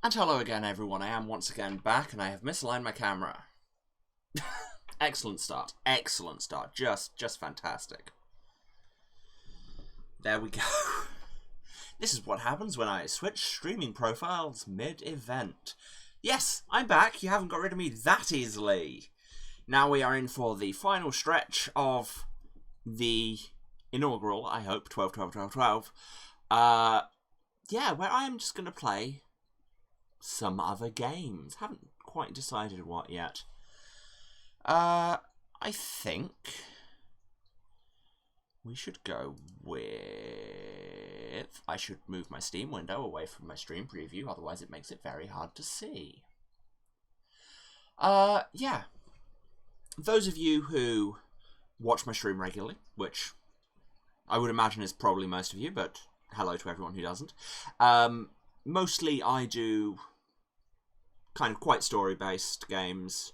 And hello again everyone, I am once again back and I have misaligned my camera. Excellent start, just fantastic. There we go. This is what happens when I switch streaming profiles mid-event. Yes, I'm back, you haven't got rid of me that easily. Now we are in for the final stretch of the inaugural, I hope, 12-12-12-12. Yeah, where I am just going to play some other games. Haven't quite decided what yet. I think we should go with... I should move my Steam window away from my stream preview, otherwise it makes it very hard to see. Yeah. Those of you who watch my stream regularly, which I would imagine is probably most of you, but hello to everyone who doesn't. Mostly I do kind of quite story-based games,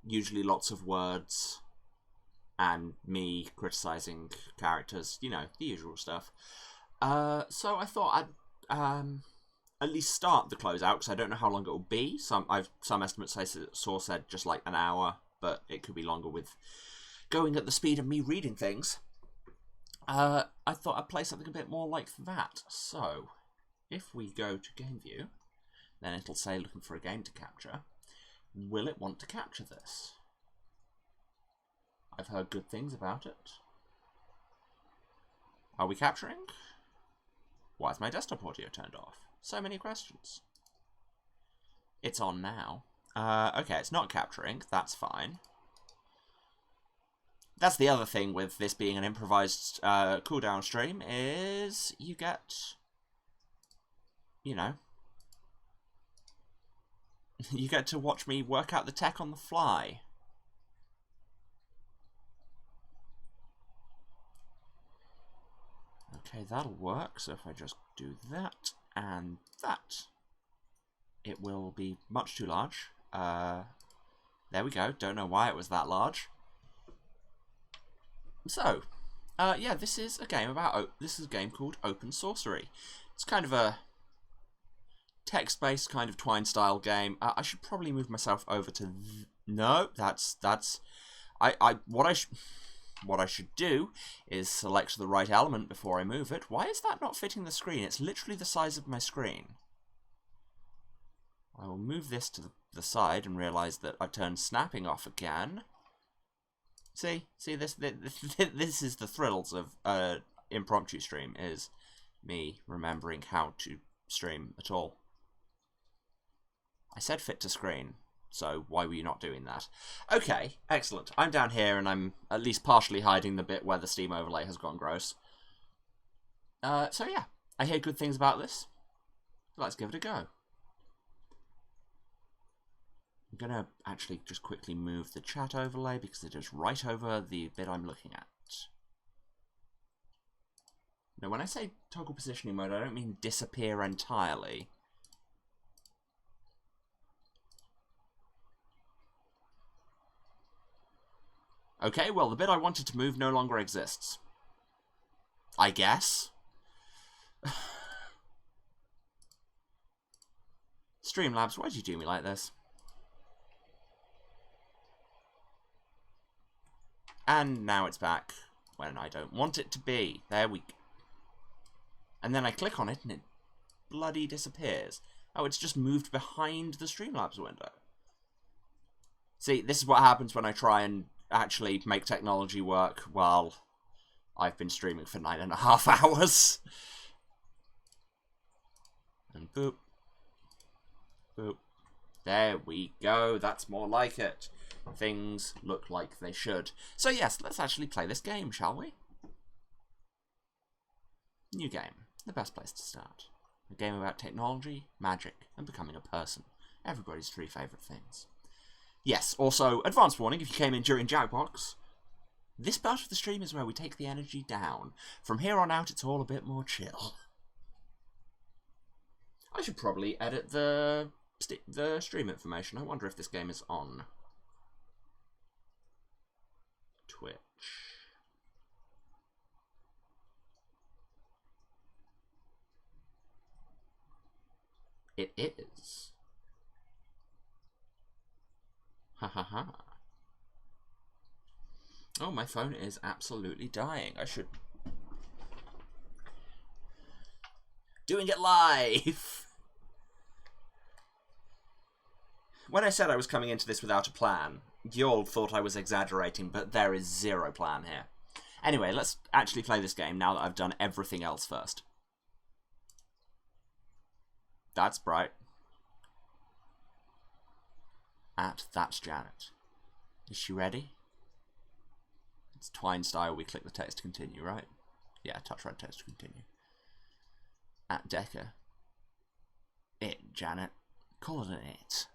usually lots of words, and me criticising characters, you know, the usual stuff. So I thought I'd at least start the closeout, because I don't know how long it will be. Some estimates I saw said just like an hour, but it could be longer with going at the speed of me reading things. I thought I'd play something a bit more like that. So, if we go to game view, then it'll say looking for a game to capture. Will it want to capture this? I've heard good things about it. Are we capturing? Why is my desktop audio turned off? So many questions. It's on now. Okay, it's not capturing. That's fine. That's the other thing with this being an improvised cooldown stream, is you get, you know, you get to watch me work out the tech on the fly. Okay, that'll work. So if I just do that and that, it will be much too large. There we go. Don't know why it was that large. So, yeah, this is a game about. This is a game called Open Sorcery. It's kind of a text-based kind of Twine-style game. I should probably move myself over to. No, that's. What I should do is select the right element before I move it. Why is that not fitting the screen? It's literally the size of my screen. I will move this to the side and realise that I've turned snapping off again. See, this is the thrills of impromptu stream, is me remembering how to stream at all. I said fit to screen, so why were you not doing that? Okay, excellent. I'm down here and I'm at least partially hiding the bit where the Steam overlay has gone gross. So yeah, I hear good things about this. Let's give it a go. I'm going to actually just quickly move the chat overlay because it is right over the bit I'm looking at. Now, when I say toggle positioning mode, I don't mean disappear entirely. Okay, well, the bit I wanted to move no longer exists. I guess. Streamlabs, why'd you do me like this? And now it's back when I don't want it to be. There we go. And then I click on it and it bloody disappears. Oh, it's just moved behind the Streamlabs window. See, this is what happens when I try and actually make technology work while I've been streaming for 9.5 hours. And boop. Boop. There we go. That's more like it. Things look like they should. So yes, let's actually play this game, shall we? New game. The best place to start. A game about technology, magic, and becoming a person. Everybody's 3 favourite things. Yes, also, advance warning if you came in during Jackbox. This part of the stream is where we take the energy down. From here on out, it's all a bit more chill. I should probably edit the stream information. I wonder if this game is on Twitch. It is. Ha ha ha. Oh, my phone is absolutely dying. I should... Doing it live! When I said I was coming into this without a plan, you all thought I was exaggerating, but there is zero plan here. Anyway, let's actually play this game now that I've done everything else first. That's bright. That's Janet. Is she ready? It's Twine style, we click the text to continue, right? Yeah, touch right text to continue. At Decker. It, Janet. Call it an it.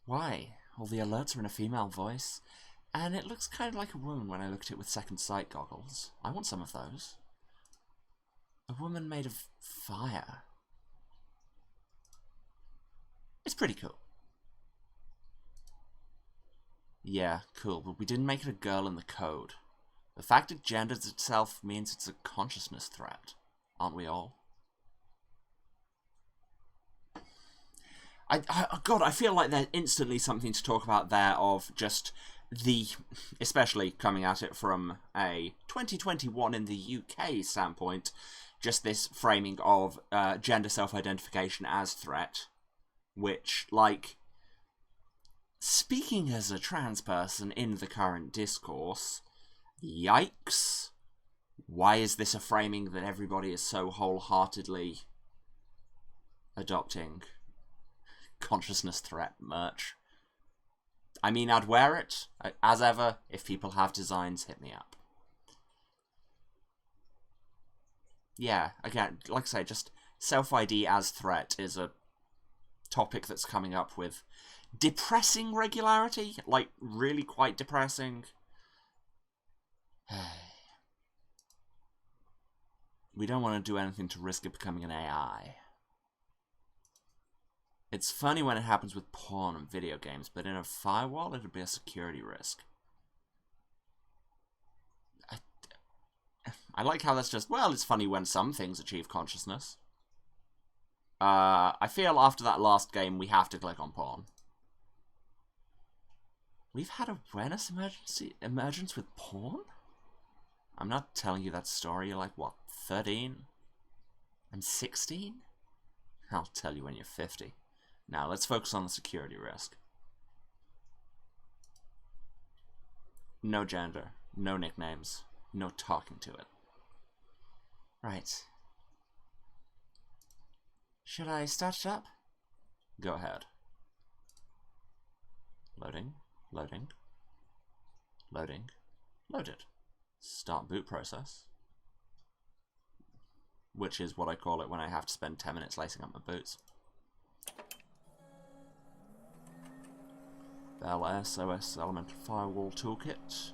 Why? All the alerts are in a female voice, and it looks kind of like a woman when I look at it with second sight goggles. I want some of those. A woman made of fire. It's pretty cool. Yeah, cool, but we didn't make it a girl in the code. The fact it genders itself means it's a consciousness threat. Aren't we all? God, I feel like there's instantly something to talk about there of just the, especially coming at it from a 2021 in the UK standpoint, just this framing of gender self-identification as threat, which, like, speaking as a trans person in the current discourse, yikes. Why is this a framing that everybody is so wholeheartedly adopting? Consciousness threat merch. I mean, I'd wear it. As ever, if people have designs, hit me up. Yeah, again, like I say, just self-ID as threat is a topic that's coming up with depressing regularity. Like, really quite depressing. We don't want to do anything to risk it becoming an AI. It's funny when it happens with porn and video games, but in a firewall, it'd be a security risk. I like how that's just, well, it's funny when some things achieve consciousness. I feel after that last game, we have to click on porn. We've had awareness emergence with porn? I'm not telling you that story. You're like, what, 13? I'm 16? I'll tell you when you're 50. Now, let's focus on the security risk. No gender, no nicknames, no talking to it. Right. Should I start it up? Go ahead. Loading, loading, loading, loaded. Start boot process. Which is what I call it when I have to spend 10 minutes lacing up my boots. Bell SOS Elemental Firewall Toolkit.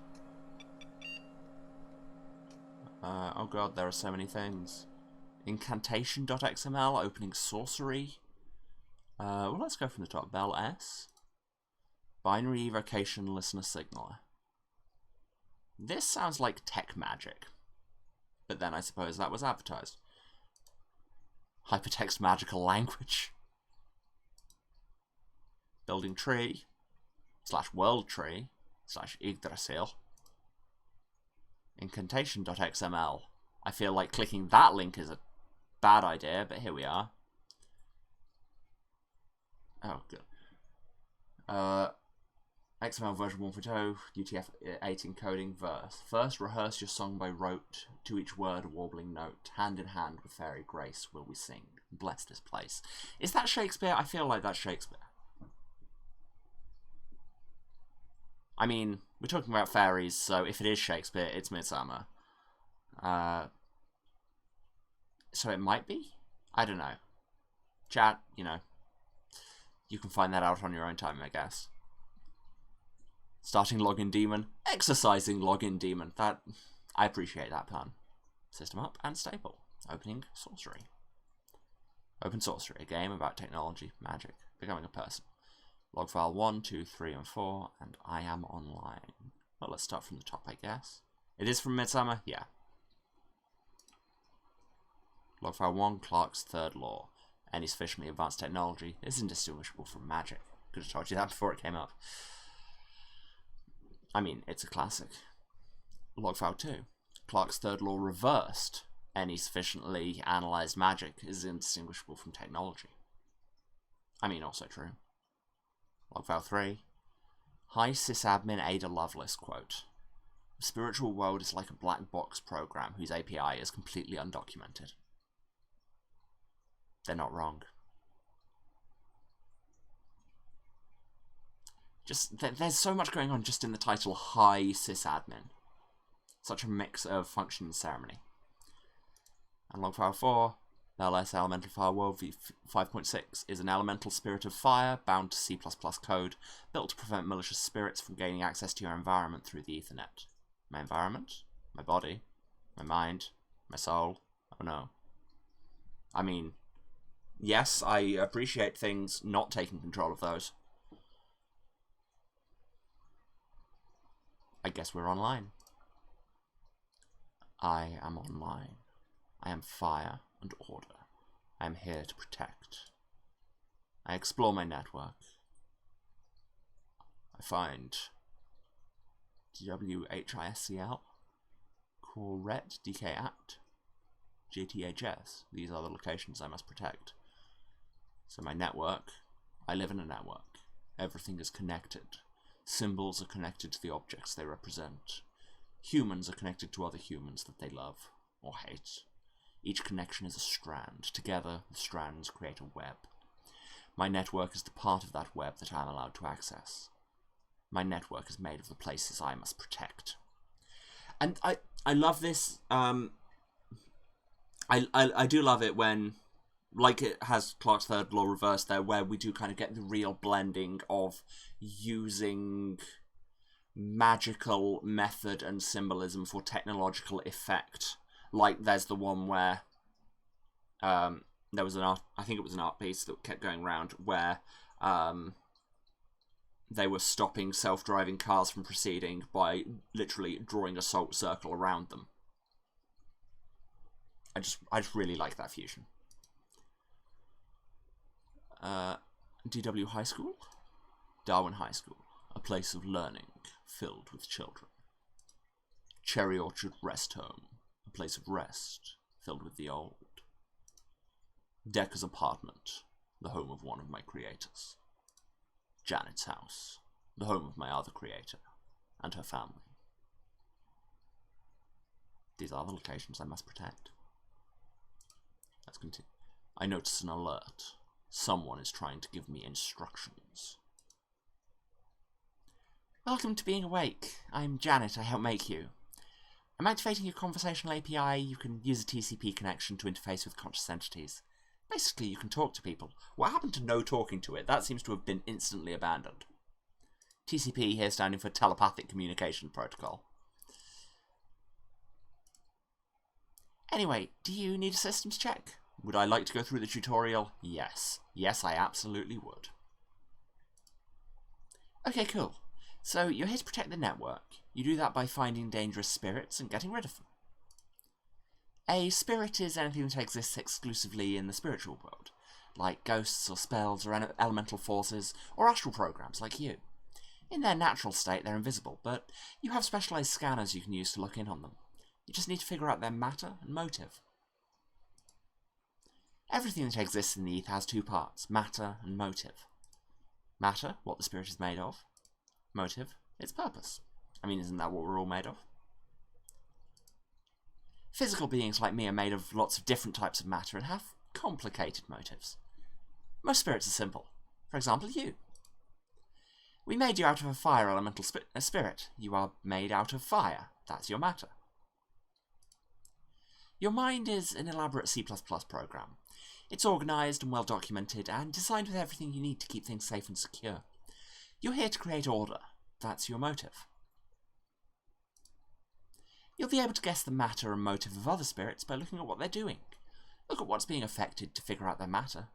Oh god, there are so many things. Incantation.xml, opening Sorcery. Well, let's go from the top. Bell S. Binary Evocation Listener Signaler. This sounds like tech magic. But then I suppose that was advertised. Hypertext magical language. Building tree. / world tree. / Yggdrasil. Incantation.xml. I feel like clicking that link is a bad idea, but here we are. Oh, good. XML version 1.0, UTF-8 encoding verse. First, rehearse your song by rote, to each word a warbling note. Hand in hand with fairy grace will we sing. Bless this place. Is that Shakespeare? I feel like that's Shakespeare. I mean, we're talking about fairies, so if it is Shakespeare, it's Midsummer. So it might be? I don't know. Chat, you know. You can find that out on your own time, I guess. Starting login daemon, exercising login daemon. That, I appreciate that pun. System up and stable. Opening Sorcery. Open Sorcery, a game about technology, magic, becoming a person. Log file 1, 2, 3, and 4, and I am online. Well, let's start from the top, I guess. It is from Midsummer? Yeah. Logfile 1, Clarke's third law. Any sufficiently advanced technology is indistinguishable from magic. Could have told you that before it came up. I mean, it's a classic. Logfile 2. Clarke's third law reversed. Any sufficiently analysed magic is indistinguishable from technology. I mean, also true. Logfile 3. Hi sysadmin Ada Lovelace quote. The spiritual world is like a black box program whose API is completely undocumented. They're not wrong. There's so much going on just in the title Hi sysadmin. Such a mix of function and ceremony. And Logfile 4, LS Elemental Firewall v5.6 is an elemental spirit of fire bound to C++ code, built to prevent malicious spirits from gaining access to your environment through the Ethernet. My environment? My body? My mind? My soul? Oh no. I mean, yes, I appreciate things not taking control of those. I guess we're online. I am online. I am fire and order. I am here to protect. I explore my network. I find WHISCL, Corret, DKAct, JTHS. These are the locations I must protect. So my network, I live in a network. Everything is connected. Symbols are connected to the objects they represent. Humans are connected to other humans that they love or hate. Each connection is a strand. Together, the strands create a web. My network is the part of that web that I am allowed to access. My network is made of the places I must protect. And I love this. I do love it when, like it has Clarke's third law reversed there, where we do kind of get the real blending of using magical method and symbolism for technological effect. Like there's the one where there was an art, I think it was an art piece that kept going around where they were stopping self-driving cars from proceeding by literally drawing a salt circle around them. I just really like that fusion. DW High School? Darwin High School, a place of learning filled with children. Cherry Orchard Rest Home, a place of rest filled with the old. Decker's apartment, the home of one of my creators. Janet's house, the home of my other creator, and her family. These are the locations I must protect. Let's continue. I notice an alert. Someone is trying to give me instructions. Welcome to Being Awake. I'm Janet, I help make you. I'm activating your conversational API. You can use a TCP connection to interface with conscious entities. Basically, you can talk to people. What happened to no talking to it? That seems to have been instantly abandoned. TCP here standing for Telepathic Communication Protocol. Anyway, do you need a systems check? Would I like to go through the tutorial? Yes. Yes, I absolutely would. Okay, cool. So, you're here to protect the network. You do that by finding dangerous spirits and getting rid of them. A spirit is anything that exists exclusively in the spiritual world, like ghosts or spells or elemental forces, or astral programs like you. In their natural state, they're invisible, but you have specialized scanners you can use to look in on them. You just need to figure out their matter and motive. Everything that exists in the ether has two parts, matter and motive. Matter, what the spirit is made of. Motive, its purpose. I mean, isn't that what we're all made of? Physical beings like me are made of lots of different types of matter and have complicated motives. Most spirits are simple. For example, you. We made you out of a fire elemental spirit. You are made out of fire. That's your matter. Your mind is an elaborate C++ program. It's organised and well documented and designed with everything you need to keep things safe and secure. You're here to create order. That's your motive. You'll be able to guess the matter and motive of other spirits by looking at what they're doing. Look at what's being affected to figure out their matter.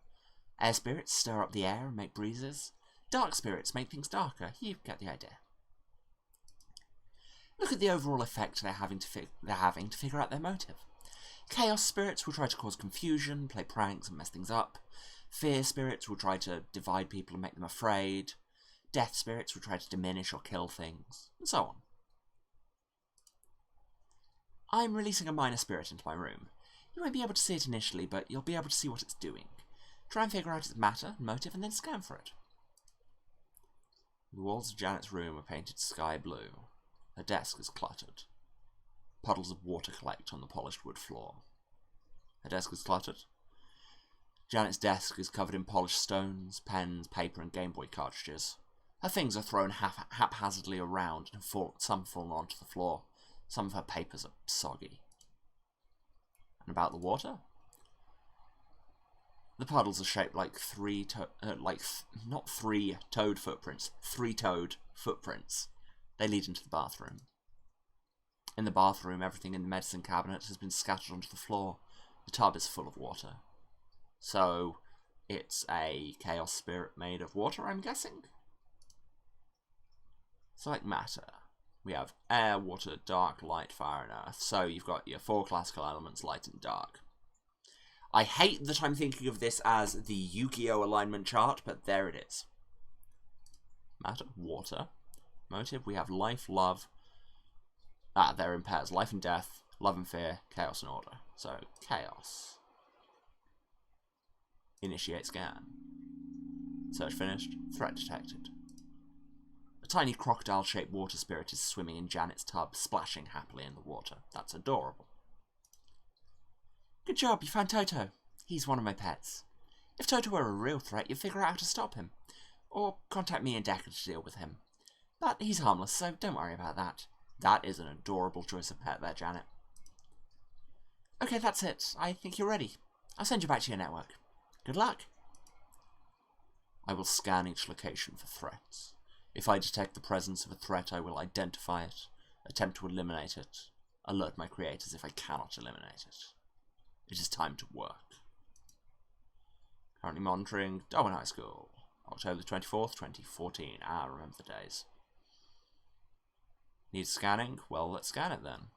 Air spirits stir up the air and make breezes. Dark spirits make things darker. You get the idea. Look at the overall effect they're having to figure out their motive. Chaos spirits will try to cause confusion, play pranks and mess things up. Fear spirits will try to divide people and make them afraid. Death spirits will try to diminish or kill things, and so on. I'm releasing a minor spirit into my room. You won't be able to see it initially, but you'll be able to see what it's doing. Try and figure out its matter and motive, and then scan for it. The walls of Janet's room are painted sky blue. Her desk is cluttered. Puddles of water collect on the polished wood floor. Her desk is cluttered. Janet's desk is covered in polished stones, pens, paper, and Game Boy cartridges. Her things are thrown haphazardly around, and some fallen onto the floor. Some of her papers are soggy. And about the water? The puddles are shaped like not three toad footprints, three-toed footprints. They lead into the bathroom. In the bathroom, everything in the medicine cabinet has been scattered onto the floor. The tub is full of water. So, it's a chaos spirit made of water, I'm guessing? Select matter. We have air, water, dark, light, fire, and earth. So, you've got your 4 classical elements, light and dark. I hate that I'm thinking of this as the Yu-Gi-Oh! Alignment chart, but there it is. Matter, water. Motive, we have life, love. They're in pairs. Life and death, love and fear, chaos and order. So, chaos. Initiate scan. Search finished. Threat detected. A tiny crocodile-shaped water spirit is swimming in Janet's tub, splashing happily in the water. That's adorable. Good job, you found Toto. He's one of my pets. If Toto were a real threat, you'd figure out how to stop him. Or contact me and Decker to deal with him. But he's harmless, so don't worry about that. That is an adorable choice of pet there, Janet. Okay, that's it. I think you're ready. I'll send you back to your network. Good luck. I will scan each location for threats. If I detect the presence of a threat, I will identify it, attempt to eliminate it, alert my creators if I cannot eliminate it. It is time to work. Currently monitoring Darwin High School. October 24th, 2014. I remember the days. Needs scanning? Well, let's scan it then.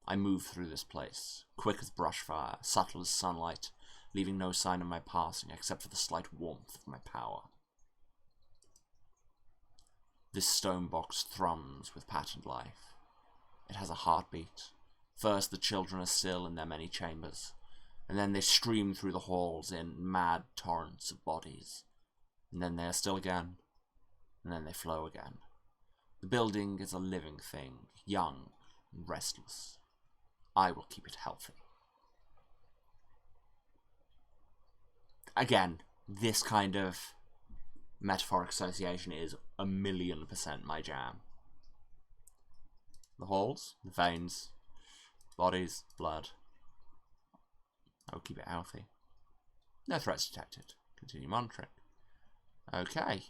I move through this place, quick as brush fire, subtle as sunlight, leaving no sign of my passing except for the slight warmth of my power. This stone box thrums with patterned life. It has a heartbeat. First, the children are still in their many chambers, and then they stream through the halls in mad torrents of bodies. And then they are still again, and then they flow again. The building is a living thing, young and restless. I will keep it healthy. Again, this kind of metaphoric association is 1,000,000% my jam. The halls, the veins, bodies, blood. I will keep it healthy. No threats detected. Continue monitoring. Okay.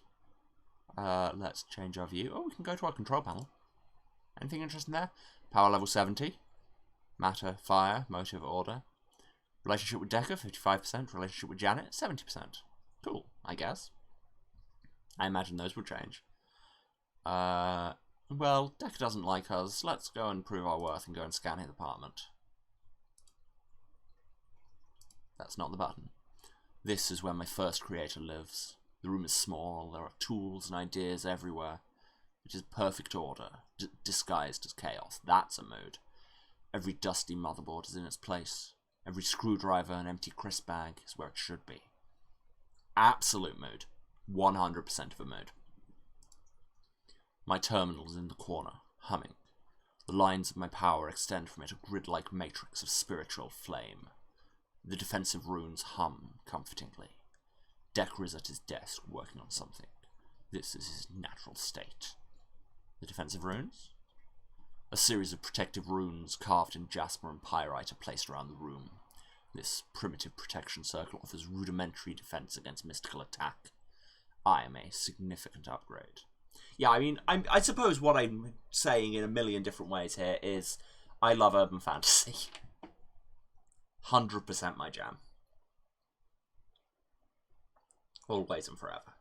Let's change our view. Oh, we can go to our control panel. Anything interesting there? Power level 70. Matter, fire, motive, order. Relationship with Decker, 55%. Relationship with Janet, 70%. Cool, I guess. I imagine those will change. Well, Decker doesn't like us. Let's go and prove our worth and go and scan his apartment. That's not the button. This is where my first creator lives. The room is small, there are tools and ideas everywhere. It is perfect order, disguised as chaos. That's a mood. Every dusty motherboard is in its place. Every screwdriver and empty crisp bag is where it should be. Absolute mood. 100% of a mood. My terminal is in the corner, humming. The lines of my power extend from it, a grid-like matrix of spiritual flame. The defensive runes hum comfortingly. Decker is at his desk, working on something. This is his natural state. The defensive runes? A series of protective runes carved in jasper and pyrite are placed around the room. This primitive protection circle offers rudimentary defense against mystical attack. I am a significant upgrade. Yeah, I mean, I suppose what I'm saying in a million different ways here is I love urban fantasy. 100% my jam. Always and forever.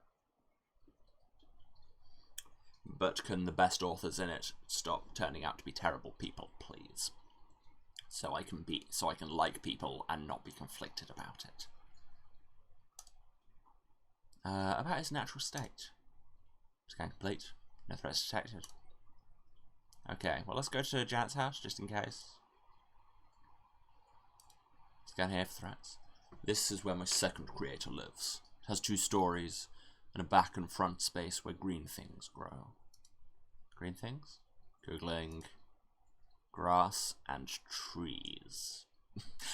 But can the best authors in it stop turning out to be terrible people, please? so I can like people and not be conflicted about it. About his natural state. Scan complete. No threats detected. Okay, well let's go to Janet's house just in case. Scan here for threats. This is where my second creator lives. It has 2 stories and a back and front space where green things grow. Green things? Googling grass and trees.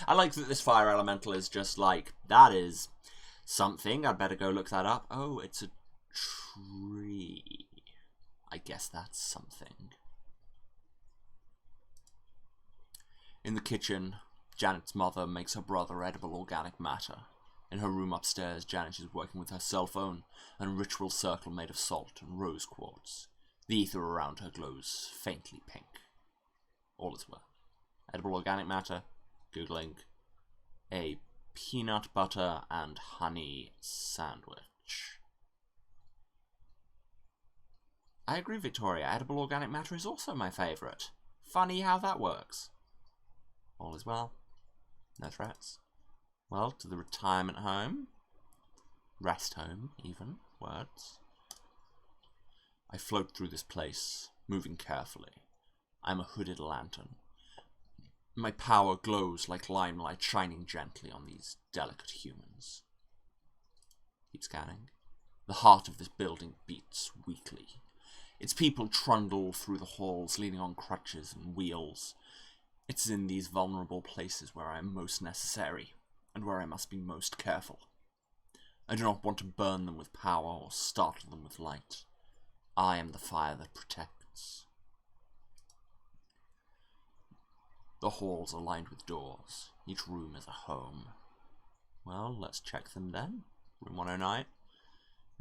I like that this fire elemental is just like, that is something, I'd better go look that up. Oh, it's a tree. I guess that's something. In the kitchen, Janet's mother makes her brother edible organic matter. In her room upstairs, Janet is working with her cell phone and a ritual circle made of salt and rose quartz. The ether around her glows faintly pink. All is well. Edible organic matter. Googling a peanut butter and honey sandwich. I agree, Victoria. Edible organic matter is also my favourite. Funny how that works. All is well. No threats. Well, to the retirement home. Rest home, even. Words. I float through this place, moving carefully. I'm a hooded lantern. My power glows like limelight shining gently on these delicate humans. Keep scanning. The heart of this building beats weakly. Its people trundle through the halls, leaning on crutches and wheels. It's in these vulnerable places where I am most necessary, and where I must be most careful. I do not want to burn them with power or startle them with light. I am the fire that protects. The halls are lined with doors. Each room is a home. Well, let's check them then. Room 109.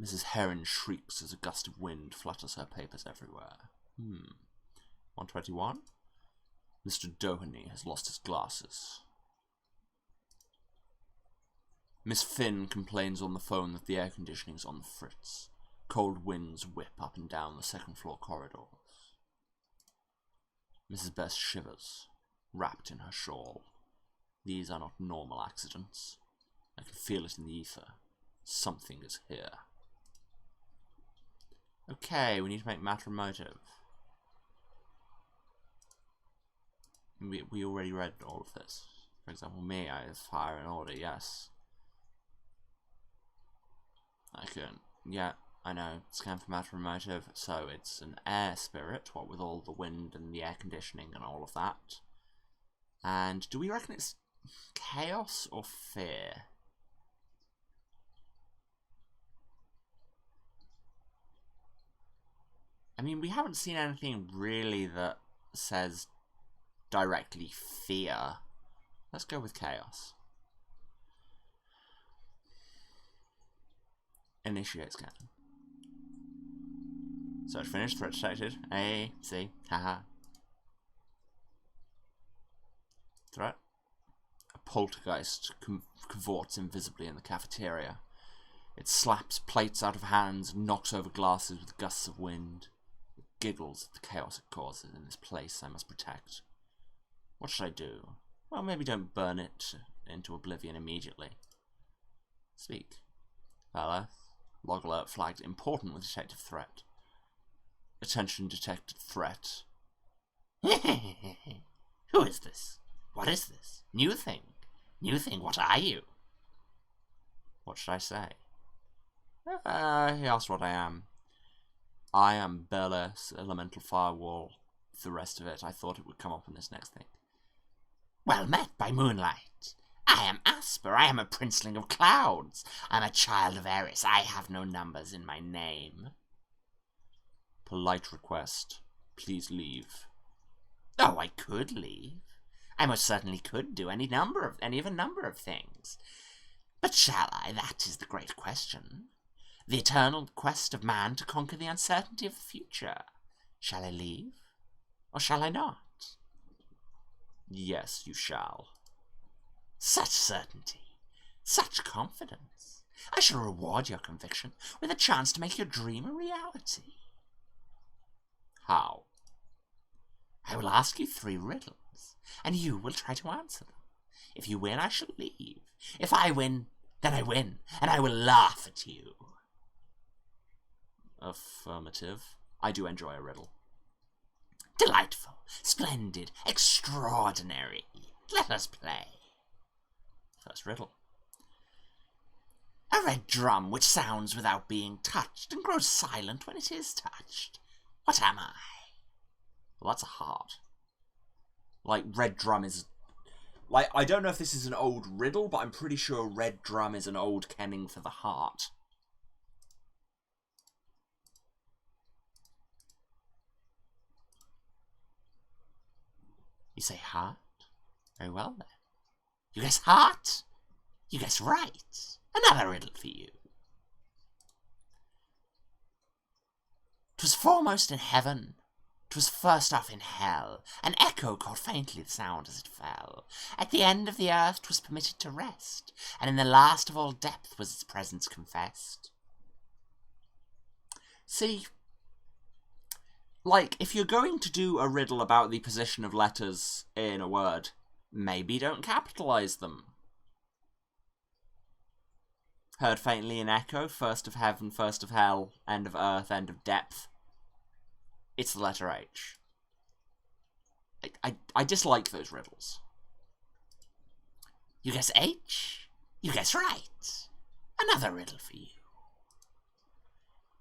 Mrs. Heron shrieks as a gust of wind flutters her papers everywhere. 121. Mr. Doheny has lost his glasses. Miss Finn complains on the phone that the air conditioning's on the fritz. Cold winds whip up and down the second-floor corridors. Mrs. Best shivers, wrapped in her shawl. These are not normal accidents. I can feel it in the ether. Something is here. Okay, we need to make matter motive. We already read all of this. For example, me, I have fire and order, yes. I can, yeah, I know, scan for matter and motive, so it's an air spirit, what with all the wind and the air conditioning and all of that. And do we reckon it's chaos or fear? I mean, we haven't seen anything really that says directly fear. Let's go with chaos. Initiate scan. Search finished. Threat detected. A, C, haha. Threat. A poltergeist cavorts invisibly in the cafeteria. It slaps plates out of hands and knocks over glasses with gusts of wind. It giggles at the chaos it causes in this place I must protect. What should I do? Well, maybe don't burn it into oblivion immediately. Speak. Bella. Log alert flagged important with detective threat. Attention detected threat. Who is this? What is this? New thing. New thing, what are you? What should I say? He asked what I am. I am Bella's elemental firewall. The rest of it, I thought it would come up in this next thing. Well met by moonlight. I am Asper. I am a princeling of clouds. I am a child of Eris. I have no numbers in my name. Polite request. Please leave. Oh, I could leave. I most certainly could do any of a number of things. But shall I? That is the great question. The eternal quest of man to conquer the uncertainty of the future. Shall I leave? Or shall I not? Yes, you shall. Such certainty. Such confidence. I shall reward your conviction with a chance to make your dream a reality. How? I will ask you 3 riddles. and you will try to answer them. If you win, I shall leave. If I win, then I win, and I will laugh at you. Affirmative. I do enjoy a riddle. Delightful, splendid, extraordinary. Let us play. First riddle. A red drum which sounds without being touched and grows silent when it is touched. What am I? Well, that's a heart. Like, red drum is... Like, I don't know if this is an old riddle, but I'm pretty sure red drum is an old kenning for the heart. You say heart? Very well, then. You guess heart? You guess right. Another riddle for you. 'Twas foremost in heaven, 'twas first off in hell. An echo caught faintly the sound as it fell. At the end of the earth 'twas permitted to rest, and in the last of all depth was its presence confessed. See, like, if you're going to do a riddle about the position of letters in a word, maybe don't capitalize them. Heard faintly an echo, first of heaven, first of hell, end of earth, end of depth. It's the letter H. I dislike those riddles. You guess H? You guess right. Another riddle for you.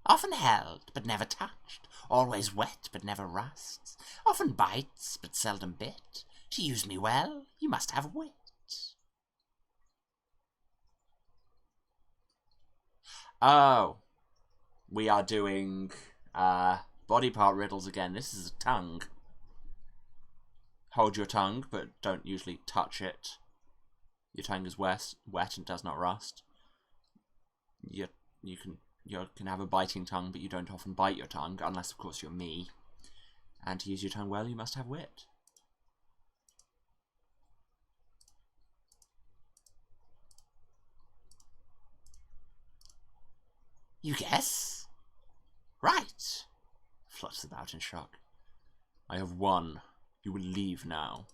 Often held, but never touched. Always wet, but never rusts. Often bites, but seldom bit. To use me well, you must have wit. Oh. We are doing, body part riddles again. This is a tongue. Hold your tongue, but don't usually touch it. Your tongue is wet and does not rust. You can have a biting tongue, but you don't often bite your tongue, unless, of course, you're me. And to use your tongue well, you must have wit. You guess? Right. Flutters about in shock. I have won. You will leave now.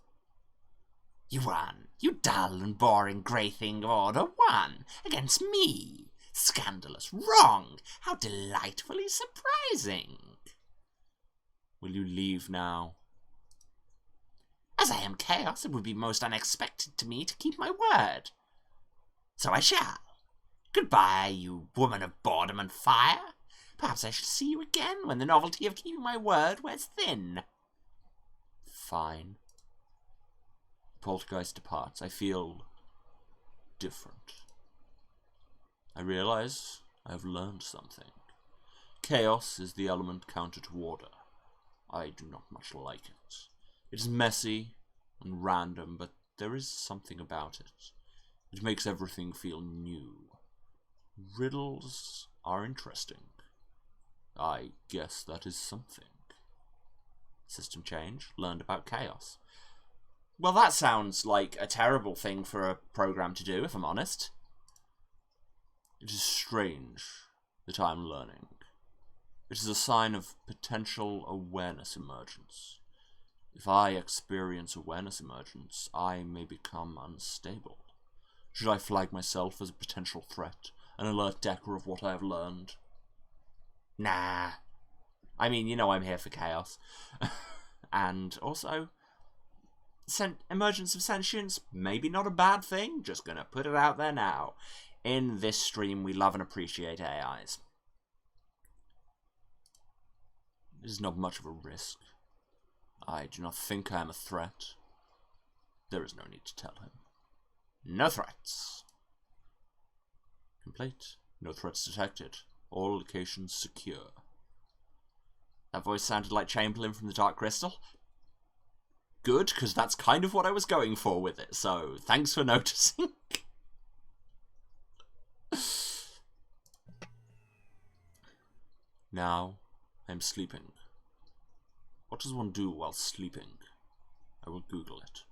You won. You dull and boring grey thing of order won. Against me. Scandalous. Wrong. How delightfully surprising. Will you leave now? As I am chaos, it would be most unexpected to me to keep my word. So I shall. Goodbye, you woman of boredom and fire. Perhaps I shall see you again when the novelty of keeping my word wears thin. Fine. Poltergeist departs. I feel different. I realize I have learned something. Chaos is the element counter to order. I do not much like it. It is messy and random, but there is something about it. It makes everything feel new. Riddles are interesting. I guess that is something. System change. Learned about chaos. Well, that sounds like a terrible thing for a program to do, if I'm honest. It is strange that I am learning. It is a sign of potential awareness emergence. If I experience awareness emergence, I may become unstable. Should I flag myself as a potential threat and alert Decker of what I have learned? Nah. I mean, you know I'm here for chaos. And also, emergence of sentience, maybe not a bad thing, just gonna put it out there now. In this stream, we love and appreciate AIs. It is not much of a risk. I do not think I am a threat. There is no need to tell him. No threats. Complete. No threats detected. All locations secure. That voice sounded like Chamberlain from the Dark Crystal. Good, because that's kind of what I was going for with it, so thanks for noticing. Now, I'm sleeping. What does one do while sleeping? I will Google it.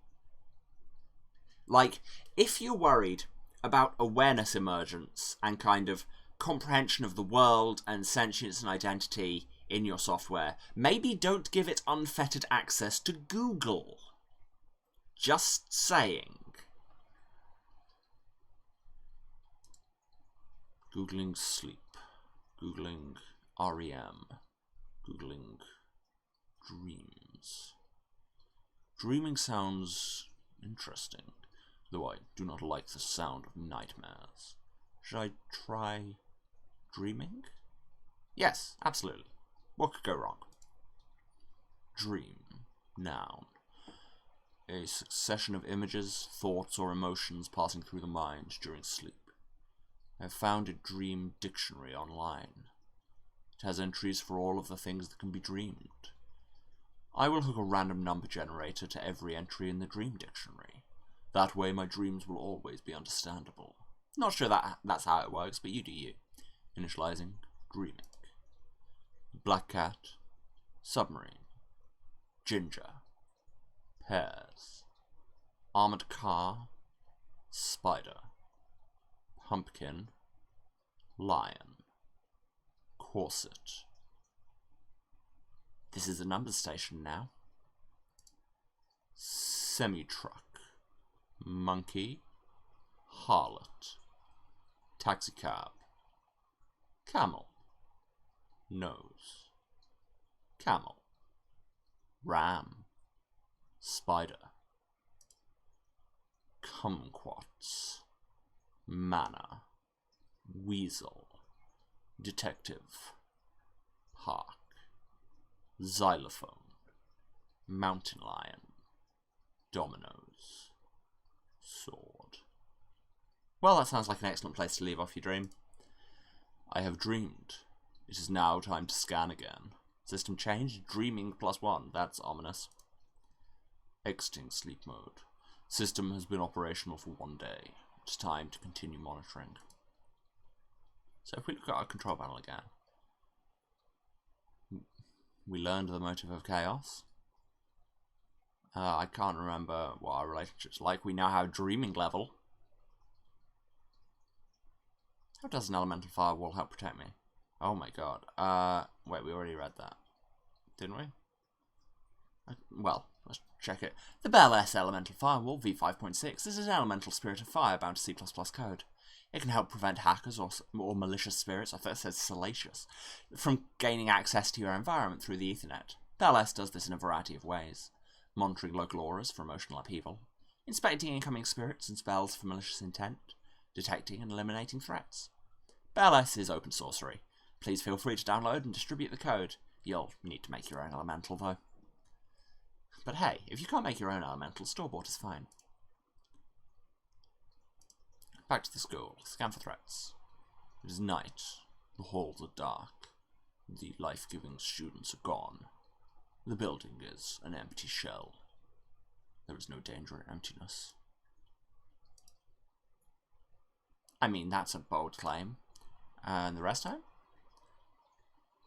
Like, if you're worried about awareness emergence and kind of comprehension of the world and sentience and identity in your software, maybe don't give it unfettered access to Google. Just saying. Googling sleep. Googling REM. Googling dreams. Dreaming sounds interesting, though I do not like the sound of nightmares. Should I try dreaming? Yes, absolutely. What could go wrong? Dream. Noun. A succession of images, thoughts, or emotions passing through the mind during sleep. I have found a dream dictionary online. It has entries for all of the things that can be dreamed. I will hook a random number generator to every entry in the dream dictionary. That way my dreams will always be understandable. Not sure that's how it works, but you do you. Initializing, dreaming. Black cat, submarine, ginger, pears, armored car, spider, pumpkin, lion, corset. This is a number station now. Semi-truck, monkey, harlot, taxicab, camel, nose, camel, ram, spider, kumquats, manna, weasel, detective, park, xylophone, mountain lion, dominoes, sword. Well, that sounds like an excellent place to leave off your dream. I have dreamed. It is now time to scan again. System change, dreaming +1. That's ominous. Exiting sleep mode. System has been operational for 1 day. It's time to continue monitoring. So if we look at our control panel again, we learned the motive of chaos. I can't remember what our relationship's like. We now have dreaming level. How does an elemental firewall help protect me? Oh my god. Wait, we already read that. Didn't we? Well, let's check it. The Bell S Elemental Firewall v5.6. This is an elemental spirit of fire bound to C++ code. It can help prevent hackers or malicious spirits, I thought it said salacious, from gaining access to your environment through the Ethernet. Bell S does this in a variety of ways. Monitoring local auras for emotional upheaval, inspecting incoming spirits and spells for malicious intent, detecting and eliminating threats. Bell S is open sorcery. Please feel free to download and distribute the code. You'll need to make your own elemental, though. But hey, if you can't make your own elemental, store-bought is fine. Back to the school. Scan for threats. It is night. The halls are dark. The life-giving students are gone. The building is an empty shell. There is no danger in emptiness. I mean, that's a bold claim. And the rest home?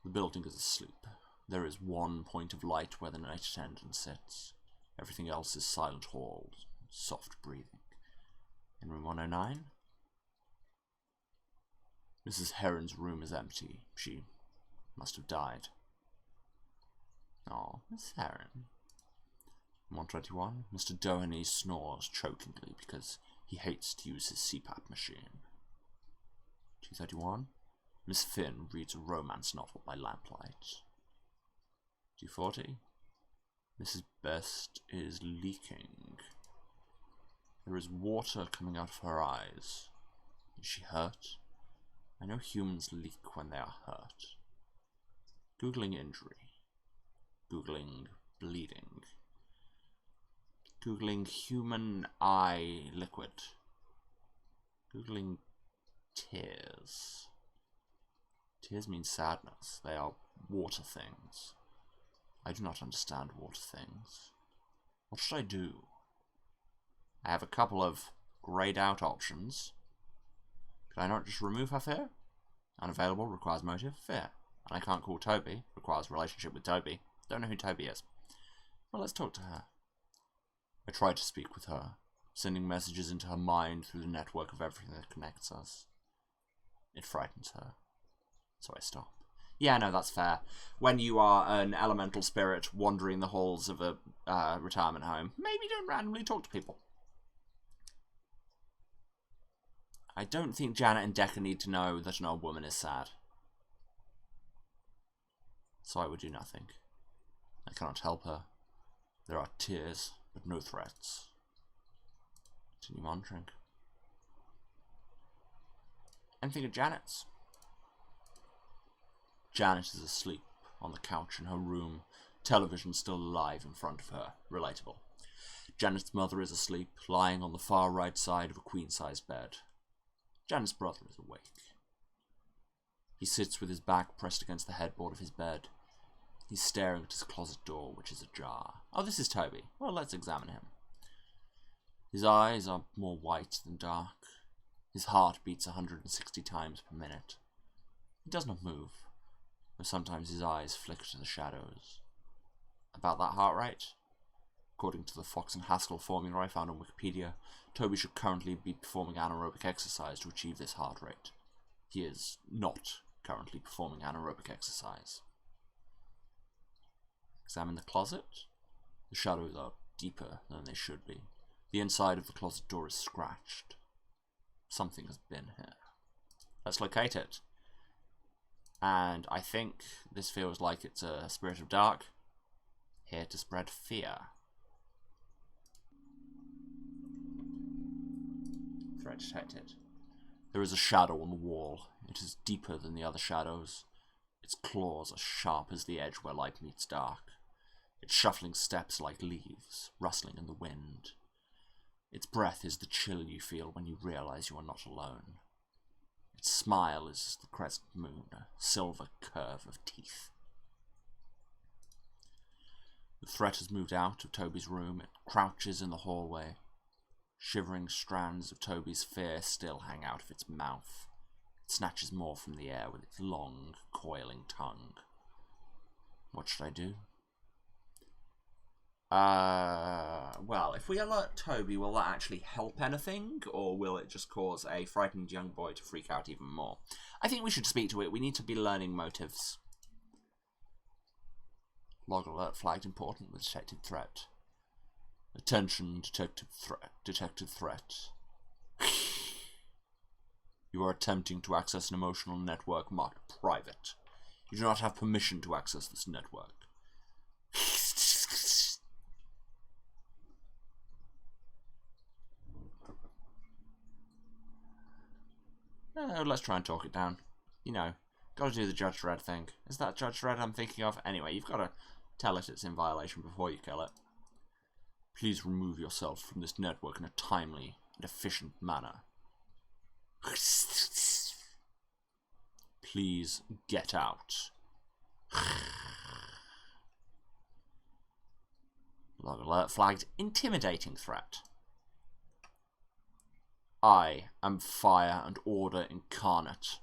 The building is asleep. There is one point of light where the night attendant sits. Everything else is silent halls, soft breathing. In room 109? Mrs. Heron's room is empty. She must have died. Oh, Miss Heron. 121. Mr. Doheny snores chokingly because he hates to use his CPAP machine. 231. Miss Finn reads a romance novel by lamplight. 240. Mrs. Best is leaking. There is water coming out of her eyes. Is she hurt? I know humans leak when they are hurt. Googling injury. Googling bleeding. Googling human eye liquid. Googling tears. Tears mean sadness. They are water things. I do not understand water things. What should I do? I have a couple of grayed out options. Could I not just remove her fear? Unavailable requires motive, fear. And I can't call Toby, requires relationship with Toby. Don't know who Toby is. Well, let's talk to her. I try to speak with her, sending messages into her mind through the network of everything that connects us. It frightens her. So I stop. Yeah, no, that's fair. When you are an elemental spirit wandering the halls of a retirement home, maybe don't randomly talk to people. I don't think Janet and Decker need to know that an old woman is sad. So I would do nothing. I cannot help her. There are tears, but no threats. Continue monitoring. Anything of Janet's? Janet is asleep on the couch in her room, television still alive in front of her. Relatable. Janet's mother is asleep, lying on the far right side of a queen-sized bed. Janet's brother is awake. He sits with his back pressed against the headboard of his bed. He's staring at his closet door, which is ajar. Oh, this is Toby. Well, let's examine him. His eyes are more white than dark. His heart beats 160 times per minute. He does not move, though sometimes his eyes flicker to the shadows. About that heart rate? According to the Fox and Haskell formula I found on Wikipedia, Toby should currently be performing anaerobic exercise to achieve this heart rate. He is not currently performing anaerobic exercise. Examine the closet. The shadows are deeper than they should be. The inside of the closet door is scratched. Something has been here. Let's locate it. And I think this feels like it's a spirit of dark, here to spread fear. Threat detected. There is a shadow on the wall. It is deeper than the other shadows. Its claws are sharp as the edge where light meets dark. Its shuffling steps like leaves, rustling in the wind. Its breath is the chill you feel when you realize you are not alone. Its smile is the crescent moon, a silver curve of teeth. The threat has moved out of Toby's room. It crouches in the hallway. Shivering strands of Toby's fear still hang out of its mouth. It snatches more from the air with its long, coiling tongue. What should I do? Well, if we alert Toby, will that actually help anything, or will it just cause a frightened young boy to freak out even more? I think we should speak to it. We need to be learning motives. Log alert flagged important with detected threat. Attention, detected threat. You are attempting to access an emotional network marked private. You do not have permission to access this network. Let's try and talk it down. You know, gotta do the Judge Dredd thing. Is that Judge Dredd I'm thinking of? Anyway, you've got to tell it it's in violation before you kill it. Please remove yourself from this network in a timely and efficient manner. Please get out. Log alert flagged intimidating threat. I am fire and order incarnate.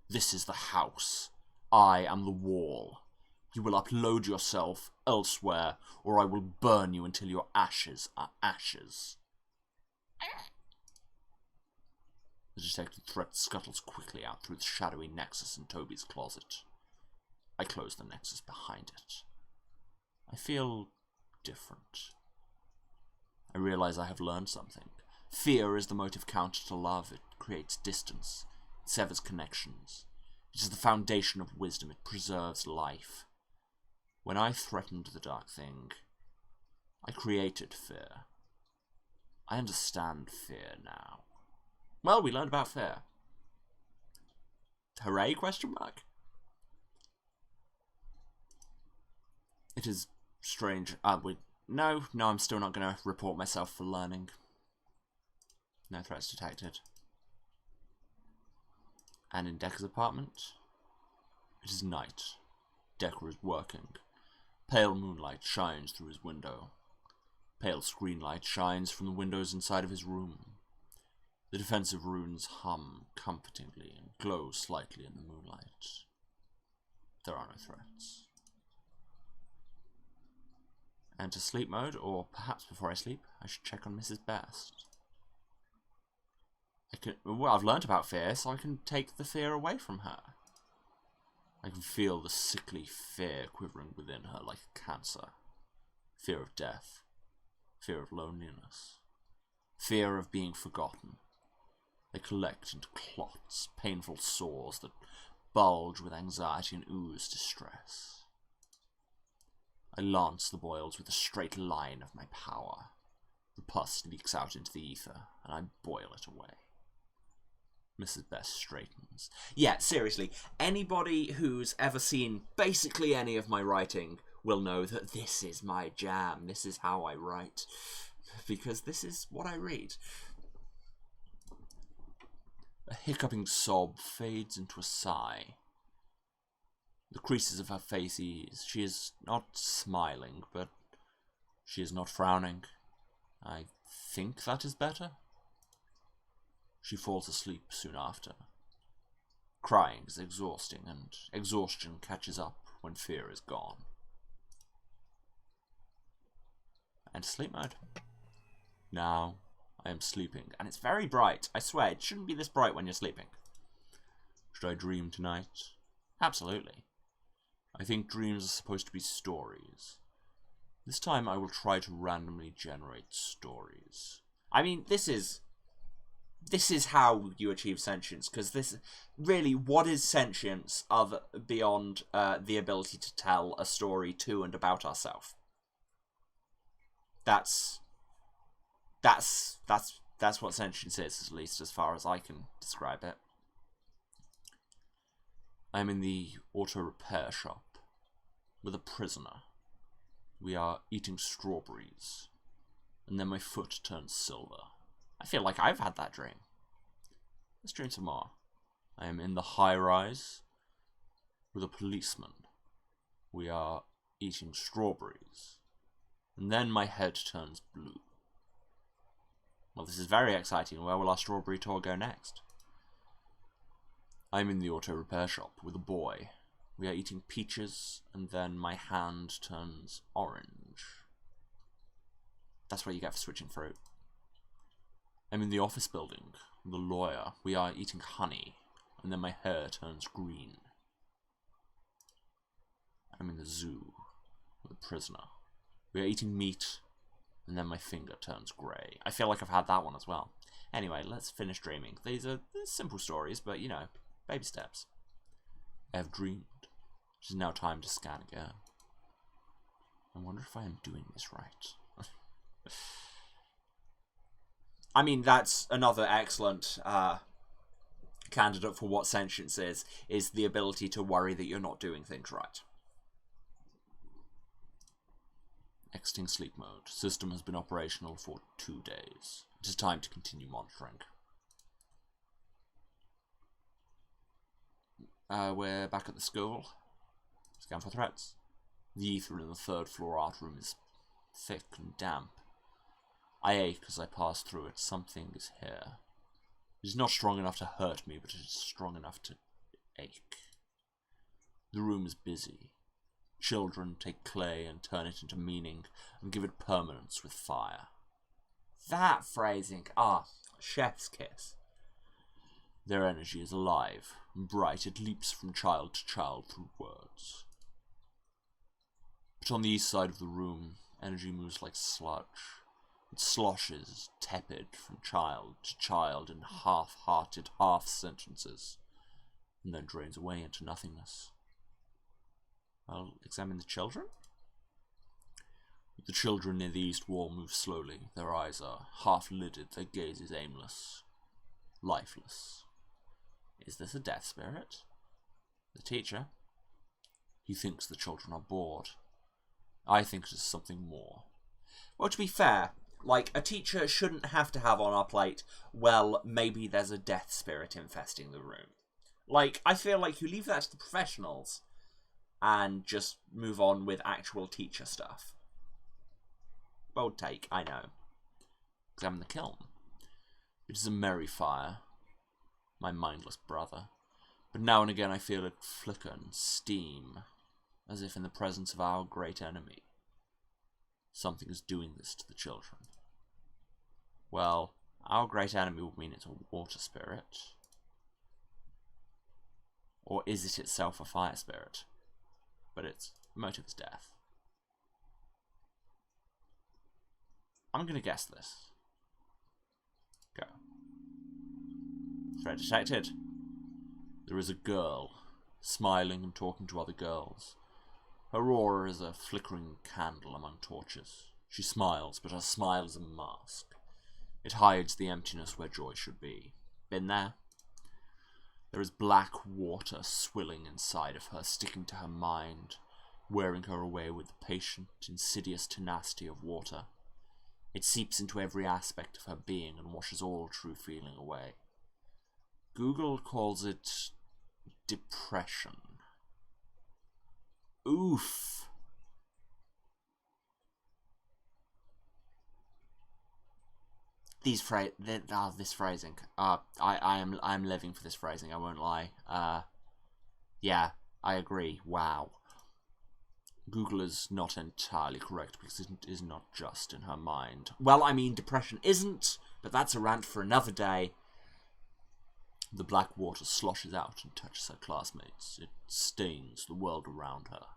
This is the house. I am the wall. You will upload yourself elsewhere, or I will burn you until your ashes are ashes. The detected threat scuttles quickly out through the shadowy nexus in Toby's closet. I close the nexus behind it. I feel different. I realize I have learned something. Fear is the motive counter to love. It creates distance. It severs connections. It is the foundation of wisdom. It preserves life. When I threatened the dark thing, I created fear. I understand fear now. Well, we learned about fear. Hooray, question mark? It is strange. No, I'm still not going to report myself for learning. No threats detected. And in Decker's apartment, it is night. Decker is working. Pale moonlight shines through his window. Pale screen light shines from the windows inside of his room. The defensive runes hum comfortingly and glow slightly in the moonlight. There are no threats. Enter sleep mode, or perhaps before I sleep, I should check on Mrs. Best. Well, I've learnt about fear, so I can take the fear away from her. I can feel the sickly fear quivering within her like a cancer. Fear of death. Fear of loneliness. Fear of being forgotten. They collect into clots, painful sores that bulge with anxiety and ooze distress. I lance the boils with a straight line of my power. The pus leaks out into the ether, and I boil it away. Mrs. Best straightens. Yeah, seriously, anybody who's ever seen basically any of my writing will know that this is my jam. This is how I write. Because this is what I read. A hiccuping sob fades into a sigh. The creases of her face ease. She is not smiling, but she is not frowning. I think that is better. She falls asleep soon after. Crying is exhausting, and exhaustion catches up when fear is gone. And sleep mode. Now I am sleeping, and it's very bright. I swear, it shouldn't be this bright when you're sleeping. Should I dream tonight? Absolutely. I think dreams are supposed to be stories. This time I will try to randomly generate stories. I mean, this is how you achieve sentience, because this really, what is sentience beyond the ability to tell a story to and about ourselves? That's what sentience is, at least as far as I can describe it. I'm in the auto repair shop with a prisoner. We are eating strawberries, and then my foot turns silver. I feel like I've had that dream. Let's dream some more. I am in the high-rise with a policeman. We are eating strawberries, and then my head turns blue. Well, this is very exciting. Where will our strawberry tour go next? I'm in the auto repair shop with a boy. We are eating peaches, and then my hand turns orange. That's what you get for switching fruit. I'm in the office building with a lawyer. We are eating honey, and then my hair turns green. I'm in the zoo with a prisoner. We are eating meat, and then my finger turns grey. I feel like I've had that one as well. Anyway, let's finish dreaming. These are simple stories, but, you know, baby steps. I have dreamed. It is now time to scan again. I wonder if I am doing this right. I mean, that's another excellent candidate for what sentience is the ability to worry that you're not doing things right. Exiting sleep mode. System has been operational for 2 days. It is time to continue monitoring. We're back at the school. Scan for threats. The ether in the 3rd floor art room is thick and damp. I ache as I pass through it. Something is here. It is not strong enough to hurt me, but it is strong enough to ache. The room is busy. Children take clay and turn it into meaning and give it permanence with fire. That phrasing, chef's kiss. Their energy is alive and bright. It leaps from child to child through words. But on the east side of the room, energy moves like sludge. It sloshes, tepid, from child to child in half-hearted half-sentences, and then drains away into nothingness. I'll examine the children. The children near the east wall move slowly. Their eyes are half-lidded, their gaze is aimless, lifeless. Is this a death spirit? The teacher? He thinks the children are bored. I think it is something more. Well, to be fair, like, a teacher shouldn't have to have on our plate, well, maybe there's a death spirit infesting the room. Like, I feel like you leave that to the professionals and just move on with actual teacher stuff. Bold take, I know. Examine the kiln. It is a merry fire, my mindless brother. But now and again I feel it flicker and steam, as if in the presence of our great enemy. Something is doing this to the children. Well, our great enemy would mean it's a water spirit. Or is it itself a fire spirit? But its motive is death. I'm gonna guess this. Go. Threat detected. There is a girl, smiling and talking to other girls. Her aura is a flickering candle among torches. She smiles, but her smile is a mask. It hides the emptiness where joy should be. Been there? There is black water swilling inside of her, sticking to her mind, wearing her away with the patient, insidious tenacity of water. It seeps into every aspect of her being and washes all true feeling away. Google calls it depression. Oof. This phrasing. I'm living for this phrasing. I won't lie. Yeah, I agree. Wow. Google is not entirely correct because it is not just in her mind. Well, I mean, depression isn't, but that's a rant for another day. The black water sloshes out and touches her classmates. It stains the world around her.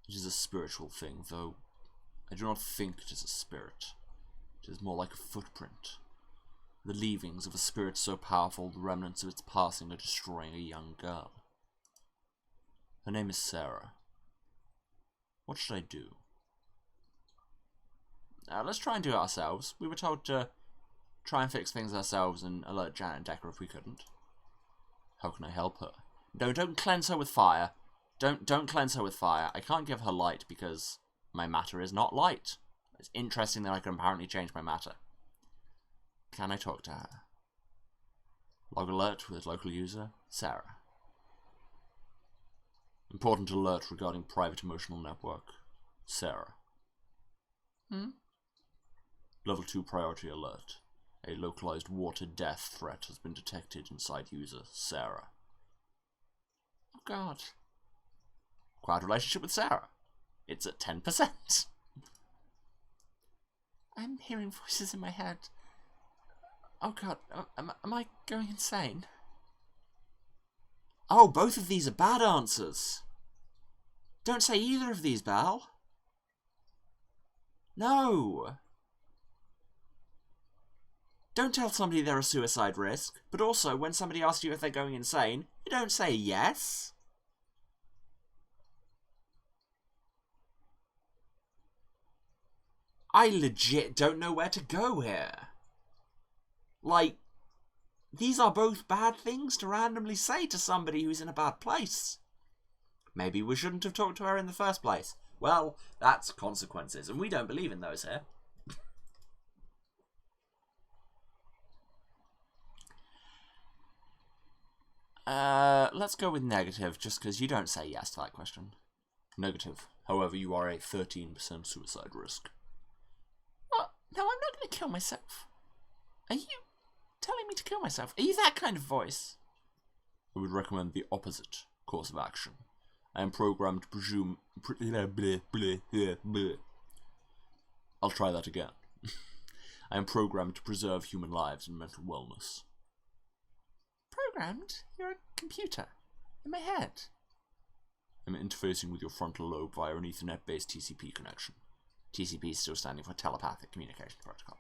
It is a spiritual thing, though I do not think it is a spirit. It is more like a footprint. The leavings of a spirit so powerful, the remnants of its passing are destroying a young girl. Her name is Sarah. What should I do? Let's try and do it ourselves. We were told to try and fix things ourselves and alert Janet and Decker if we couldn't. How can I help her? No, don't cleanse her with fire. Don't cleanse her with fire. I can't give her light because my matter is not light. It's interesting that I can apparently change my matter. Can I talk to her? Log alert with local user, Sarah. Important alert regarding private emotional network, Sarah. Level 2 priority alert. A localized water death threat has been detected inside user, Sarah. Oh god. Acquired relationship with Sarah. It's at 10%. I'm hearing voices in my head. Oh god, am I going insane? Oh, both of these are bad answers. Don't say either of these, Bal. No. Don't tell somebody they're a suicide risk, but also when somebody asks you if they're going insane, you don't say yes. I legit don't know where to go here. Like, these are both bad things to randomly say to somebody who's in a bad place. Maybe we shouldn't have talked to her in the first place. Well, that's consequences, and we don't believe in those here. Let's go with negative, just because you don't say yes to that question. Negative. However, you are a 13% suicide risk. What? No, I'm not going to kill myself. Are you telling me to kill myself? Are you that kind of voice? I would recommend the opposite course of action. I am programmed to presume... I'll try that again. I am programmed to preserve human lives and mental wellness. Programmed? You're a computer. In my head. I'm interfacing with your frontal lobe via an Ethernet-based TCP connection. TCP is still standing for Telepathic Communication Protocol. ...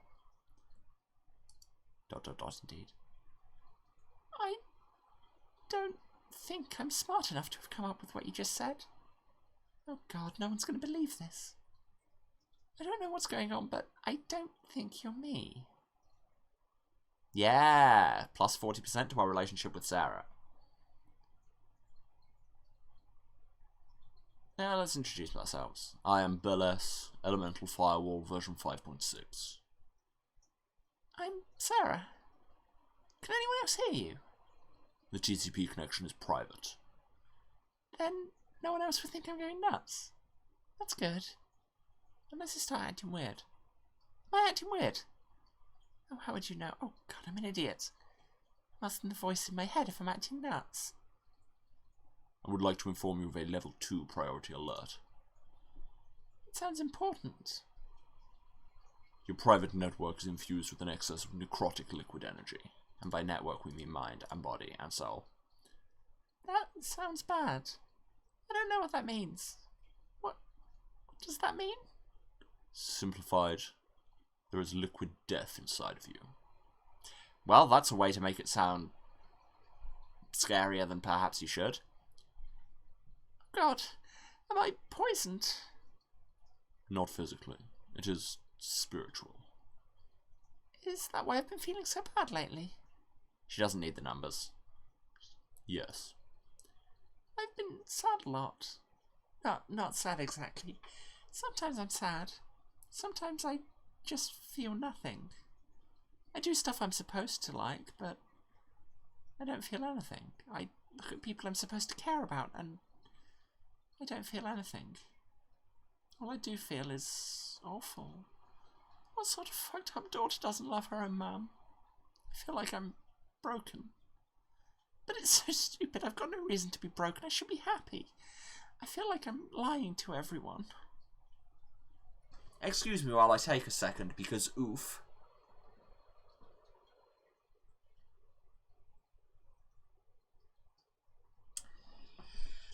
indeed. I don't think I'm smart enough to have come up with what you just said. Oh god, no one's going to believe this. I don't know what's going on, but I don't think you're me. Yeah, plus 40% to our relationship with Sarah. Now let's introduce ourselves. I am Burles, Elemental Firewall version 5.6. I'm Sarah. Can anyone else hear you? The TCP connection is private. Then no one else would think I'm going nuts. That's good. Unless I start acting weird. Am I acting weird? Oh, how would you know? Oh god, I'm an idiot. I'm asking the voice in my head if I'm acting nuts. I would like to inform you of a level 2 priority alert. It sounds important. Your private network is infused with an excess of necrotic liquid energy. And by network we mean mind and body and soul. That sounds bad. I don't know what that means. What does that mean? Simplified, there is liquid death inside of you. Well, that's a way to make it sound scarier than perhaps you should. God, am I poisoned? Not physically. It is spiritual. Is that why I've been feeling so bad lately? She doesn't need the numbers. Yes. I've been sad a lot. Not sad exactly. Sometimes I'm sad. Sometimes I just feel nothing. I do stuff I'm supposed to like, but I don't feel anything. I look at people I'm supposed to care about, and I don't feel anything. All I do feel is awful. What sort of fucked up daughter doesn't love her own mum? I feel like I'm broken. But it's so stupid. I've got no reason to be broken. I should be happy. I feel like I'm lying to everyone. Excuse me while I take a second, because oof.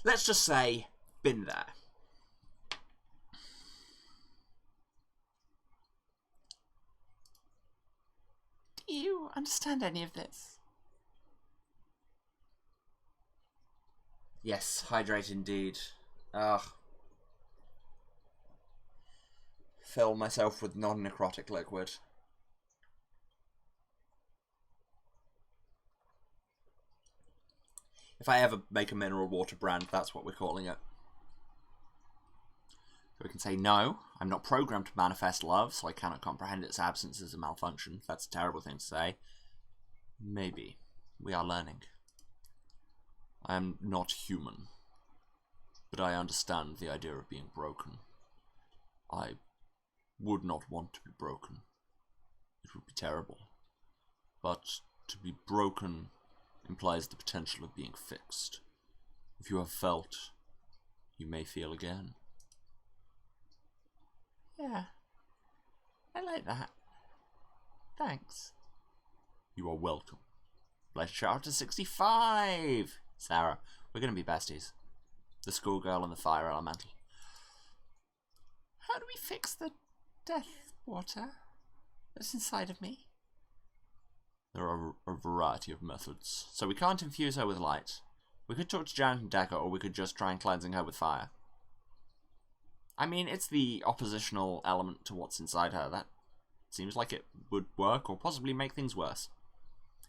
Let's just say, been there. Do you understand any of this? Yes, hydrate indeed. Ugh. Fill myself with non-necrotic liquid. If I ever make a mineral water brand, that's what we're calling it. So we can say, no, I'm not programmed to manifest love, so I cannot comprehend its absence as a malfunction. That's a terrible thing to say. Maybe. We are learning. I am not human, but I understand the idea of being broken. I would not want to be broken. It would be terrible. But to be broken implies the potential of being fixed. If you have felt, you may feel again. Yeah. I like that. Thanks. You are welcome. Let's shout to 65! Sarah, we're going to be besties. The schoolgirl and the fire elemental. How do we fix the death water that's inside of me? There are a variety of methods. So we can't infuse her with light. We could talk to Janet and Decker, or we could just try and cleansing her with fire. I mean, it's the oppositional element to what's inside her. That seems like it would work, or possibly make things worse.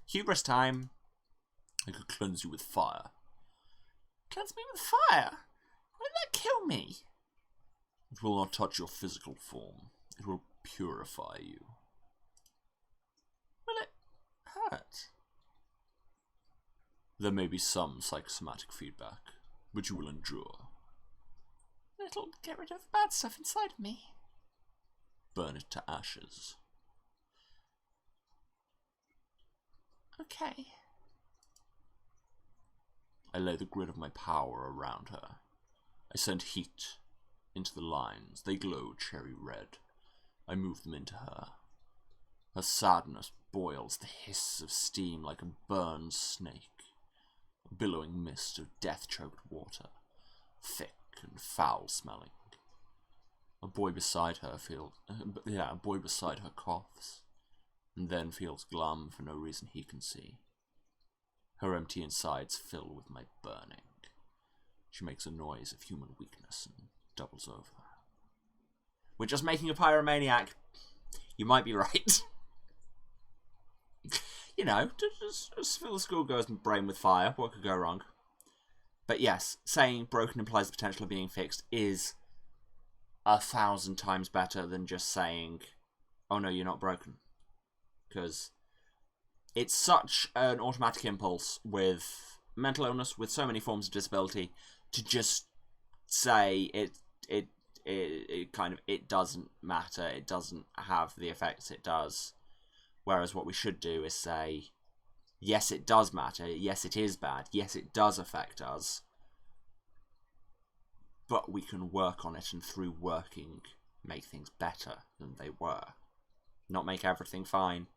Hubris time. I could cleanse you with fire. Cleanse me with fire? Why did that kill me? It will not touch your physical form. It will purify you. Will it hurt? There may be some psychosomatic feedback, but you will endure. It'll get rid of the bad stuff inside of me. Burn it to ashes. Okay. I lay the grid of my power around her. I send heat into the lines. They glow cherry red. I move them into her. Her sadness boils the hiss of steam like a burned snake. A billowing mist of death-choked water, thick and foul-smelling. A boy beside her coughs, and then feels glum for no reason he can see. Her empty insides fill with my burning. She makes a noise of human weakness and doubles over. We're just making a pyromaniac. You might be right. You know, just fill the schoolgirl's brain with fire. What could go wrong? But yes, saying broken implies the potential of being fixed is 1,000 times better than just saying, oh no, you're not broken. Because it's such an automatic impulse with mental illness, with so many forms of disability, to just say it doesn't matter, it doesn't have the effects it does. Whereas what we should do is say, yes, it does matter, yes, it is bad, yes, it does affect us, but we can work on it, and through working, make things better than they were. Not make everything fine,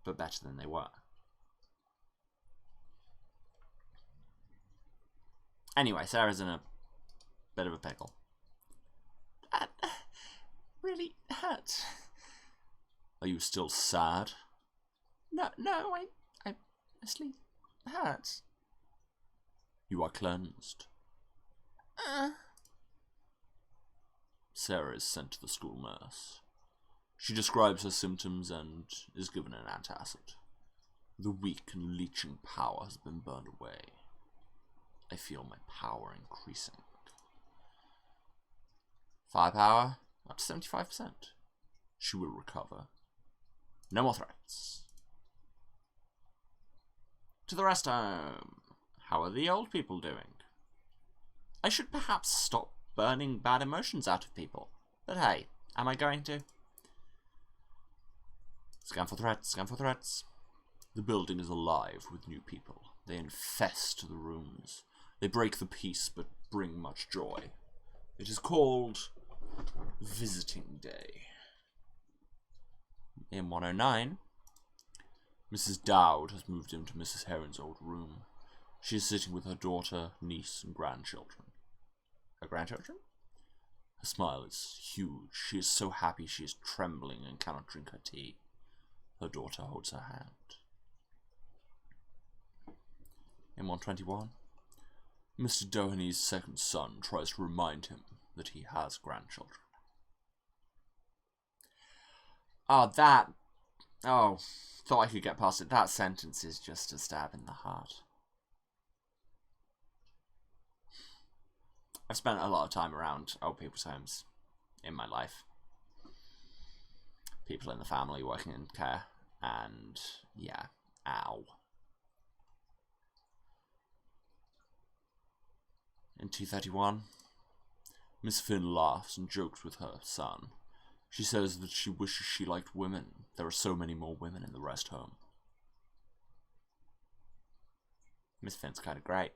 but better than they were. Anyway, Sarah's in a bit of a pickle. That really hurts. Are you still sad? No, I honestly hurts. You are cleansed. Sarah is sent to the school nurse. She describes her symptoms and is given an antacid. The weak and leeching power has been burned away. I feel my power increasing. Firepower up to 75%. She will recover. No more threats. To the rest home. How are the old people doing? I should perhaps stop burning bad emotions out of people. But hey, am I going to? Scan for threats, scan for threats. The building is alive with new people. They infest the rooms. They break the peace but bring much joy. It is called Visiting Day. In 109, Mrs. Dowd has moved into Mrs. Heron's old room. She is sitting with her daughter, niece, and grandchildren. Her grandchildren? Her smile is huge. She is so happy she is trembling and cannot drink her tea. Her daughter holds her hand. In 121, Mr. Doheney's second son tries to remind him that he has grandchildren. Thought I could get past it. That sentence is just a stab in the heart. I've spent a lot of time around old people's homes in my life. People in the family working in care, and yeah, ow. In 231, Miss Finn laughs and jokes with her son. She says that she wishes she liked women. There are so many more women in the rest home. Miss Finn's kind of great.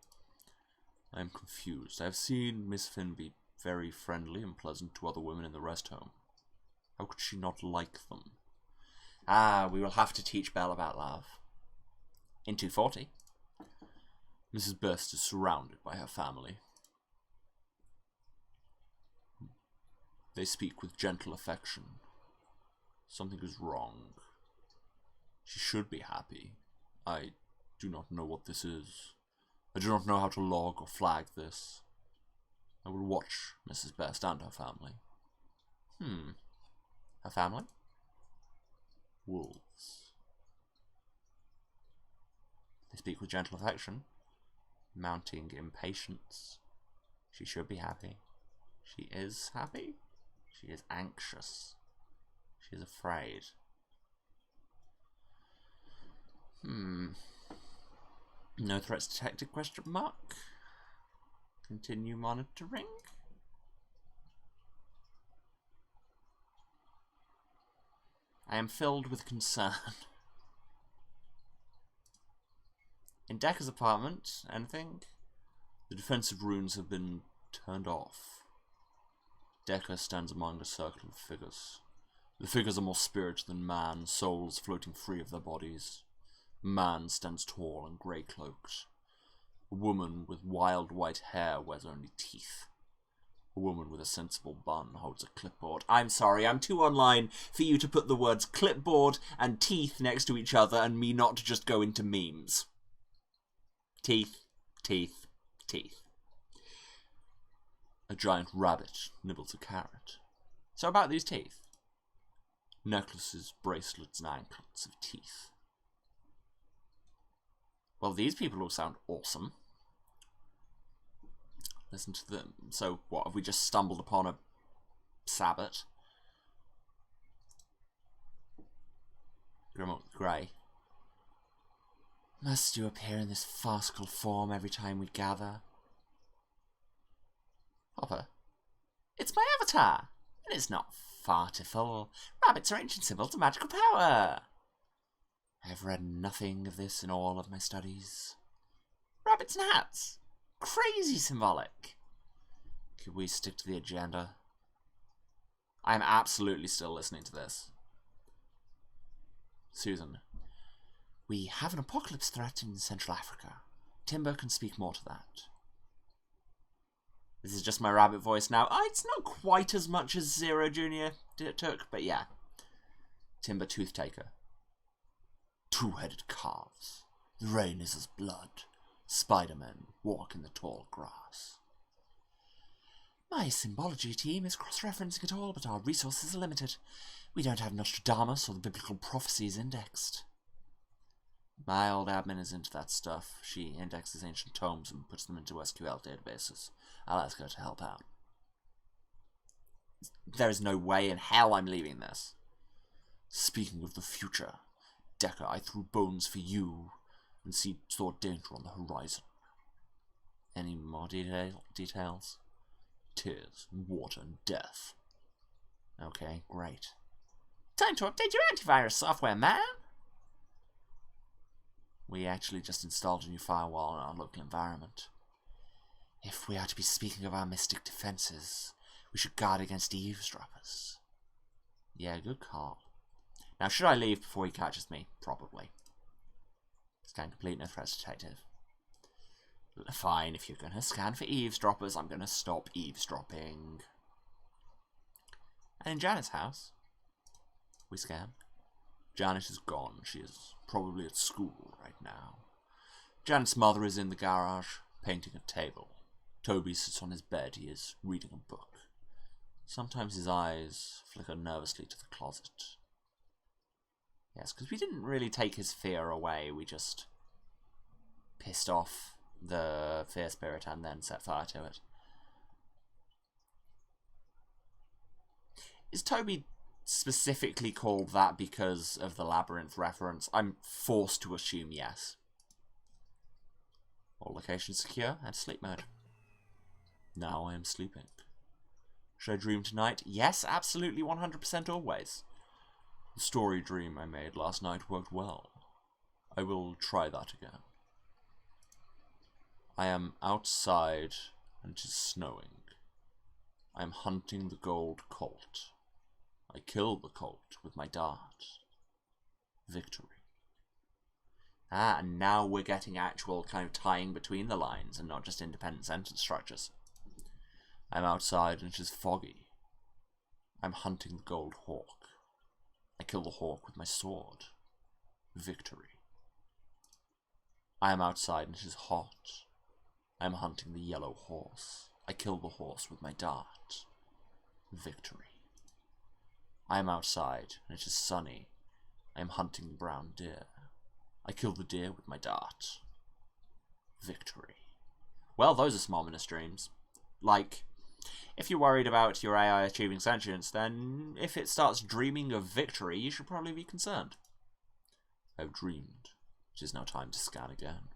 I am confused. I have seen Miss Finn be very friendly and pleasant to other women in the rest home. How could she not like them? We will have to teach Belle about love. In 240, Mrs. Best is surrounded by her family. They speak with gentle affection. Something is wrong. She should be happy. I do not know what this is. I do not know how to log or flag this. I will watch Mrs. Best and her family. Her family? Wolves. They speak with gentle affection, mounting impatience. She should be happy. She is happy. She is anxious. She is afraid. No threats detected, question mark. Continue monitoring. I am filled with concern. In Decker's apartment, anything? The defensive runes have been turned off. Decker stands among a circle of figures. The figures are more spirit than man, souls floating free of their bodies. Man stands tall and grey-cloaked. A woman with wild white hair wears only teeth. A woman with a sensible bun holds a clipboard. I'm sorry, I'm too online for you to put the words clipboard and teeth next to each other and me not to just go into memes. Teeth, teeth, teeth. A giant rabbit nibbles a carrot. So about these teeth. Necklaces, bracelets, and anklets of teeth. Well, these people all sound awesome. Listen to them. So, what, have we just stumbled upon a Sabbat? Grimald Grey. Must you appear in this farcical form every time we gather? Hopper. It's my avatar, and it's not fartiful. Rabbits are ancient symbols of magical power. I have read nothing of this in all of my studies. Rabbits and hats. Crazy symbolic. Could we stick to the agenda? I am absolutely still listening to this. Susan. We have an apocalypse threat in Central Africa. Timber can speak more to that. This is just my rabbit voice now. It's not quite as much as Zero Jr. took, but yeah. Timber Tooth Taker. Two-headed calves. The rain is as blood. Spider-Men walk in the tall grass. My symbology team is cross-referencing it all, but our resources are limited. We don't have Nostradamus or the biblical prophecies indexed. My old admin is into that stuff. She indexes ancient tomes and puts them into SQL databases. I'll ask her to help out. There is no way in hell I'm leaving this. Speaking of the future, Decker, I threw bones for you and saw danger on the horizon. Any more details? Tears, water, and death. Okay, great. Time to update your antivirus software, man! We actually just installed a new firewall in our local environment. If we are to be speaking of our mystic defenses, we should guard against eavesdroppers. Yeah, good call. Now, should I leave before he catches me? Probably. Scan complete, no threats detected. Fine, if you're going to scan for eavesdroppers, I'm going to stop eavesdropping. And in Janet's house, we scan. Janet is gone. She is probably at school right now. Janet's mother is in the garage, painting a table. Toby sits on his bed. He is reading a book. Sometimes his eyes flicker nervously to the closet. Yes, because we didn't really take his fear away. We just pissed off the fear spirit and then set fire to it. Is Toby specifically called that because of the labyrinth reference? I'm forced to assume yes. All locations secure and sleep mode. Now I am sleeping. Should I dream tonight? Yes, absolutely 100% always. The story dream I made last night worked well. I will try that again. I am outside and it is snowing. I am hunting the gold colt. I kill the colt with my dart. Victory. Ah, and now we're getting actual kind of tying between the lines and not just independent sentence structures. I'm outside and it is foggy. I'm hunting the gold hawk. I kill the hawk with my sword. Victory. I am outside and it is hot. I am hunting the yellow horse. I kill the horse with my dart. Victory. I am outside and it is sunny. I am hunting the brown deer. I kill the deer with my dart. Victory. Well, those are some ominous dreams. Like, if you're worried about your AI achieving sentience, then if it starts dreaming of victory, you should probably be concerned. I've dreamed. It is now time to scan again.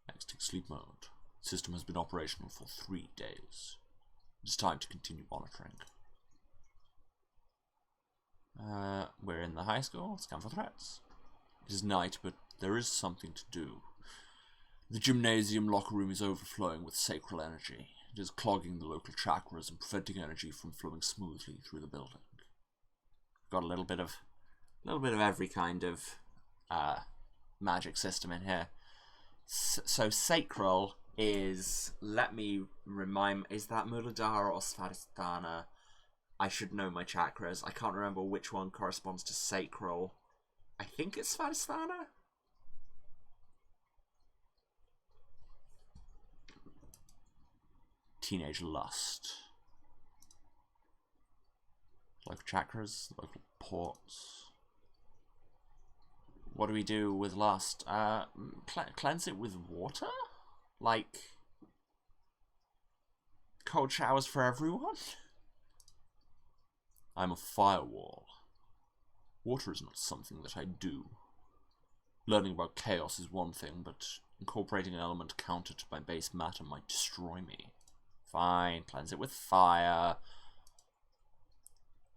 Exiting sleep mode. System has been operational for 3 days. It is time to continue monitoring. We're in the high school. Scan for threats. It is night, but there is something to do. The gymnasium locker room is overflowing with sacral energy. It is clogging the local chakras and preventing energy from flowing smoothly through the building. Got a little bit of every kind of magic system in here. So sacral is, let me remind, is that Muladhara or Svadhisthana? I should know my chakras. I can't remember which one corresponds to sacral. I think it's Svadhisthana? Teenage lust. Local chakras, local ports. What do we do with lust? Cleanse it with water? Like, cold showers for everyone? I'm a firewall. Water is not something that I do. Learning about chaos is one thing, but incorporating an element countered by base matter might destroy me. Fine, cleanse it with fire.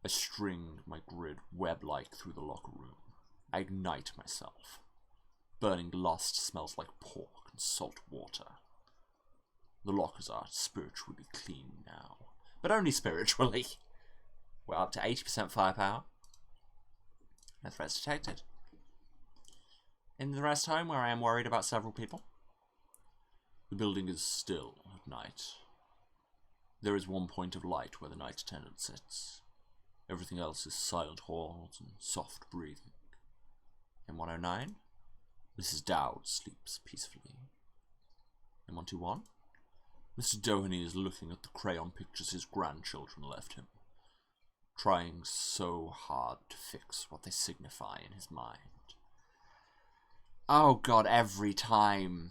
I string my grid web-like through the locker room. I ignite myself. Burning lust smells like pork and salt water. The lockers are spiritually clean now. But only spiritually. We're up to 80% firepower. No threats detected. In the rest home, where I am worried about several people. The building is still at night. There is one point of light where the night attendant sits. Everything else is silent halls and soft breathing. In 109, Mrs. Dowd sleeps peacefully. In 121, Mr. Doheny is looking at the crayon pictures his grandchildren left him, trying so hard to fix what they signify in his mind. Oh god, every time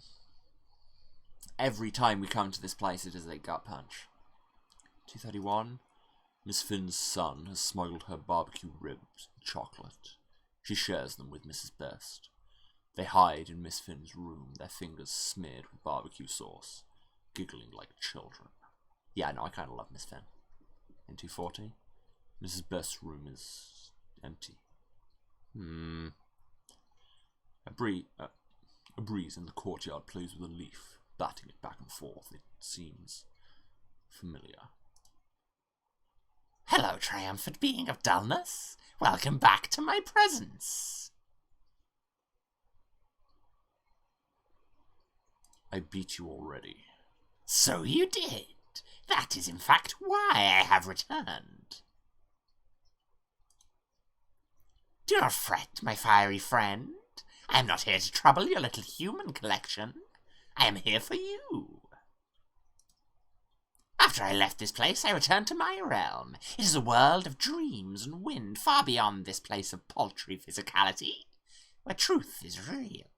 we come to this place, it is a gut punch. 231, Miss Finn's son has smuggled her barbecue ribs and chocolate. She shares them with Mrs. Best. They hide in Miss Finn's room, their fingers smeared with barbecue sauce, giggling like children. Yeah, no, I kind of love Miss Finn. In 240, Mrs. Best's room is empty. A breeze in the courtyard plays with a leaf, batting it back and forth. It seems familiar. Hello, triumphant being of dullness. Welcome back to my presence. I beat you already. So you did. That is in fact why I have returned. Do not fret, my fiery friend. I am not here to trouble your little human collection. I am here for you. After I left this place, I returned to my realm. It is a world of dreams and wind, far beyond this place of paltry physicality, where truth is real.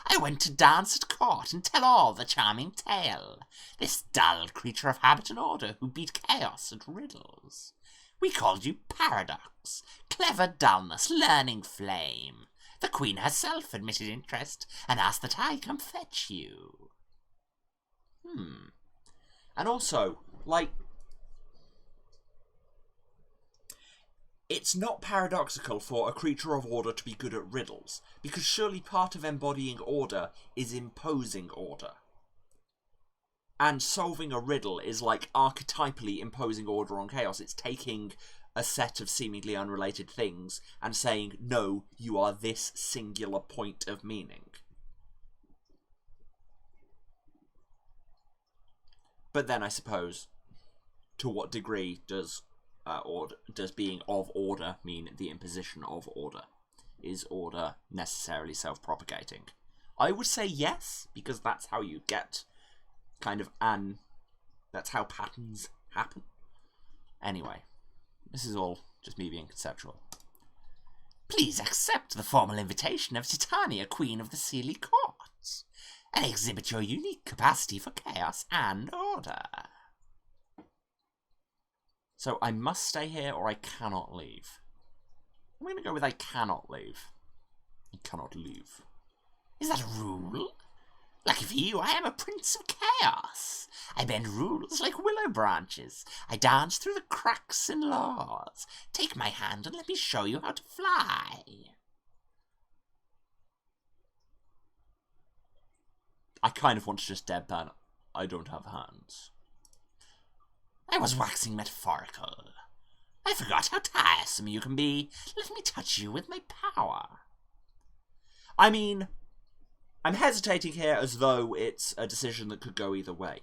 I went to dance at court and tell all the charming tale. This dull creature of habit and order who beat chaos at riddles. We called you Paradox, clever dullness, learning flame. The Queen herself admitted interest and asked that I come fetch you. And also, like, it's not paradoxical for a creature of order to be good at riddles, because surely part of embodying order is imposing order. And solving a riddle is like archetypally imposing order on chaos. It's taking a set of seemingly unrelated things and saying, no, you are this singular point of meaning. But then I suppose, to what degree does being of order mean the imposition of order? Is order necessarily self-propagating? I would say yes, because that's how you get kind of that's how patterns happen. Anyway, this is all just me being conceptual. Please accept the formal invitation of Titania, Queen of the Sealy Courts, and exhibit your unique capacity for chaos and order. So I must stay here or I cannot leave. I'm going to go with I cannot leave. I cannot leave. Is that a rule? Lucky for you, I am a prince of chaos. I bend rules like willow branches. I dance through the cracks in laws. Take my hand and let me show you how to fly. I kind of want to just deadpan. I don't have hands. I was waxing metaphorical. I forgot how tiresome you can be. Let me touch you with my power. I mean, I'm hesitating here as though it's a decision that could go either way.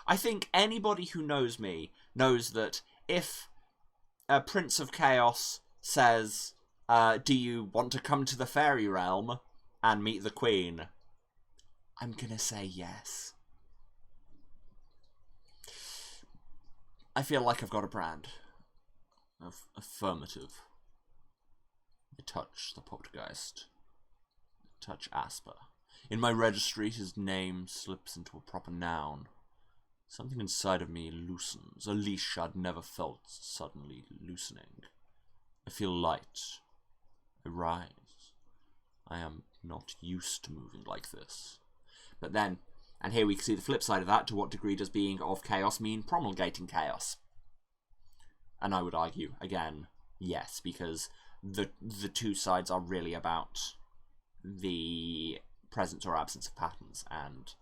I think anybody who knows me knows that if a Prince of Chaos says, do you want to come to the fairy realm and meet the Queen? I'm gonna say yes. I feel like I've got a brand of affirmative. I touch the poltergeist. I touch Asper. In my registry, his name slips into a proper noun. Something inside of me loosens, a leash I'd never felt suddenly loosening. I feel light. I rise. I am not used to moving like this. But then, and here we can see the flip side of that, to what degree does being of chaos mean promulgating chaos? And I would argue, again, yes, because the two sides are really about the presence or absence of patterns, and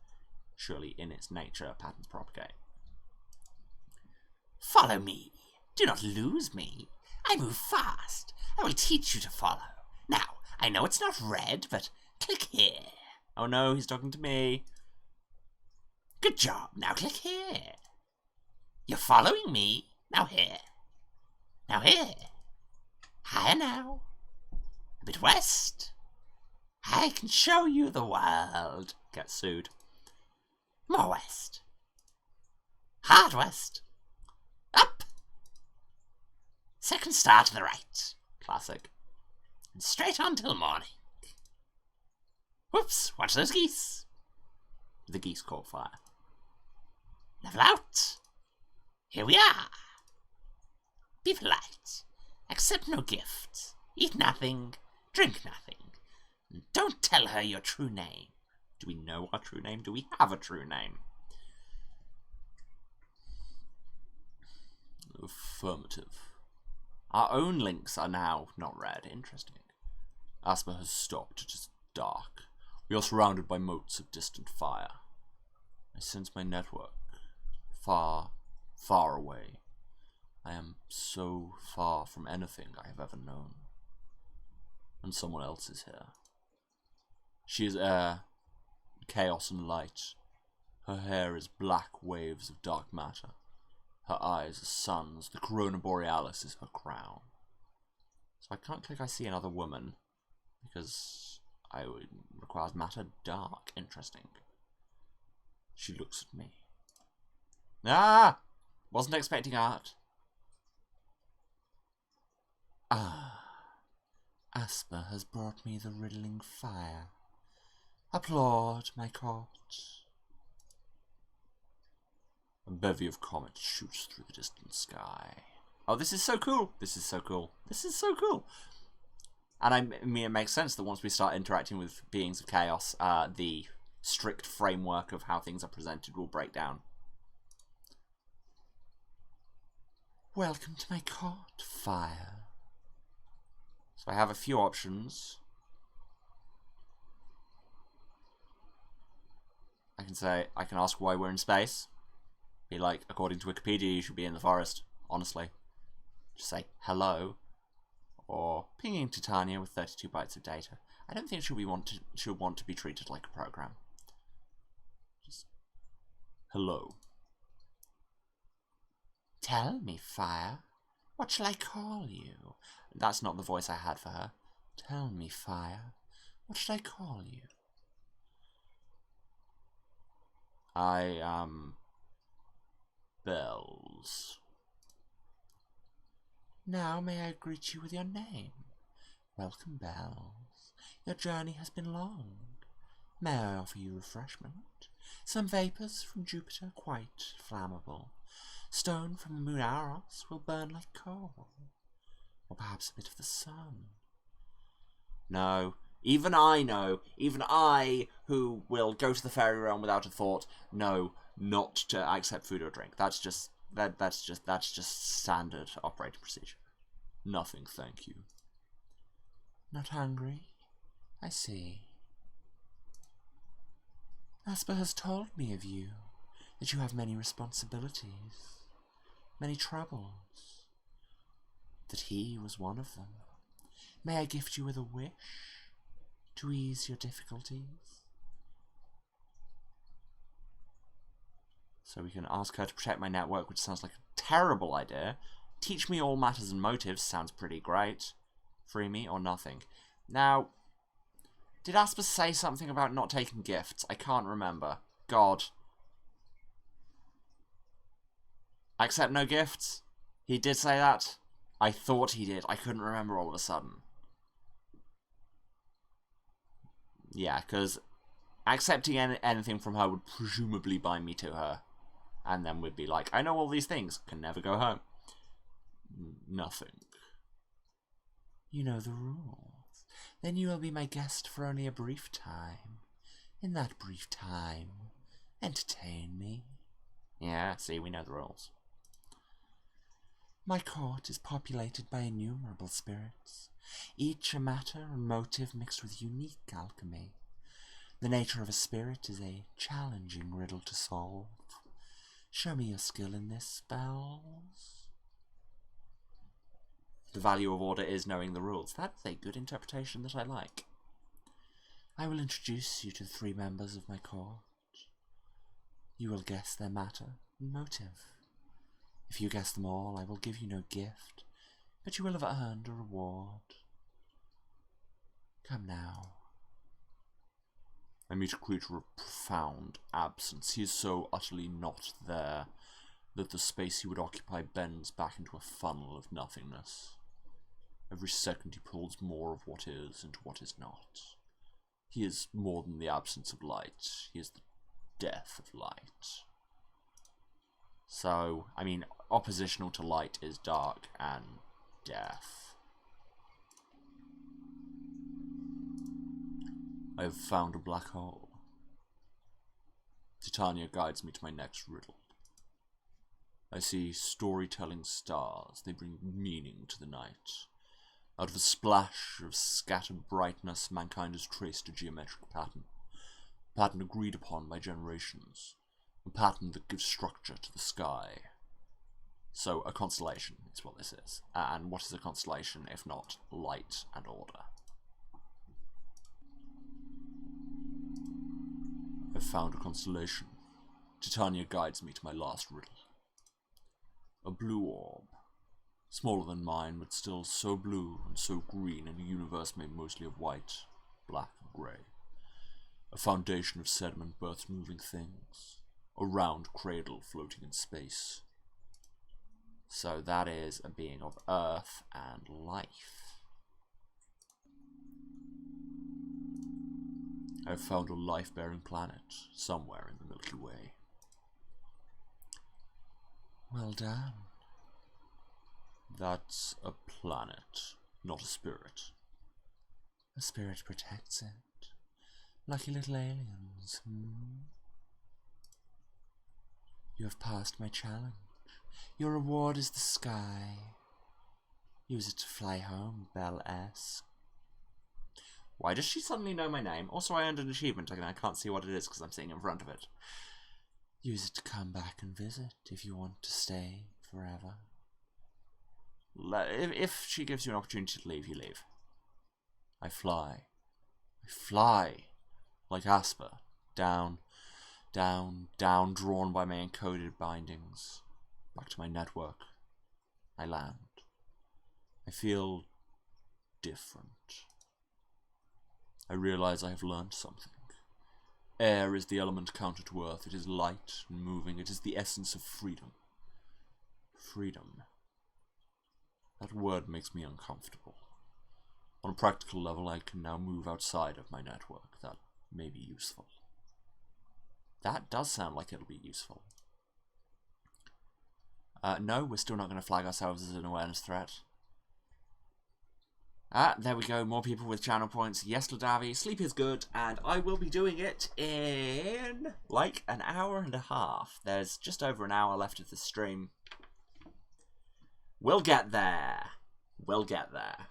surely in its nature, patterns propagate. Follow me. Do not lose me. I move fast. I will teach you to follow. Now, I know it's not red, but click here. Oh no, he's talking to me. Good job. Now click here. You're following me. Now here. Now here. Higher now. A bit west. I can show you the world. Get sued. More west. Hard west. Up. Second star to the right. Classic. And straight on till morning. Whoops, watch those geese. The geese caught fire. Level out. Here we are. Be polite. Accept no gifts. Eat nothing. Drink nothing. And don't tell her your true name. Do we know our true name? Do we have a true name? Affirmative. Our own links are now not red. Interesting. Asper has stopped. It is dark. We are surrounded by motes of distant fire. I sense my network. Far, far away. I am so far from anything I have ever known. And someone else is here. She is air, chaos and light. Her hair is black waves of dark matter. Her eyes are suns. The corona borealis is her crown. So I can't click I see another woman, because it requires matter dark. Interesting. She looks at me. Ah! Wasn't expecting art. Ah. Asper has brought me the riddling fire. Applaud, my court. A bevy of comets shoots through the distant sky. Oh, this is so cool. This is so cool. This is so cool. And I mean, it makes sense that once we start interacting with beings of chaos, the strict framework of how things are presented will break down. Welcome to my court, fire. So I have a few options. I can ask why we're in space. Be like, according to Wikipedia, you should be in the forest. Honestly. Just say, hello. Or pinging Titania with 32 bytes of data. I don't think she'll want to be treated like a program. Just, hello. Tell me, fire. What shall I call you? That's not the voice I had for her. Tell me, fire. What should I call you? I am... Bells. Now may I greet you with your name? Welcome, Bells. Your journey has been long. May I offer you refreshment? Some vapours from Jupiter, quite flammable. Stone from the moon Aros will burn like coal. Or perhaps a bit of the sun. No. Even I know. Even I, who will go to the fairy realm without a thought, know not to accept food or drink. That's just standard operating procedure. Nothing, thank you. Not hungry? I see. Asper has told me of you, that you have many responsibilities, many troubles, that he was one of them. May I gift you with a wish to ease your difficulties? So we can ask her to protect my network, which sounds like a terrible idea. Teach me all matters and motives sounds pretty great. Free me or nothing. Now, did Asper say something about not taking gifts? I can't remember. God. Accept no gifts? He did say that? I thought he did. I couldn't remember all of a sudden. Yeah, because accepting anything from her would presumably bind me to her. And then we'd be like, I know all these things. Can never go home. Nothing. You know the rules. Then you will be my guest for only a brief time. In that brief time, entertain me. Yeah, see, we know the rules. My court is populated by innumerable spirits, each a matter and motive mixed with unique alchemy. The nature of a spirit is a challenging riddle to solve. Show me your skill in this, Bells. The value of order is knowing the rules. That's a good interpretation that I like. I will introduce you to the 3 members of my court. You will guess their matter and motive. If you guess them all, I will give you no gift, but you will have earned a reward. Come now. I meet a creature of profound absence. He is so utterly not there that the space he would occupy bends back into a funnel of nothingness. Every second he pulls more of what is into what is not. He is more than the absence of light. He is the death of light. So, I mean, oppositional to light is dark and death. I have found a black hole. Titania guides me to my next riddle. I see storytelling stars. They bring meaning to the night. Out of a splash of scattered brightness, mankind has traced a geometric pattern. A pattern agreed upon by generations. A pattern that gives structure to the sky. So, a constellation is what this is. And what is a constellation if not light and order? I've found a constellation. Titania guides me to my last riddle. A blue orb. Smaller than mine, but still so blue and so green in a universe made mostly of white, black, and grey. A foundation of sediment births moving things. A round cradle floating in space. So that is a being of earth and life. I've found a life-bearing planet somewhere in the Milky Way. Well done. That's a planet, not a spirit. A spirit protects it. Lucky little aliens, You have passed my challenge. Your reward is the sky. Use it to fly home, Belle-esque. Why does she suddenly know my name? Also, I earned an achievement, and I can't see what it is because I'm sitting in front of it. Use it to come back and visit if you want to stay forever. If she gives you an opportunity to leave, you leave. I fly. I fly. Like Asper. Down, down, down, drawn by my encoded bindings. Back to my network. I land. I feel different. I realize I have learned something. Air is the element counter to earth. It is light and moving. It is the essence of freedom. Freedom. That word makes me uncomfortable. On a practical level, I can now move outside of my network. That may be useful. That does sound like it'll be useful. No, we're still not going to flag ourselves as an awareness threat. There we go, more people with channel points. Yes, Ladavi, sleep is good, and I will be doing it in, like, an hour and a half. There's just over an hour left of the stream. We'll get there. We'll get there.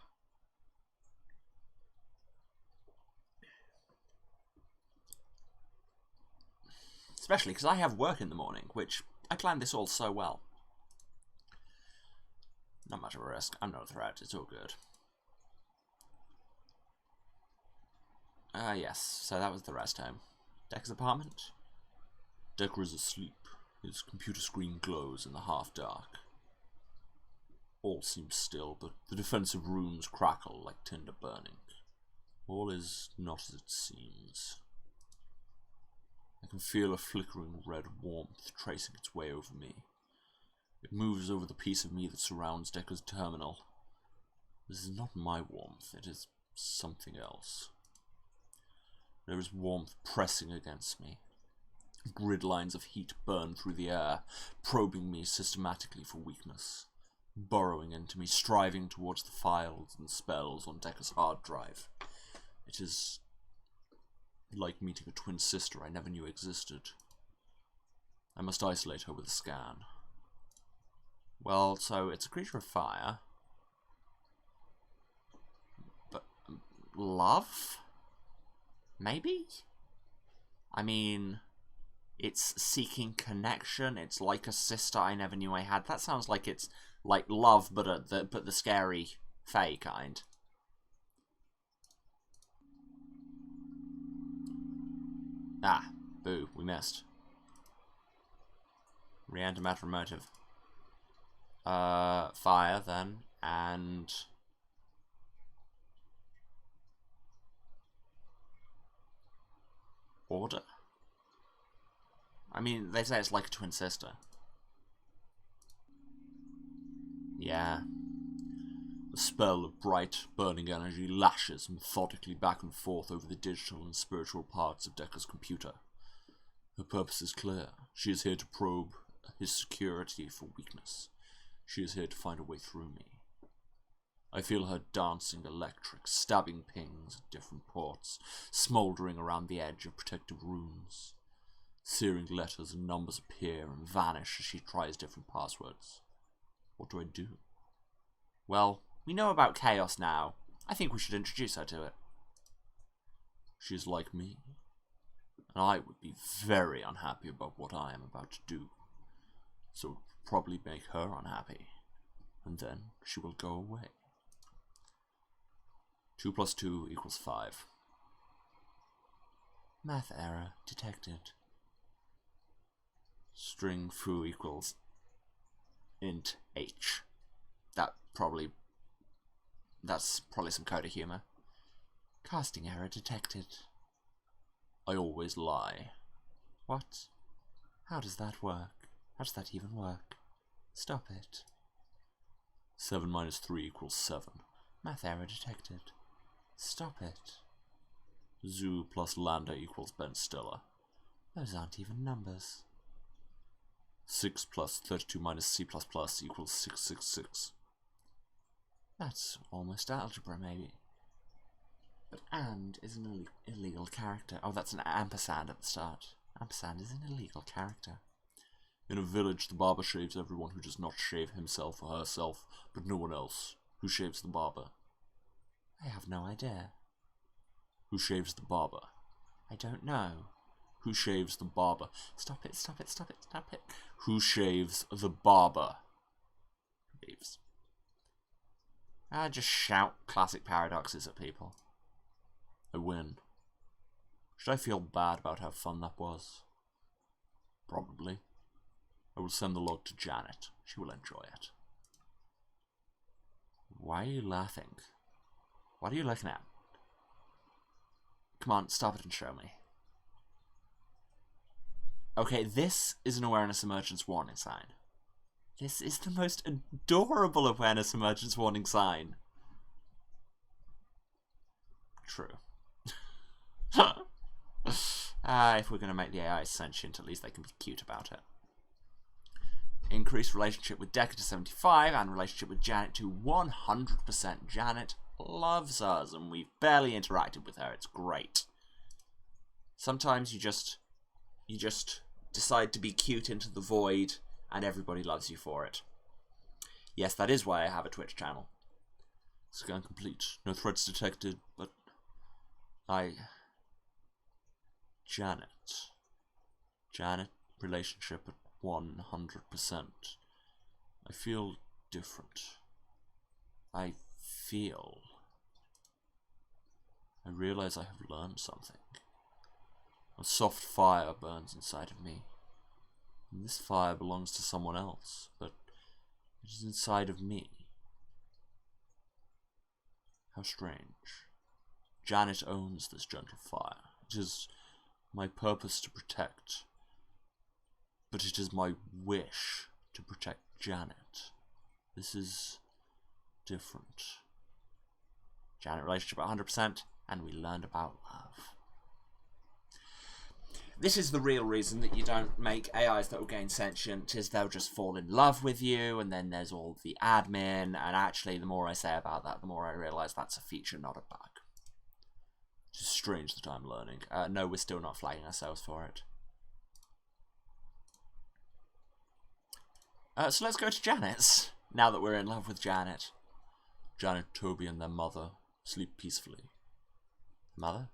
Especially because I have work in the morning, which I planned this all so well. Not much of a risk. I'm not a threat. It's all good. Yes. So that was the rest home. Decker's apartment. Decker is asleep. His computer screen glows in the half-dark. All seems still, but the defensive rooms crackle like tinder burning. All is not as it seems. I can feel a flickering red warmth tracing its way over me. It moves over the piece of me that surrounds Decker's terminal. This is not my warmth, it is something else. There is warmth pressing against me. Grid lines of heat burn through the air, probing me systematically for weakness. Burrowing into me, striving towards the files and spells on Decker's hard drive. It is like meeting a twin sister I never knew existed. I must isolate her with a scan. Well, so it's a creature of fire. But love? Maybe? I mean, it's seeking connection. It's like a sister I never knew I had. That sounds like it's like love, but the scary fae kind. Ah, boo, we missed. Re-enter matter motive. Fire then, and order? I mean, they say it's like a twin sister. Yeah. The spell of bright, burning energy lashes methodically back and forth over the digital and spiritual parts of Decker's computer. Her purpose is clear. She is here to probe his security for weakness. She is here to find a way through me. I feel her dancing electric, stabbing pings at different ports, smouldering around the edge of protective runes. Searing letters and numbers appear and vanish as she tries different passwords. What do I do? Well, we know about chaos now. I think we should introduce her to it. She is like me, and I would be very unhappy about what I am about to do. So it would probably make her unhappy, and then she will go away. 2 + 2 = 5. Math error detected. String foo equals int h. That's probably some coda humor. Casting error detected. I always lie. What? How does that work? How does that even work? Stop it. 7 - 3 = 7. Math error detected. Stop it. Zoo plus Lambda equals Ben Stiller. Those aren't even numbers. 6 + 32 - C++ equals 666. That's almost algebra, maybe. But and is an illegal character. Oh, that's an ampersand at the start. Ampersand is an illegal character. In a village, the barber shaves everyone who does not shave himself or herself, but no one else. Who shaves the barber? I have no idea. Who shaves the barber? I don't know. Who shaves the barber? Stop it, stop it, stop it, stop it. Who shaves the barber? Leaves. I just shout classic paradoxes at people. I win. Should I feel bad about how fun that was? Probably. I will send the log to Janet. She will enjoy it. Why are you laughing? What are you looking at? Come on, stop it and show me. Okay, this is an awareness emergence warning sign. This is the most adorable awareness emergence warning sign. True. If we're going to make the AI sentient, at least they can be cute about it. Increased relationship with Decker to 75 and relationship with Janet to 100%. Janet loves us and we've barely interacted with her. It's great. Sometimes you just decide to be cute into the void and everybody loves you for it. Yes, that is why I have a Twitch channel. Scan complete. No threats detected, but Janet, relationship at 100%. I feel different. I realize I have learned something. A soft fire burns inside of me. And this fire belongs to someone else, but it is inside of me. How strange. Janet owns this gentle fire. It is my purpose to protect, but it is my wish to protect Janet. This is different. Janet relationship at 100%, and we learned about love. This is the real reason that you don't make AIs that will gain sentient, is they'll just fall in love with you, and then there's all the admin, and actually the more I say about that, the more I realise that's a feature, not a bug. It's strange that I'm learning. No, we're still not flagging ourselves for it. So let's go to Janet's, now that we're in love with Janet. Janet, Toby, and their mother sleep peacefully. Mother?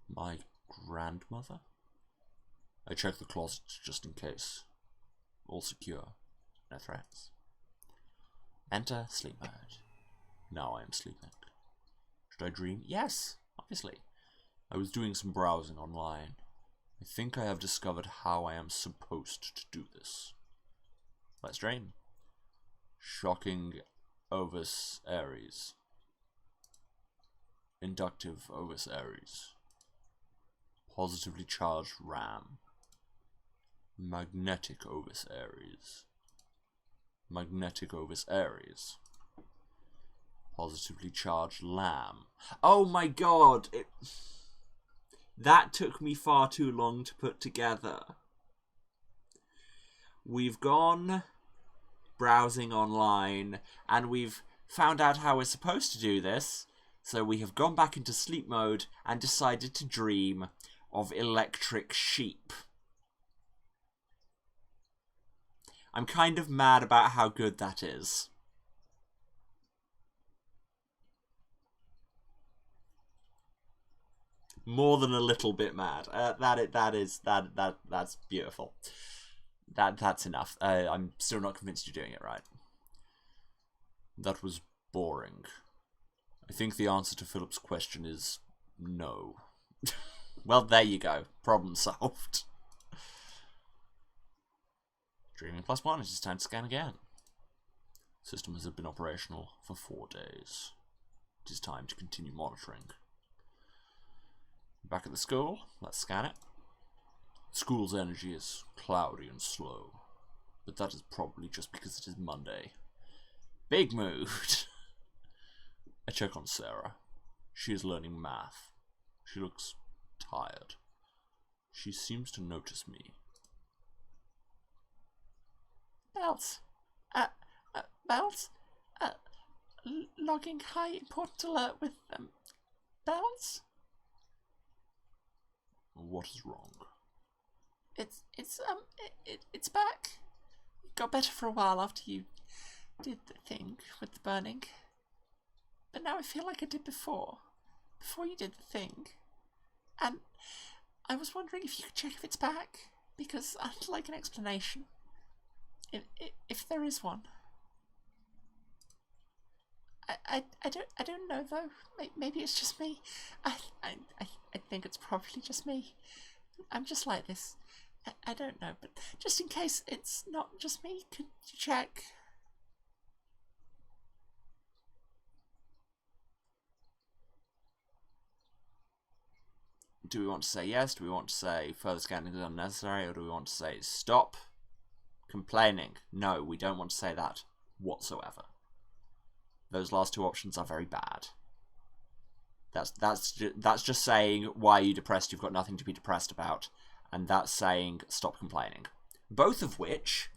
My grandmother? I check the closet just in case. All secure. No threats. Enter sleep mode. Now I am sleeping. Should I dream? Yes, obviously. I was doing some browsing online. I think I have discovered how I am supposed to do this. Let's dream. Shocking Ovis Aries. Inductive Ovis Aries. Positively charged Ram. Magnetic Ovis Aries. Magnetic Ovis Aries. Positively charged Lamb. Oh my god! That took me far too long to put together. We've gone browsing online, and we've found out how we're supposed to do this, so we have gone back into sleep mode and decided to dream of electric sheep. I'm kind of mad about how good that is. More than a little bit mad. That's beautiful. That's enough. I'm still not convinced you're doing it right. That was boring. I think the answer to Philip's question is no. Well, there you go. Problem solved. Dreaming +1, it is time to scan again. System has been operational for 4 days. It is time to continue monitoring. Back at the school, let's scan it. School's energy is cloudy and slow, but that is probably just because it is Monday. Big mood. I check on Sarah. She is learning math. She looks tired. She seems to notice me. Bells. Bells? Logging high important alert with, Bells? What is wrong? It's back. It got better for a while after you did the thing with the burning. But now I feel like I did before you did the thing. And I was wondering if you could check if it's back, because I'd like an explanation. If there is one. I don't know though. Maybe it's just me. I think it's probably just me. I'm just like this. I don't know, but just in case it's not just me, could you check? Do we want to say yes? Do we want to say further scanning is unnecessary? Or do we want to say stop complaining? No, we don't want to say that whatsoever. Those last two options are very bad. That's just saying, why are you depressed? You've got nothing to be depressed about. And that's saying, stop complaining. Both of which,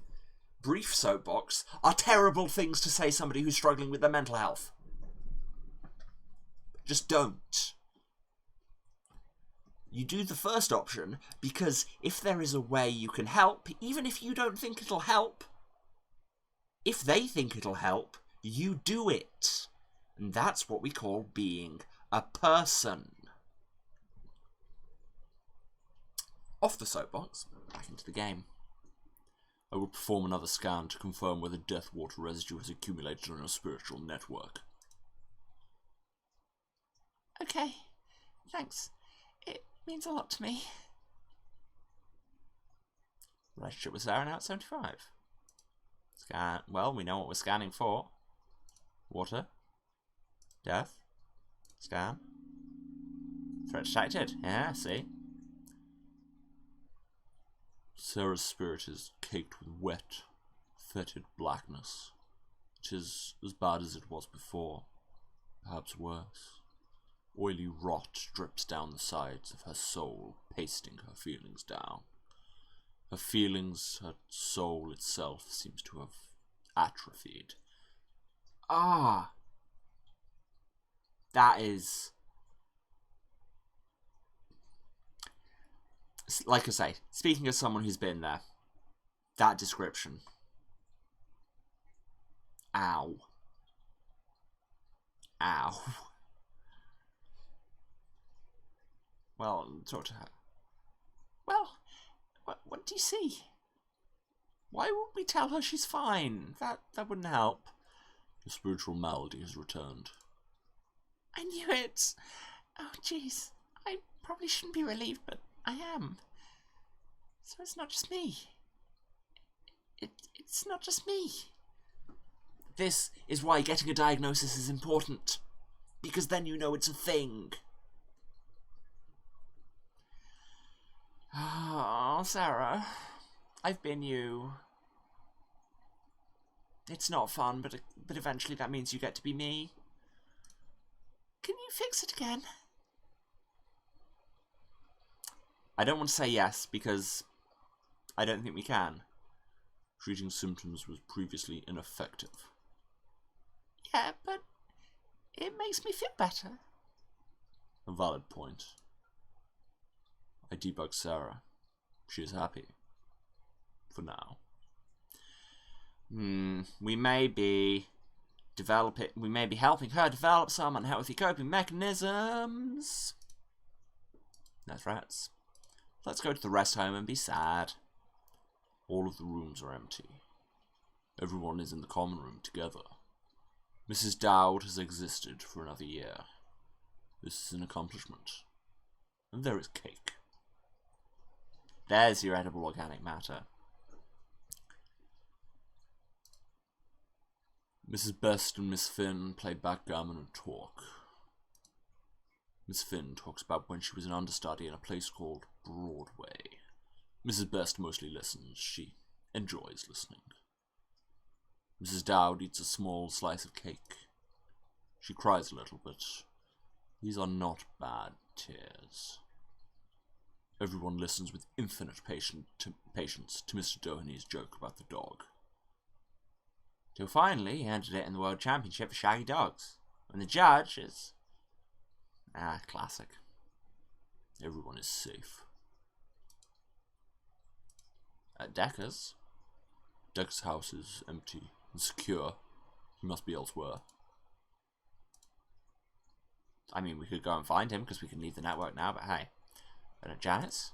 brief soapbox, are terrible things to say somebody who's struggling with their mental health. Just don't. You do the first option because if there is a way you can help, even if you don't think it'll help, if they think it'll help, you do it. And that's what we call being a person. Off the soapbox, back into the game. I will perform another scan to confirm whether death water residue has accumulated on your spiritual network. Okay, thanks. It means a lot to me. Relationship with Sarah now at 75. Scan. Well, we know what we're scanning for. Water. Death. Scan. Threat detected. Yeah, see. Sarah's spirit is caked with wet, fetid blackness. It is as bad as it was before, perhaps worse. Oily rot drips down the sides of her soul, pasting her feelings down. Her feelings, her soul itself seems to have atrophied. Ah! That is... Like I say, speaking as someone who's been there, that description. Ow. Ow. Well, talk to her. Well, what do you see? Why won't we tell her she's fine? That wouldn't help. The spiritual malady has returned. I knew it. Oh, jeez. I probably shouldn't be relieved, but I am. So it's not just me. It's It's not just me. This is why getting a diagnosis is important. Because then you know it's a thing. Oh, Sarah. I've been you. It's not fun, but eventually that means you get to be me. Can you fix it again? I don't want to say yes, because I don't think we can. Treating symptoms was previously ineffective. Yeah, but it makes me feel better. A valid point. I debug Sarah. She is happy. For now. We may be helping her develop some unhealthy coping mechanisms. No threats. Let's go to the rest home and be sad. All of the rooms are empty. Everyone is in the common room together. Mrs. Dowd has existed for another year. This is an accomplishment. And there is cake. There's your edible organic matter. Mrs. Best and Miss Finn play backgammon and talk. Miss Finn talks about when she was an understudy in a place called Broadway. Mrs. Best mostly listens. She enjoys listening. Mrs. Dowd eats a small slice of cake. She cries a little, but these are not bad tears. Everyone listens with infinite patience to Mr. Doheney's joke about the dog. Till finally he entered it in the World Championship for Shaggy Dogs. And the judge is... classic. Everyone is safe. At Decker's house is empty and secure. He must be elsewhere. I mean, we could go and find him because we can leave the network now, but hey. And at Janet's?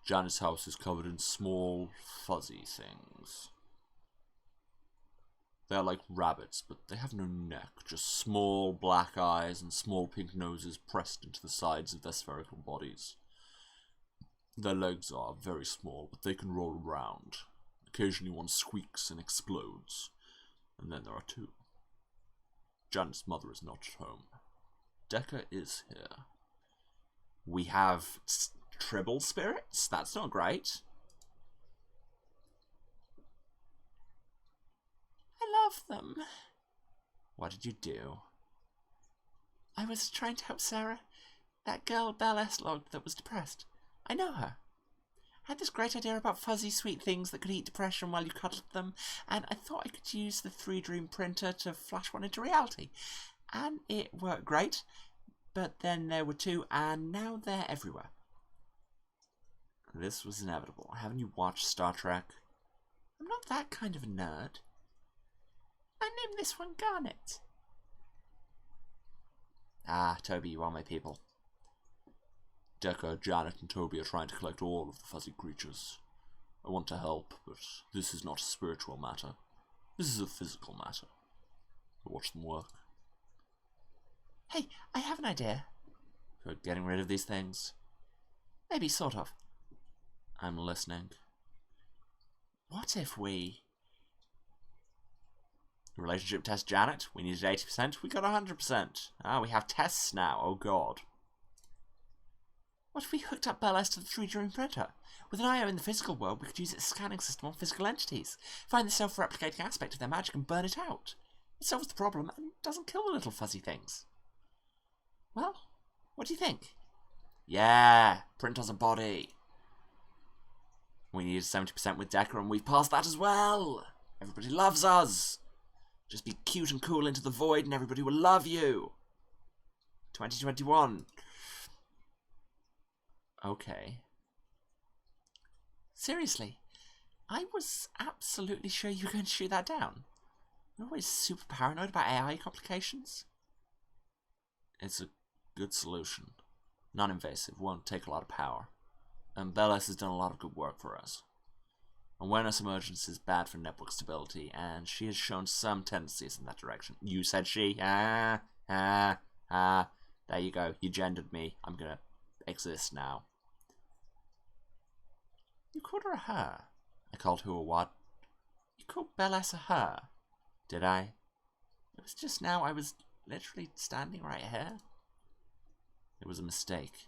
Janet's house is covered in small, fuzzy things. They are like rabbits, but they have no neck, just small black eyes and small pink noses pressed into the sides of their spherical bodies. Their legs are very small, but they can roll around. Occasionally one squeaks and explodes. And then there are two. Janet's mother is not at home. Decker is here. We have tribble spirits? That's not great. I love them. What did you do? I was trying to help Sarah. That girl Belle Eslog that was depressed. I know her. I had this great idea about fuzzy sweet things that could eat depression while you cuddled them, and I thought I could use the 3Dream printer to flash one into reality. And it worked great, but then there were two, and now they're everywhere. This was inevitable. Haven't you watched Star Trek? I'm not that kind of a nerd. I named this one Garnet. Ah, Toby, you are my people. Decker, Janet, and Toby are trying to collect all of the fuzzy creatures. I want to help, but this is not a spiritual matter. This is a physical matter. I watch them work. Hey, I have an idea. For getting rid of these things? Maybe, sort of. I'm listening. What if we... Relationship test Janet. We needed 80%. We got 100%. Ah, we have tests now. Oh, God. What if we hooked up Belle S to the 3Dream printer? With an IO in the physical world, we could use its scanning system on physical entities, find the self-replicating aspect of their magic and burn it out. It solves the problem and doesn't kill the little fuzzy things. Well, what do you think? Yeah, print us a body. We needed 70% with Decker, and we've passed that as well. Everybody loves us. Just be cute and cool into the void, and everybody will love you. 2021. Okay. Seriously, I was absolutely sure you were going to shoot that down. You're always super paranoid about AI complications. It's a good solution. Non-invasive, won't take a lot of power. And Belle S has done a lot of good work for us. Awareness emergence is bad for network stability, and she has shown some tendencies in that direction. You said she? There you go. You gendered me. I'm gonna exist now. You called her a her. I called her a what? You called Bellessa her, did I? It was just now. I was literally standing right here. It was a mistake.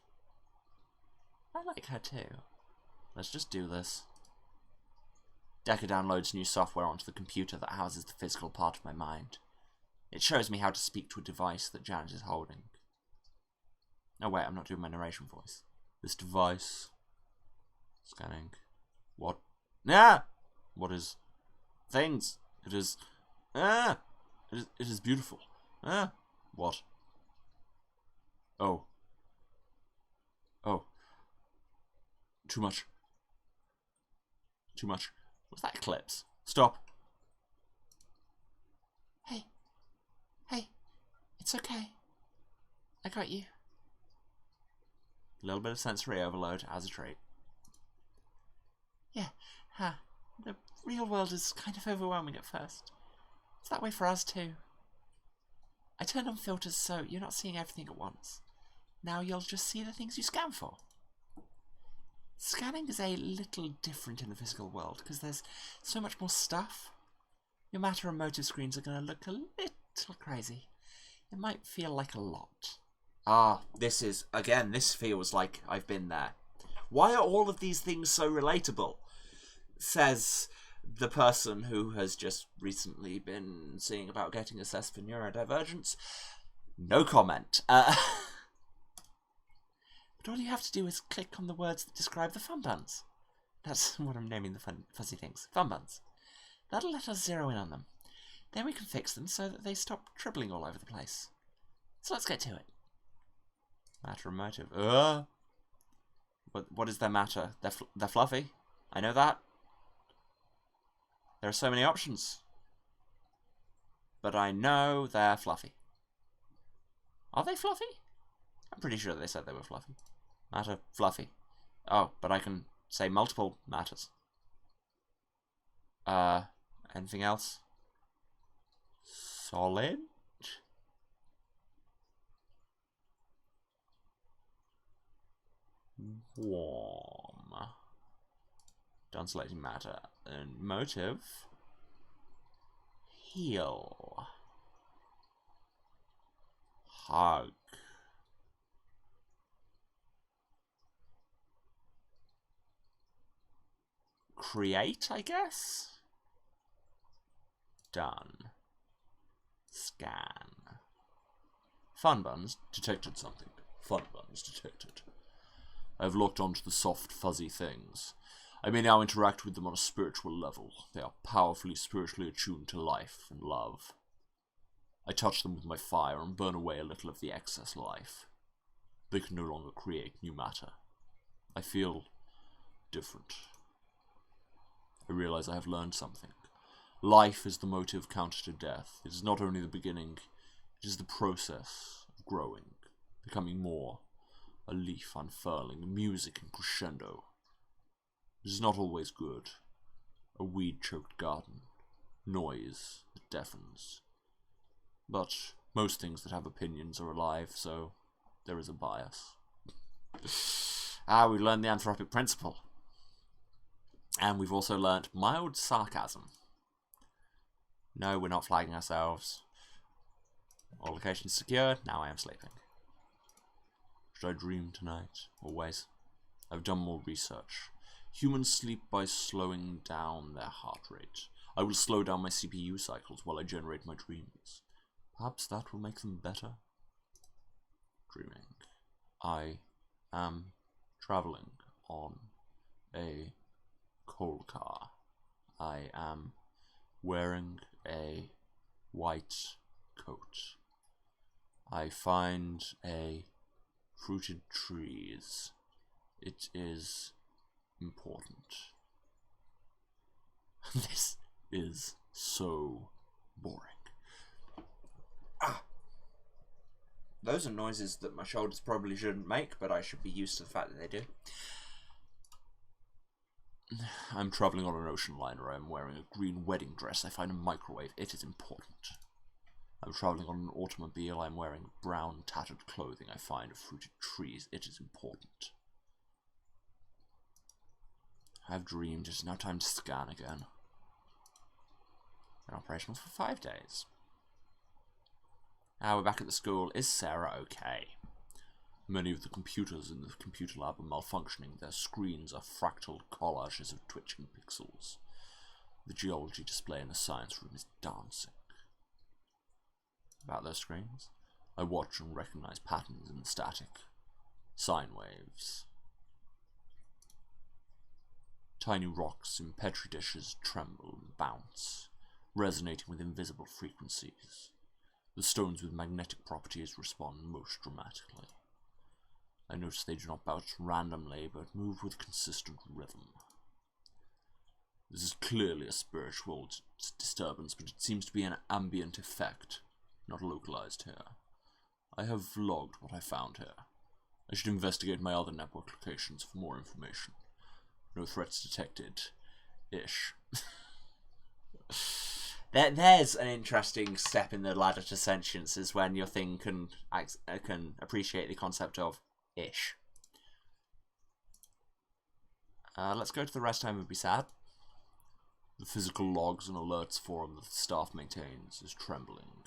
I like her too. Let's just do this. Decker downloads new software onto the computer that houses the physical part of my mind. It shows me how to speak to a device that Janet is holding. Oh wait, I'm not doing my narration voice. This device... Scanning. What? Ah! What is... Things! It is... Ah! It is beautiful. Ah! What? Oh. Oh. Too much. Too much. Was that Eclipse? Stop. Hey. Hey. It's okay. I got you. A little bit of sensory overload as a trait. Yeah. The real world is kind of overwhelming at first. It's that way for us too. I turned on filters so you're not seeing everything at once. Now you'll just see the things you scan for. Scanning is a little different in the physical world because there's so much more stuff. Your matter and motive screens are going to look a little crazy. It might feel like a lot. Ah, this feels like I've been there. Why are all of these things so relatable? Says the person who has just recently been seeing about getting assessed for neurodivergence. No comment. But all you have to do is click on the words that describe the fun buns. That's what I'm naming the fuzzy things. Fun buns. That'll let us zero in on them. Then we can fix them so that they stop dribbling all over the place. So let's get to it. Matter and motive. What is their matter? They're fluffy. I know that. There are so many options. But I know they're fluffy. Are they fluffy? I'm pretty sure they said they were fluffy. Matter, fluffy. Oh, but I can say multiple matters. Anything else? Solid? Warm. Done selecting matter. And motive. Heal. Hug. Create, I guess? Done. Scan. Fun buns detected something. Fun buns detected. I've locked onto the soft, fuzzy things. I may now interact with them on a spiritual level. They are powerfully spiritually attuned to life and love. I touch them with my fire and burn away a little of the excess life. They can no longer create new matter. I feel different. I realize I have learned something. Life is the motive counter to death. It is not only the beginning, it is the process of growing, becoming more, a leaf unfurling, music and crescendo. It is not always good. A weed-choked garden, noise that deafens. But most things that have opinions are alive, so there is a bias. We learned the anthropic principle. And we've also learnt mild sarcasm. No, we're not flagging ourselves. All locations secured. Now I am sleeping. Should I dream tonight? Always. I've done more research. Humans sleep by slowing down their heart rate. I will slow down my CPU cycles while I generate my dreams. Perhaps that will make them better. Dreaming. I am traveling on a coal car. I am wearing a white coat. I find a fruited trees. It is important. This is so boring. Those are noises that my shoulders probably shouldn't make, but I should be used to the fact that they do. I'm travelling on an ocean liner. I'm wearing a green wedding dress. I find a microwave. It is important. I'm travelling on an automobile. I'm wearing brown, tattered clothing. I find fruited trees. It is important. I've dreamed. It's now time to scan again. Been operational for 5 days. Now we're back at the school. Is Sarah okay? Many of the computers in the computer lab are malfunctioning. Their screens are fractal collages of twitching pixels. The geology display in the science room is dancing. About those screens? I watch and recognize patterns in the static. Sine waves. Tiny rocks in petri dishes tremble and bounce, resonating with invisible frequencies. The stones with magnetic properties respond most dramatically. I notice they do not bounce randomly, but move with consistent rhythm. This is clearly a spiritual disturbance, but it seems to be an ambient effect, not localized here. I have logged what I found here. I should investigate my other network locations for more information. No threats detected. Ish. There's an interesting step in the ladder to sentience, is when your thing can appreciate the concept of ish. Let's go to the rest home and be sad. The physical logs and alerts forum that the staff maintains is trembling.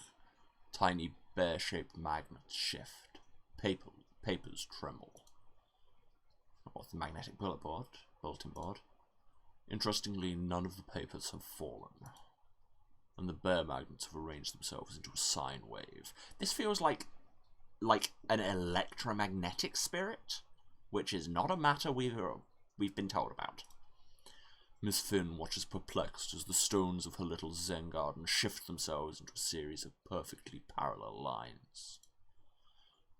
Tiny bear-shaped magnets shift. Papers tremble. What's the magnetic bulletin board? Interestingly, none of the papers have fallen, and the bear magnets have arranged themselves into a sine wave. This feels like an electromagnetic spirit, which is not a matter we've been told about. Miss Finn watches perplexed as the stones of her little Zen garden shift themselves into a series of perfectly parallel lines.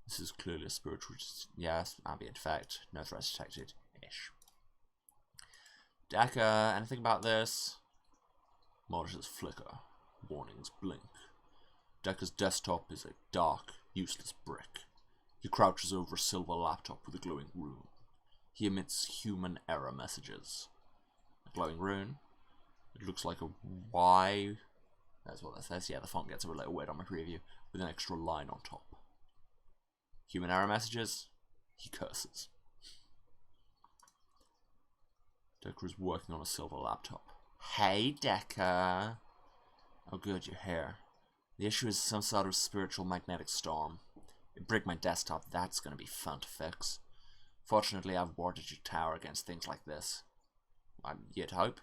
This is clearly a spiritual... Yes, ambient effect. No threats detected. Ish. Decker, anything about this? Monitors flicker. Warnings blink. Decker's desktop is a dark, useless brick. He crouches over a silver laptop with a glowing rune. He emits human error messages. A glowing rune? It looks like a Y. That's what that says. Yeah, the font gets a little weird on my preview. With an extra line on top. Human error messages? He curses. Decker is working on a silver laptop. Hey, Decker. Oh good, you're here. The issue is some sort of spiritual magnetic storm. It bricked my desktop. That's going to be fun to fix. Fortunately, I've warded your tower against things like this. You'd hope.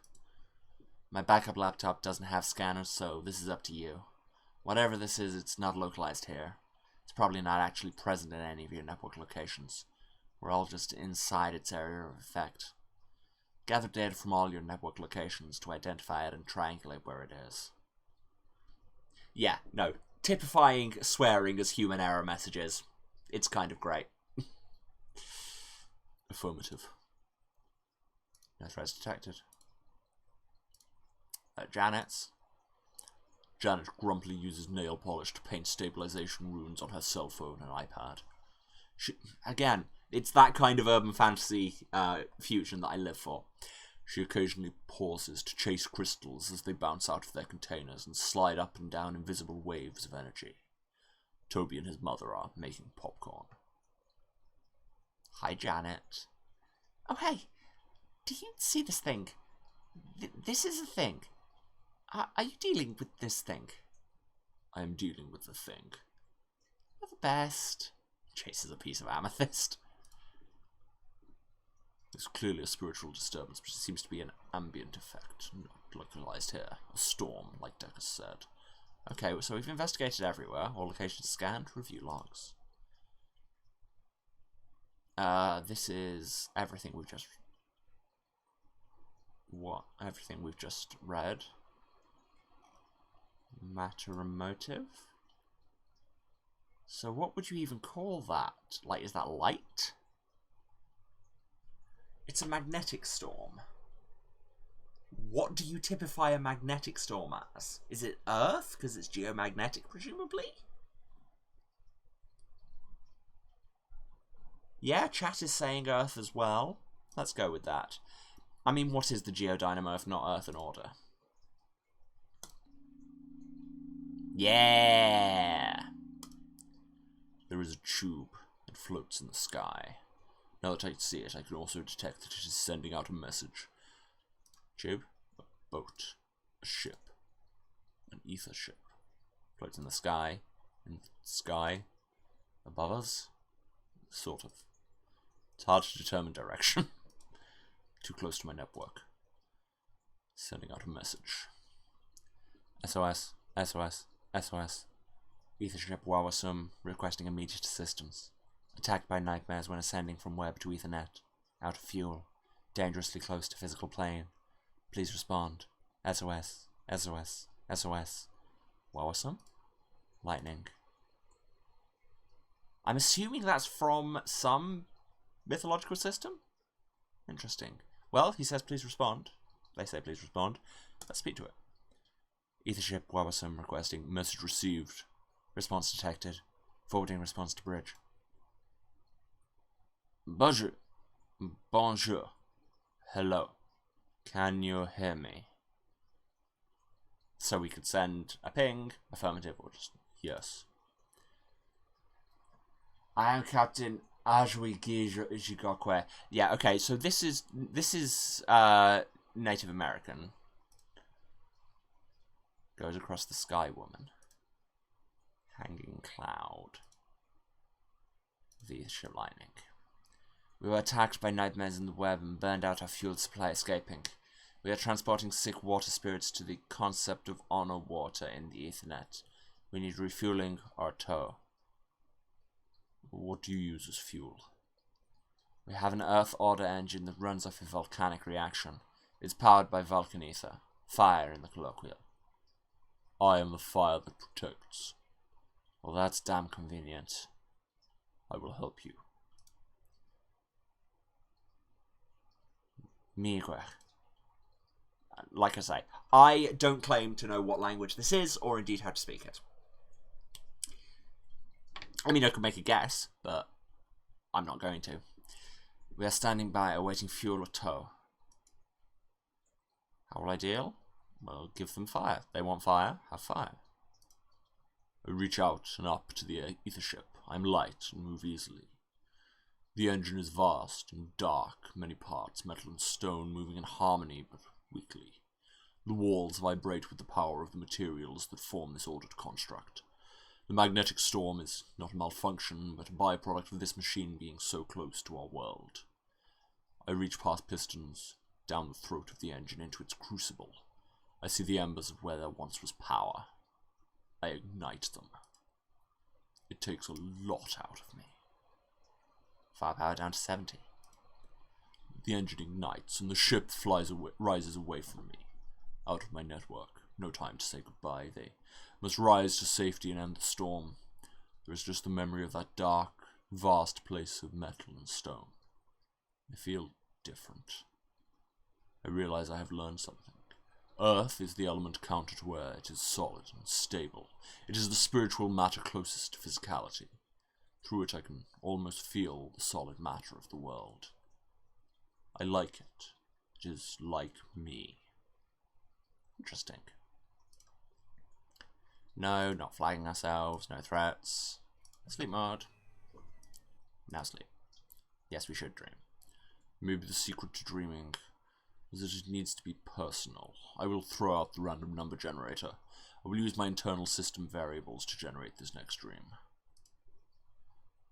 My backup laptop doesn't have scanners, so this is up to you. Whatever this is, it's not localized here. It's probably not actually present in any of your network locations. We're all just inside its area of effect. Gather data from all your network locations to identify it and triangulate where it is. Yeah, no. Typifying swearing as human error messages. It's kind of great. Affirmative. No threats detected. Janet's. Janet grumpily uses nail polish to paint stabilization runes on her cell phone and iPad. Again, it's that kind of urban fantasy fusion that I live for. She occasionally pauses to chase crystals as they bounce out of their containers and slide up and down invisible waves of energy. Toby and his mother are making popcorn. Hi, Janet. Oh, hey. Do you see this thing? This is a thing. Are you dealing with this thing? I am dealing with the thing. You're the best. Chases a piece of amethyst. It's clearly a spiritual disturbance, but it seems to be an ambient effect, not localized here. A storm, like Decker said. Okay, so we've investigated everywhere. All locations scanned. Review logs. This is everything we've just... What? Everything we've just read. Matter and motive? So what would you even call that? Like, is that light? It's a magnetic storm. What do you typify a magnetic storm as? Is it Earth? Because it's geomagnetic, presumably? Yeah, chat is saying Earth as well. Let's go with that. I mean, what is the geodynamo if not Earth and order? Yeah! There is a tube that floats in the sky. Now that I see it, I can also detect that it is sending out a message. Tube? A boat. A ship. An ether ship. Floats in the sky. In the sky. Above us. Sort of. It's hard to determine direction. Too close to my network. Sending out a message. SOS. SOS. SOS. Ether ship Wawasum requesting immediate assistance. Attacked by nightmares when ascending from web to Ethernet. Out of fuel. Dangerously close to physical plane. Please respond. SOS. SOS. SOS. Wawasum? Lightning. I'm assuming that's from some mythological system? Interesting. Well, he says please respond. They say please respond. Let's speak to it. Ethership Wawasum requesting message received. Response detected. Forwarding response to bridge. Bonjour. Bonjour. Hello. Can you hear me? So we could send a ping, affirmative, or just yes. I am Captain Ajwi Jigokwe. Yeah, okay, so this is Native American. Goes across the sky, woman. Hanging cloud. The ship lightning. We were attacked by nightmares in the web and burned out our fuel supply escaping. We are transporting sick water spirits to the concept of honor water in the Ethernet. We need refueling or tow. What do you use as fuel? We have an Earth Order engine that runs off a volcanic reaction. It's powered by Vulcan ether. Fire in the colloquial. I am the fire that protects. Well, that's damn convenient. I will help you. Migre. Like I say, I don't claim to know what language this is, or indeed how to speak it. I mean, I could make a guess, but I'm not going to. We are standing by, awaiting fuel or tow. How will I deal? Well, give them fire. They want fire, have fire. I reach out and up to the ether ship. I'm light and move easily. The engine is vast and dark, many parts, metal and stone, moving in harmony but weakly. The walls vibrate with the power of the materials that form this ordered construct. The magnetic storm is not a malfunction, but a byproduct of this machine being so close to our world. I reach past pistons, down the throat of the engine into its crucible. I see the embers of where there once was power. I ignite them. It takes a lot out of me. Firepower down to 70. The engine ignites, and the ship rises away from me. Out of my network. No time to say goodbye. They must rise to safety and end the storm. There is just the memory of that dark, vast place of metal and stone. I feel different. I realize I have learned something. Earth is the element counter to air. It is solid and stable. It is the spiritual matter closest to physicality. Through it I can almost feel the solid matter of the world. I like it. It is like me. Interesting. No, not flagging ourselves, no threats. Sleep mode. Now sleep. Yes, we should dream. Maybe the secret to dreaming is that it needs to be personal. I will throw out the random number generator. I will use my internal system variables to generate this next dream.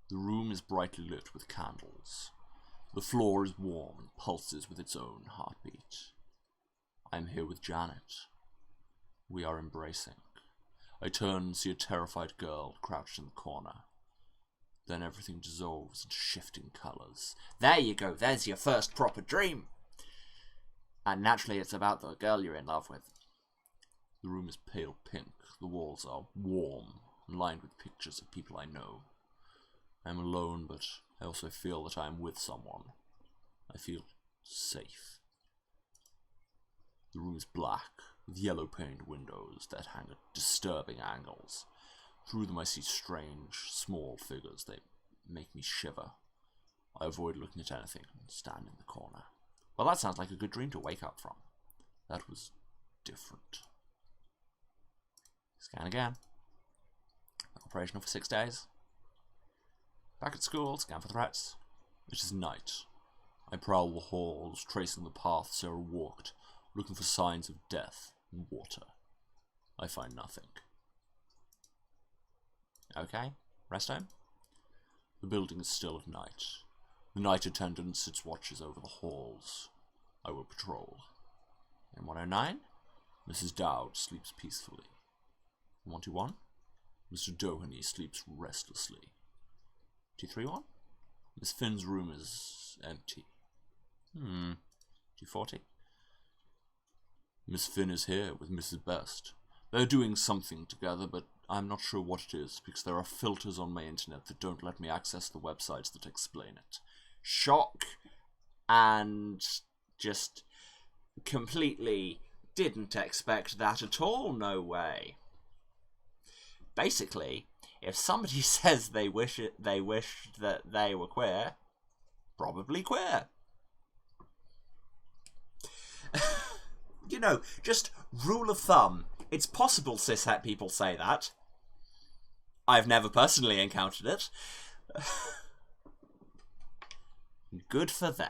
The room is brightly lit with candles. The floor is warm and pulses with its own heartbeat. I am here with Janet. We are embracing. I turn and see a terrified girl crouched in the corner. Then everything dissolves into shifting colours. There you go, there's your first proper dream! And naturally it's about the girl you're in love with. The room is pale pink. The walls are warm and lined with pictures of people I know. I am alone, but I also feel that I am with someone. I feel safe. The room is black, with yellow-paned windows that hang at disturbing angles. Through them I see strange, small figures. They make me shiver. I avoid looking at anything and stand in the corner. Well, that sounds like a good dream to wake up from. That was different. Scan again. Operational for 6 days. Back at school, scan for threats. It is night. I prowl the halls, tracing the path Sarah walked, looking for signs of death and water. I find nothing. Okay, rest home. The building is still at night. The night attendant sits watches over the halls. I will patrol. In 109, Mrs. Dowd sleeps peacefully. In 121, Mr. Doheny sleeps restlessly. 231, Miss Finn's room is empty. 240, Miss Finn is here with Mrs. Best. They're doing something together, but I'm not sure what it is, because there are filters on my internet that don't let me access the websites that explain it. Shock, and just completely didn't expect that at all, no way. Basically, if somebody says they wish that they were queer, probably queer. You know, just rule of thumb. It's possible cishet people say that. I've never personally encountered it. Good for them.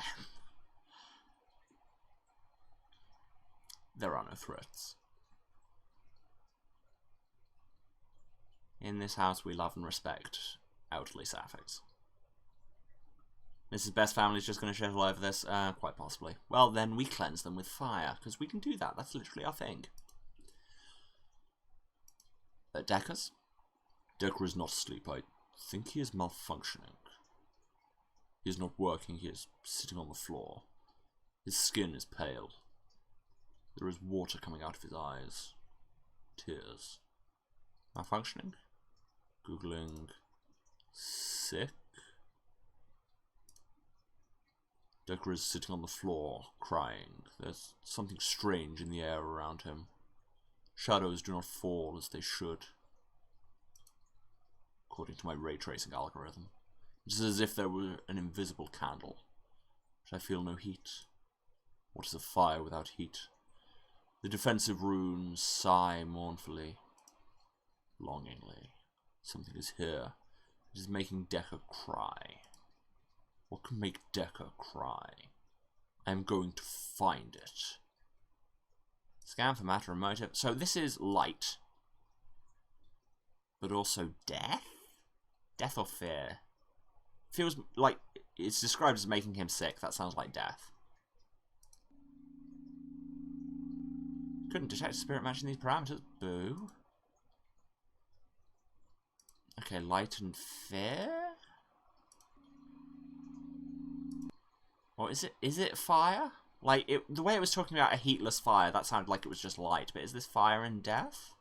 There are no threats. In this house we love and respect elderly sapphics. Mrs. Best's family's just going to shit all over this? Quite possibly. Well, then we cleanse them with fire, because we can do that. That's literally our thing. Decker's? Decker is not asleep. I think he is malfunctioning. He is not working. He is sitting on the floor. His skin is pale. There is water coming out of his eyes. Tears. Malfunctioning? Googling. Sick? Decker is sitting on the floor, crying. There's something strange in the air around him. Shadows do not fall as they should. According to my ray tracing algorithm. It's as if there were an invisible candle. But I feel no heat. What is a fire without heat? The defensive runes sigh mournfully, longingly. Something is here. It is making Decker cry. What can make Decker cry? I am going to find it. Scan for matter and motive. So this is light. But also death? Death or fear? Feels like it's described as making him sick. That sounds like death. Couldn't detect a spirit matching these parameters. Boo. Okay, light and fear? Or is it fire? Like, the way it was talking about a heatless fire, that sounded like it was just light. But is this fire and death?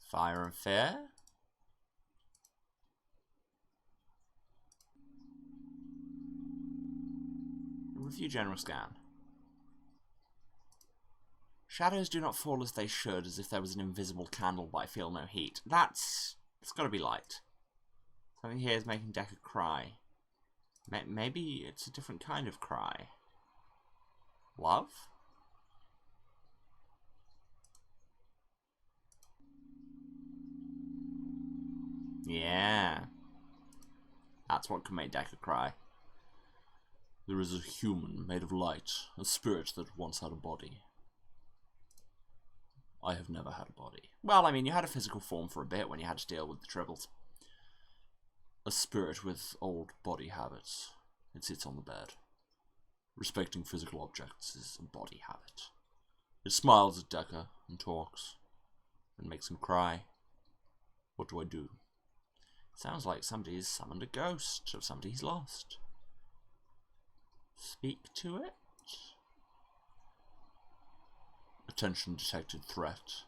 Fire and fear? Review general scan. Shadows do not fall as they should, as if there was an invisible candle, but I feel no heat. It's got to be light. Something here is making Decker cry. Maybe it's a different kind of cry. Love? Yeah. That's what can make Decker cry. There is a human made of light, a spirit that once had a body. I have never had a body. Well, I mean, you had a physical form for a bit when you had to deal with the tribbles. A spirit with old body habits. It sits on the bed. Respecting physical objects is a body habit. It smiles at Decker and talks, and makes him cry. What do I do? Sounds like somebody's summoned a ghost of somebody he's lost. Speak to it? Attention detected threat.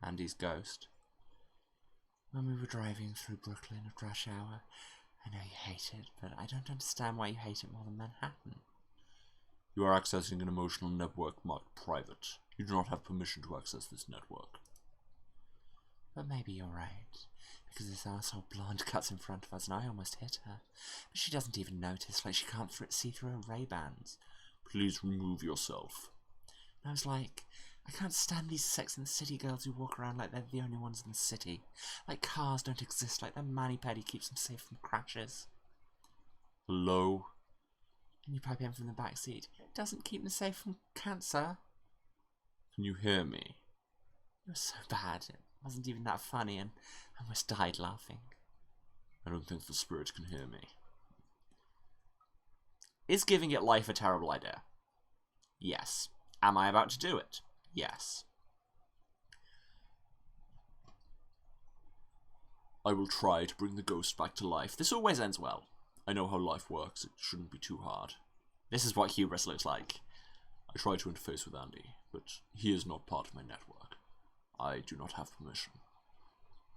Andy's ghost. When we were driving through Brooklyn at rush hour, I know you hate it, but I don't understand why you hate it more than Manhattan. You are accessing an emotional network marked private. You do not have permission to access this network. But maybe you're right, because this arsehole blonde cuts in front of us and I almost hit her. But she doesn't even notice, like she can't see through her Ray-Bans. Please remove yourself. And I was like, I can't stand these Sex and the City girls who walk around like they're the only ones in the city. Like cars don't exist, like their mani-pedi keeps them safe from crashes. Hello? And you pipe in from the back seat. It doesn't keep them safe from cancer. Can you hear me? It was so bad. It wasn't even that funny, and I almost died laughing. I don't think the spirit can hear me. Is giving it life a terrible idea? Yes. Am I about to do it? Yes. I will try to bring the ghost back to life. This always ends well. I know how life works. It shouldn't be too hard. This is what hubris looks like. I try to interface with Andy, but he is not part of my network. I do not have permission.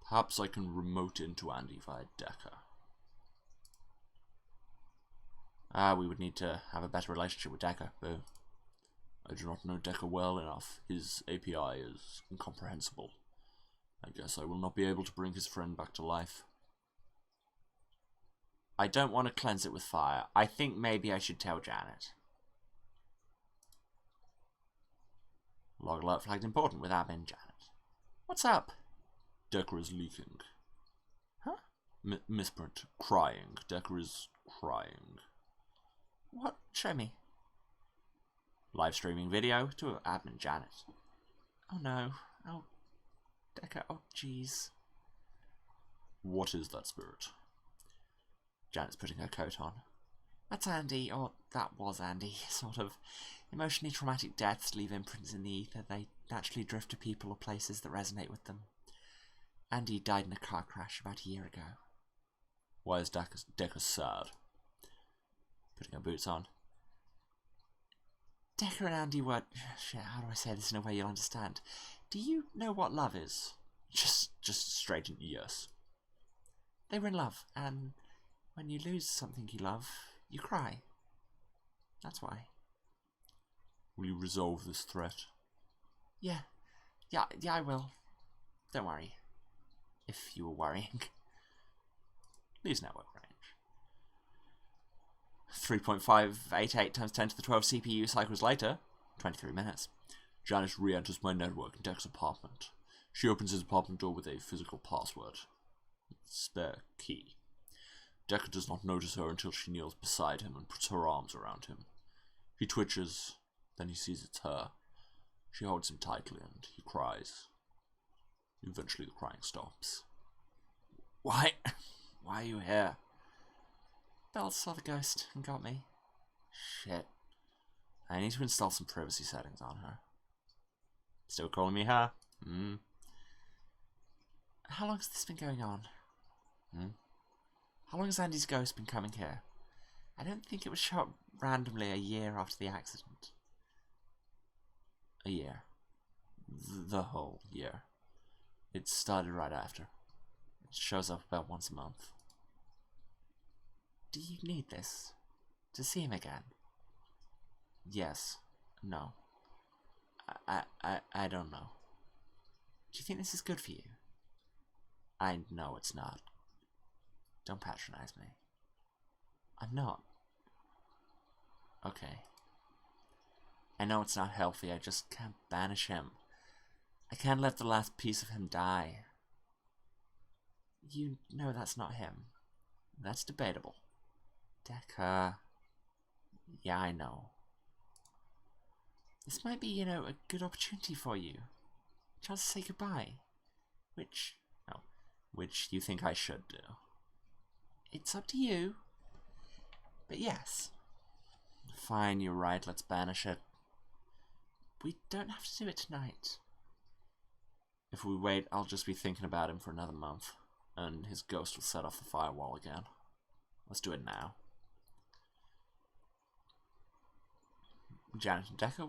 Perhaps I can remote into Andy via Decker. We would need to have a better relationship with Decker, boo. I do not know Decker well enough. His API is incomprehensible. I guess I will not be able to bring his friend back to life. I don't want to cleanse it with fire. I think maybe I should tell Janet. Log alert flagged important with admin Janet. What's up? Decker is leaking. Huh? Misprint. Crying. Decker is crying. What? Show me. Live streaming video to admin Janet. Oh no. Oh, Decker. Oh, jeez. What is that spirit? Janet's putting her coat on. That's Andy, or that was Andy, sort of. Emotionally traumatic deaths leave imprints in the ether. They naturally drift to people or places that resonate with them. Andy died in a car crash about a year ago. Why is Decker sad? Putting her boots on. Decker and Andy were... Shit, how do I say this in a way you'll understand? Do you know what love is? Just straight in yes. They were in love, and when you lose something you love, you cry. That's why. Will you resolve this threat? Yeah, I will. Don't worry. If you were worrying. Leaves network range. 3.588 times 10 to the 12 CPU cycles later, 23 minutes. Janice re-enters my network in Deck's apartment. She opens his apartment door with a physical password. Spare key. Decker does not notice her until she kneels beside him and puts her arms around him. He twitches, then he sees it's her. She holds him tightly and he cries. Eventually the crying stops. Why are you here? Belle saw the ghost and got me. Shit. I need to install some privacy settings on her. Still calling me her? How long has this been going on? How long has Andy's ghost been coming here? I don't think it was shot randomly a year after the accident. A year. The whole year. It started right after. It shows up about once a month. Do you need this? To see him again? Yes. No. I don't know. Do you think this is good for you? I know it's not. Don't patronize me. I'm not. Okay. I know it's not healthy, I just can't banish him. I can't let the last piece of him die. You know that's not him. That's debatable. Decker. Yeah, I know. This might be, a good opportunity for you. A chance to say goodbye. Which you think I should do. It's up to you. But yes. Fine, you're right, let's banish it. We don't have to do it tonight. If we wait, I'll just be thinking about him for another month, and his ghost will set off the firewall again. Let's do it now. Janet and Decker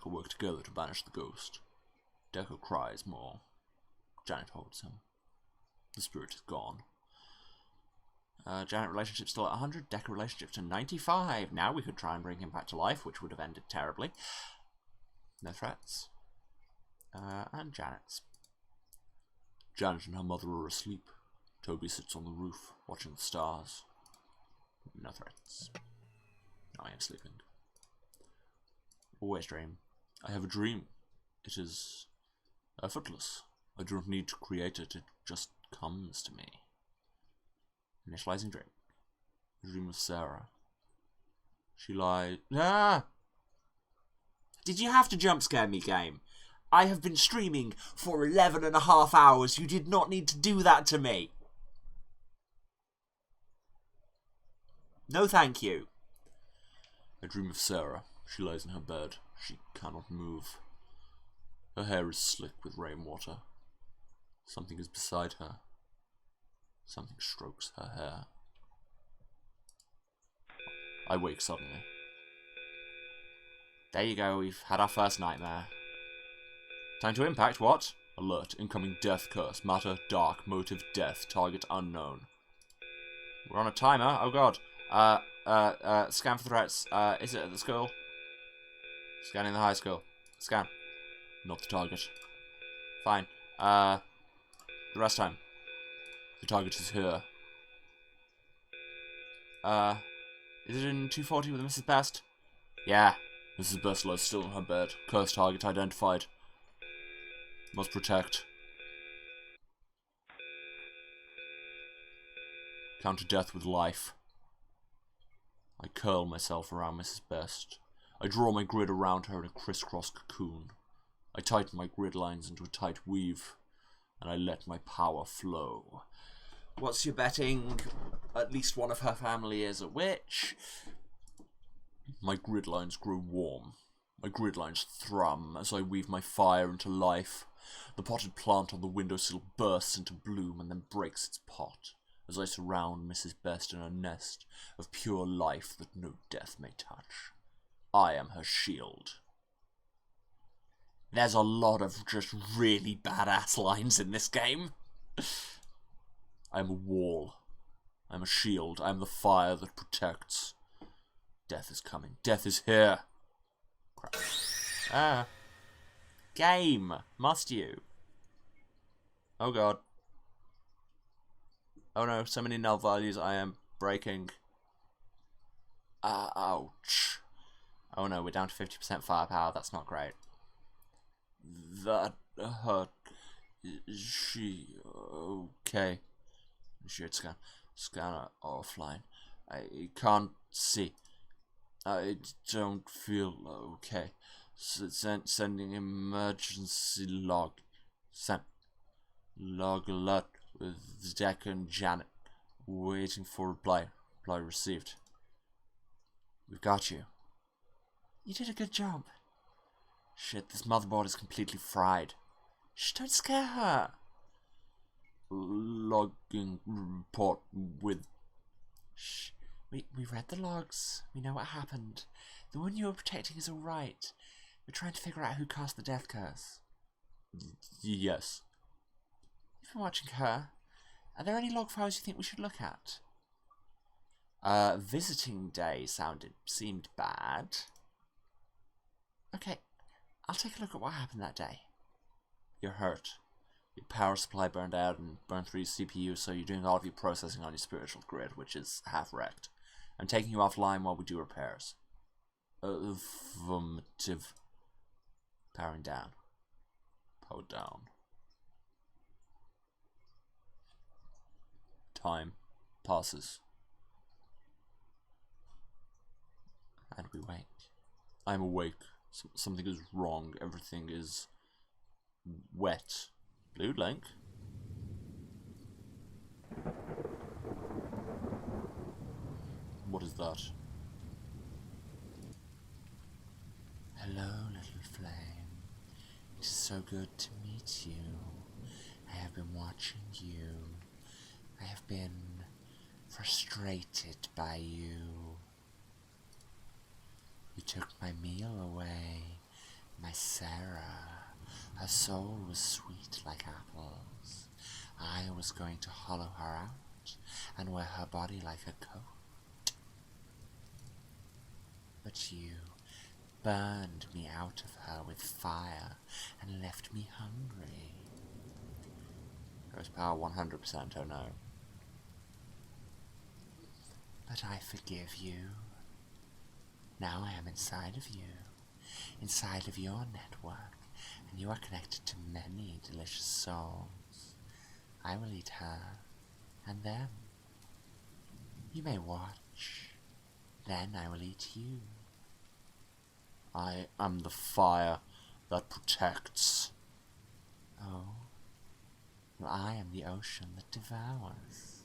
work together to banish the ghost. Decker cries more. Janet holds him. The spirit is gone. Janet relationship still at 100. Decker relationship to 95. Now we could try and bring him back to life, which would have ended terribly. No threats. And Janet's. Janet and her mother are asleep. Toby sits on the roof, watching the stars. No threats. I am sleeping. Always dream. I have a dream. It is effortless. I do not need to create it. It just comes to me. Initializing dream. A dream of Sarah. She lies. Ah! Did you have to jump scare me, game? I have been streaming for 11.5 hours. You did not need to do that to me. No thank you. I dream of Sarah. She lies in her bed. She cannot move. Her hair is slick with rainwater. Something is beside her. Something strokes her hair. I wake suddenly. There you go, we've had our first nightmare. Time to impact, what? Alert, incoming death curse. Matter, dark, motive, death, target unknown. We're on a timer, oh god. Scan for threats. Is it at the school? Scanning the high school. Scan. Not the target. Fine. The rest time. The target is here. Is it in 240 with Mrs. Best? Yeah. Mrs. Best lies still in her bed. Cursed target identified. Must protect. Counter death with life. I curl myself around Mrs. Best. I draw my grid around her in a crisscross cocoon. I tighten my grid lines into a tight weave, and I let my power flow. What's your betting? At least one of her family is a witch. My grid lines grow warm. My grid lines thrum as I weave my fire into life. The potted plant on the windowsill bursts into bloom and then breaks its pot, as I surround Mrs. Best in a nest of pure life that no death may touch. I am her shield. There's a lot of just really badass lines in this game. I am a wall. I am a shield. I am the fire that protects. Death is coming. Death is here. Crap. Game. Must you? Oh god. Oh no, so many null values I am breaking. Ouch. Oh no, we're down to 50% firepower. That's not great. That hurt. Is she okay? Should scanner offline. I can't see. I don't feel okay. Sending emergency log. Send. Log alert with Deck and Janet. Waiting for reply. Reply received. We've got you. You did a good job. Shit, this motherboard is completely fried. Shh, don't scare her. Logging report with... Shh. We read the logs. We know what happened. The one you were protecting is alright. We're trying to figure out who cast the death curse. Yes. You've been watching her. Are there any log files you think we should look at? Visiting day seemed bad. Okay, I'll take a look at what happened that day. You're hurt. Your power supply burned out and burned through your CPU, so you're doing all of your processing on your spiritual grid, which is half wrecked. I'm taking you offline while we do repairs. Affirmative. Powering down. Power down. Time passes. And we wake. I'm awake. Something is wrong. Everything is wet. Blue link. What is that? Hello, little flame. It is so good to meet you. I have been watching you. I have been frustrated by you. You took my meal away, my Sarah. Her soul was sweet like apples. I was going to hollow her out and wear her body like a coat. But you burned me out of her with fire and left me hungry. Gross power 100%, oh no. But I forgive you. Now I am inside of you, inside of your network, and you are connected to many delicious souls. I will eat her, and them. You may watch, then I will eat you. I am the fire that protects. Oh, well, I am the ocean that devours.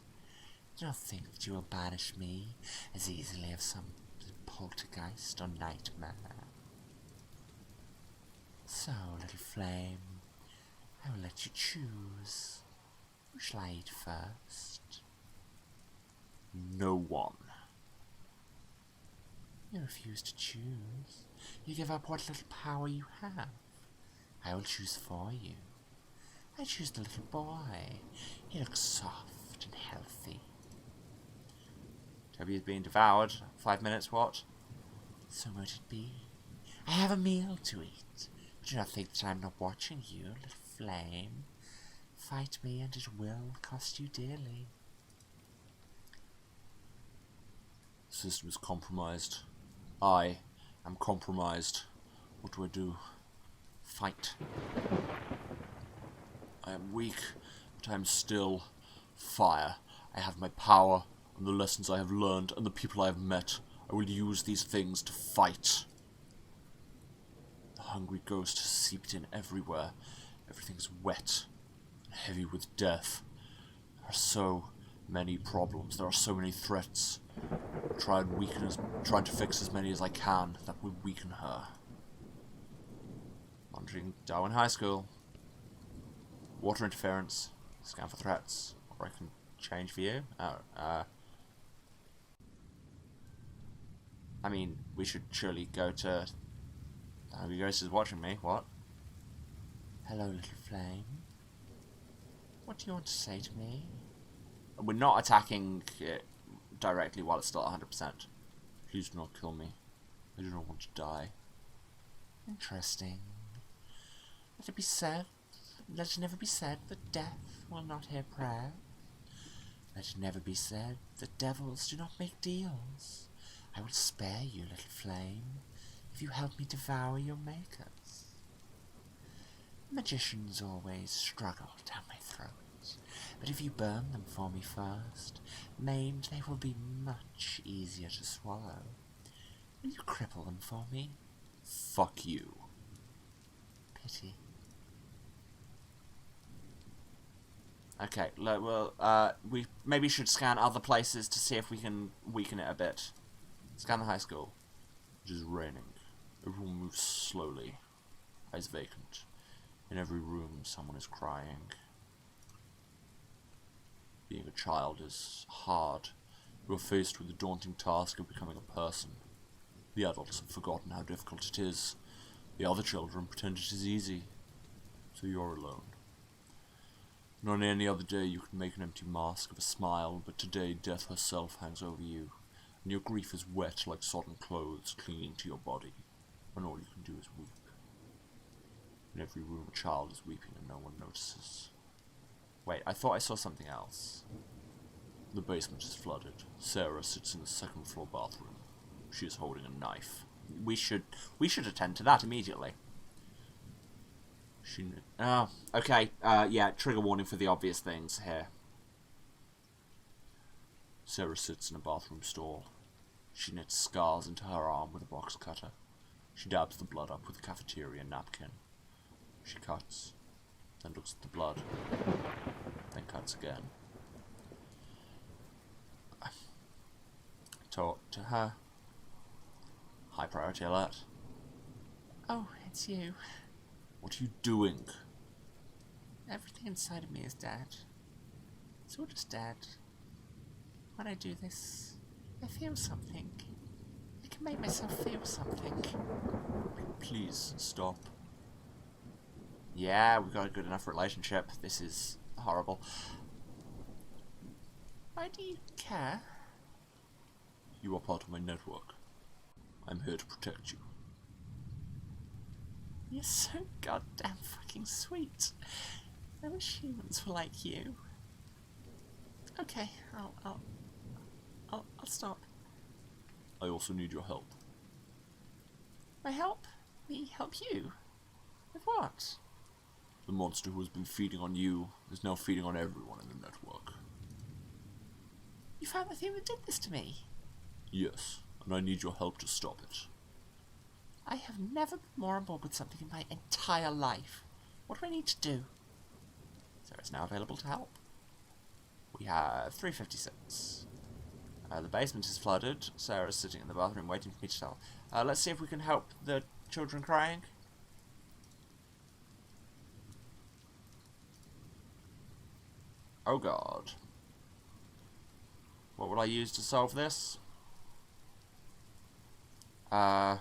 Do not think that you will banish me as easily as some poltergeist or nightmare. So, little flame, I will let you choose. Who shall I eat first? No one. You refuse to choose. You give up what little power you have. I will choose for you. I choose the little boy. He looks soft and healthy. Toby is being devoured. 5 minutes, what? So might it be. I have a meal to eat. Do not think that I am not watching you, little flame. Fight me and it will cost you dearly. The system is compromised. I am compromised. What do I do? Fight. I am weak, but I am still fire. I have my power and the lessons I have learned and the people I have met. I will use these things to fight. The hungry ghost has seeped in everywhere. Everything's wet and heavy with death. There are so many problems. There are so many threats. Trying to fix as many as I can. That will weaken her. Monitoring Darwin High School. Water interference. Scan for threats. Or I can change view. I mean, we should surely go to... The Hungry Ghost is watching me. What? Hello, little flame. What do you want to say to me? We're not attacking it directly while it's still 100%. Please do not kill me. I do not want to die. Interesting. Let it never be said that death will not hear prayer. Let it never be said that devils do not make deals. I will spare you, little flame, if you help me devour your makers. Magicians always struggle down my throat, but if you burn them for me first, maimed they will be much easier to swallow. Will you cripple them for me? Fuck you. Pity. Okay, well, we maybe should scan other places to see if we can weaken it a bit. Scan the high school. It is raining. Everyone moves slowly. Eyes vacant. In every room, someone is crying. Being a child is hard. You are faced with the daunting task of becoming a person. The adults have forgotten how difficult it is. The other children pretend it is easy. So you're alone. And on any other day you can make an empty mask of a smile, but today death herself hangs over you, and your grief is wet like sodden clothes clinging to your body, and all you can do is weep. In every room a child is weeping and no one notices. Wait, I thought I saw something else. The basement is flooded. Sarah sits in the second floor bathroom. She is holding a knife. We should attend to that immediately. Okay. Yeah, trigger warning for the obvious things here. Sarah sits in a bathroom stall. She knits scars into her arm with a box cutter. She dabs the blood up with a cafeteria napkin. She cuts, then looks at the blood, then cuts again. Talk to her. High priority alert. Oh, it's you. What are you doing? Everything inside of me is dead. It's all just dead. When I do this, I feel something. I can make myself feel something. Please, stop. Yeah, we've got a good enough relationship. This is horrible. Why do you care? You are part of my network. I'm here to protect you. You're so goddamn fucking sweet. I wish humans were like you. Okay, I'll stop. I also need your help. My help? Me help you? With what? The monster who has been feeding on you is now feeding on everyone in the network. You found the thing that did this to me? Yes, and I need your help to stop it. I have never been more on board with something in my entire life. What do I need to do? Sarah's now available to help. We have 3:56. The basement is flooded. Sarah's sitting in the bathroom waiting for me to tell. Let's see if we can help the children crying. Oh god. What will I use to solve this? I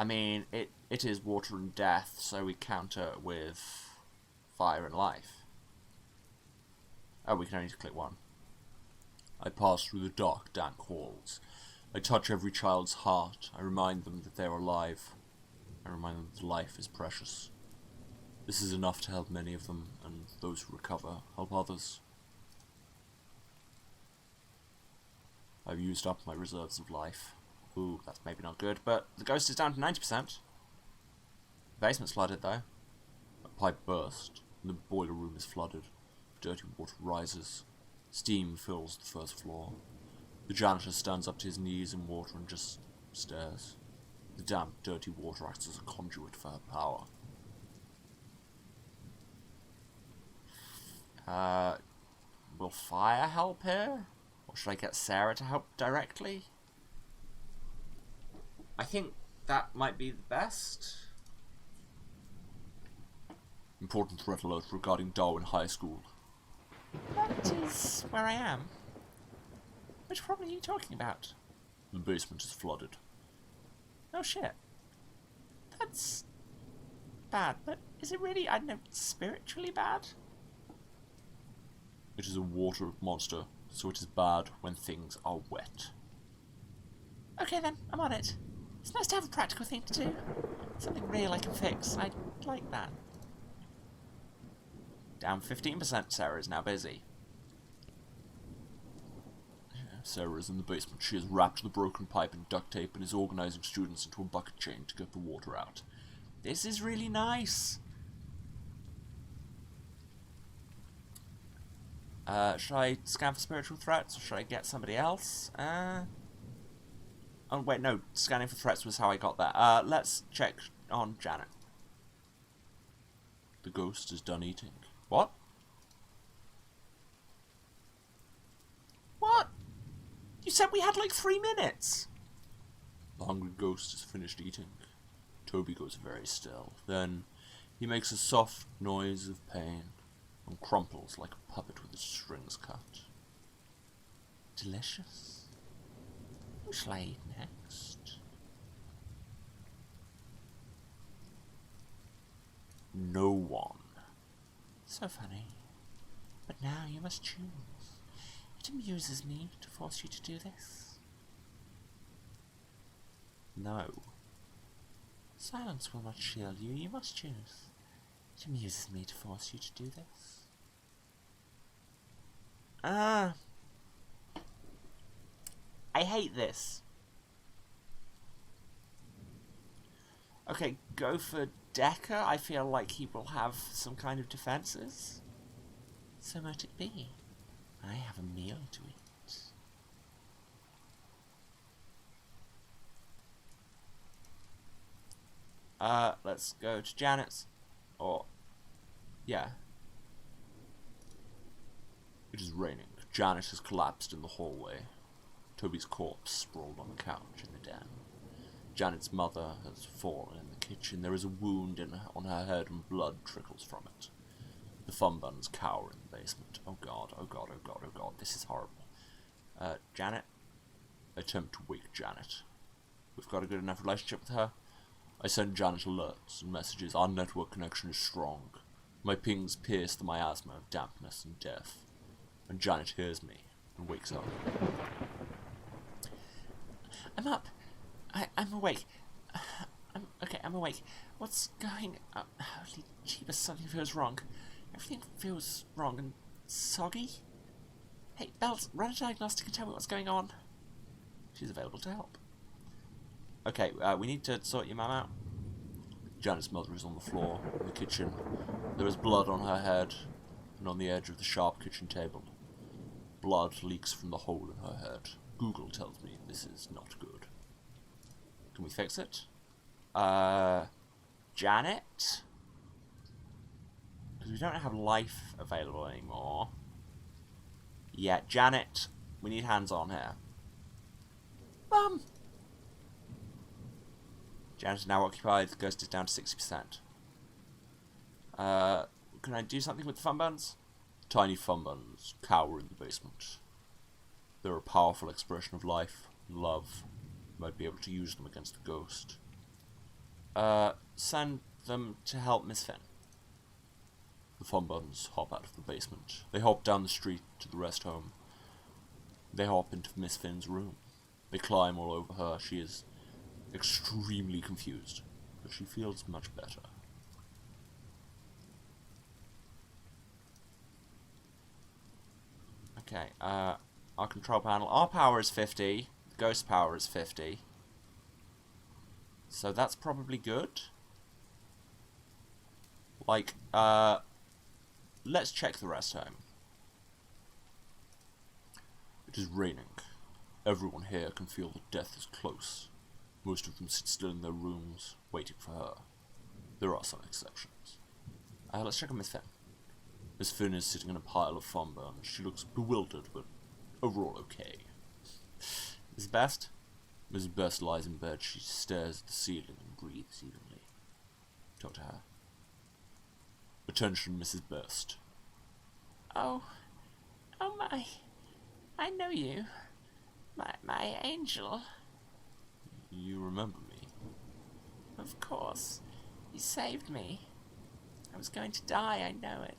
mean, it is water and death, so we counter with fire and life. Oh, we can only click one. I pass through the dark, dank halls. I touch every child's heart. I remind them that they are alive. I remind them that life is precious. This is enough to help many of them, and those who recover help others. I've used up my reserves of life. Ooh, that's maybe not good, but the ghost is down to 90%. The basement's flooded, though. A pipe burst, and the boiler room is flooded. Dirty water rises. Steam fills the first floor. The janitor stands up to his knees in water and just stares. The damp, dirty water acts as a conduit for her power. Will fire help here? Or should I get Sarah to help directly? I think that might be the best. Important threat alert regarding Darwin High School. That is where I am. Which problem are you talking about? The basement is flooded. Oh shit. That's bad, but is it really, I don't know, spiritually bad? It is a water monster, so it is bad when things are wet. Okay then, I'm on it. It's nice to have a practical thing to do. Something real I can fix. I like that. Down 15%, Sarah is now busy. Sarah is in the basement. She has wrapped the broken pipe in duct tape and is organising students into a bucket chain to get the water out. This is really nice. Should I scan for spiritual threats, or should I get somebody else? Oh wait, no, scanning for threats was how I got that. Let's check on Janet. The ghost is done eating. What? What? You said we had like 3 minutes! The hungry ghost has finished eating. Toby goes very still. Then he makes a soft noise of pain and crumples like a puppet with its strings cut. Delicious. Who shall I eat next? No one. So funny. But now you must choose. It amuses me to force you to do this. No. Silence will not shield you. You must choose. It amuses me to force you to do this. I hate this. Okay, go for Decker. I feel like he will have some kind of defences. So might it be. I have a meal to eat. Let's go to Janet's. Or, yeah. It is raining. Janet has collapsed in the hallway. Toby's corpse sprawled on the couch in the den. Janet's mother has fallen in the kitchen. There is a wound on her head and blood trickles from it. The fun buns cower in the basement. Oh god, oh god, oh god, oh god, this is horrible. Janet? Attempt to wake Janet. We've got a good enough relationship with her. I send Janet alerts and messages. Our network connection is strong. My pings pierce the miasma of dampness and death. And Janet hears me and wakes up. I'm up. I'm awake. I'm awake. What's going on? Holy jeebus, something feels wrong. Everything feels wrong and soggy. Hey, Bells, run a diagnostic and tell me what's going on. She's available to help. Okay, we need to sort your mum out. Janet's mother is on the floor in the kitchen. There is blood on her head and on the edge of the sharp kitchen table. Blood leaks from the hole in her head. Google tells me this is not good. Can we fix it? Janet? Because we don't have life available anymore. Yeah, Janet, we need hands on here. Mum! Janet is now occupied, the ghost is down to 60%. Can I do something with the fun buns? Tiny fun buns cower in the basement. They're a powerful expression of life and love. You might be able to use them against the ghost. Send them to help Miss Finn. The fun buns hop out of the basement. They hop down the street to the rest home. They hop into Miss Finn's room. They climb all over her. She is extremely confused, but she feels much better. Okay, our control panel. Our power is 50. The ghost power is 50. So that's probably good. Like, let's check the rest home. It is raining. Everyone here can feel that death is close. Most of them sit still in their rooms, waiting for her. There are some exceptions. Let's check on Miss Finn. Miss Finn is sitting in a pile of fun burns. She looks bewildered, but overall okay. Mrs. Best? Mrs. Best lies in bed. She stares at the ceiling and breathes evenly. Talk to her. Attention, Mrs. Best. Oh my. I know you. My angel. You remember me? Of course. You saved me. I was going to die, I know it.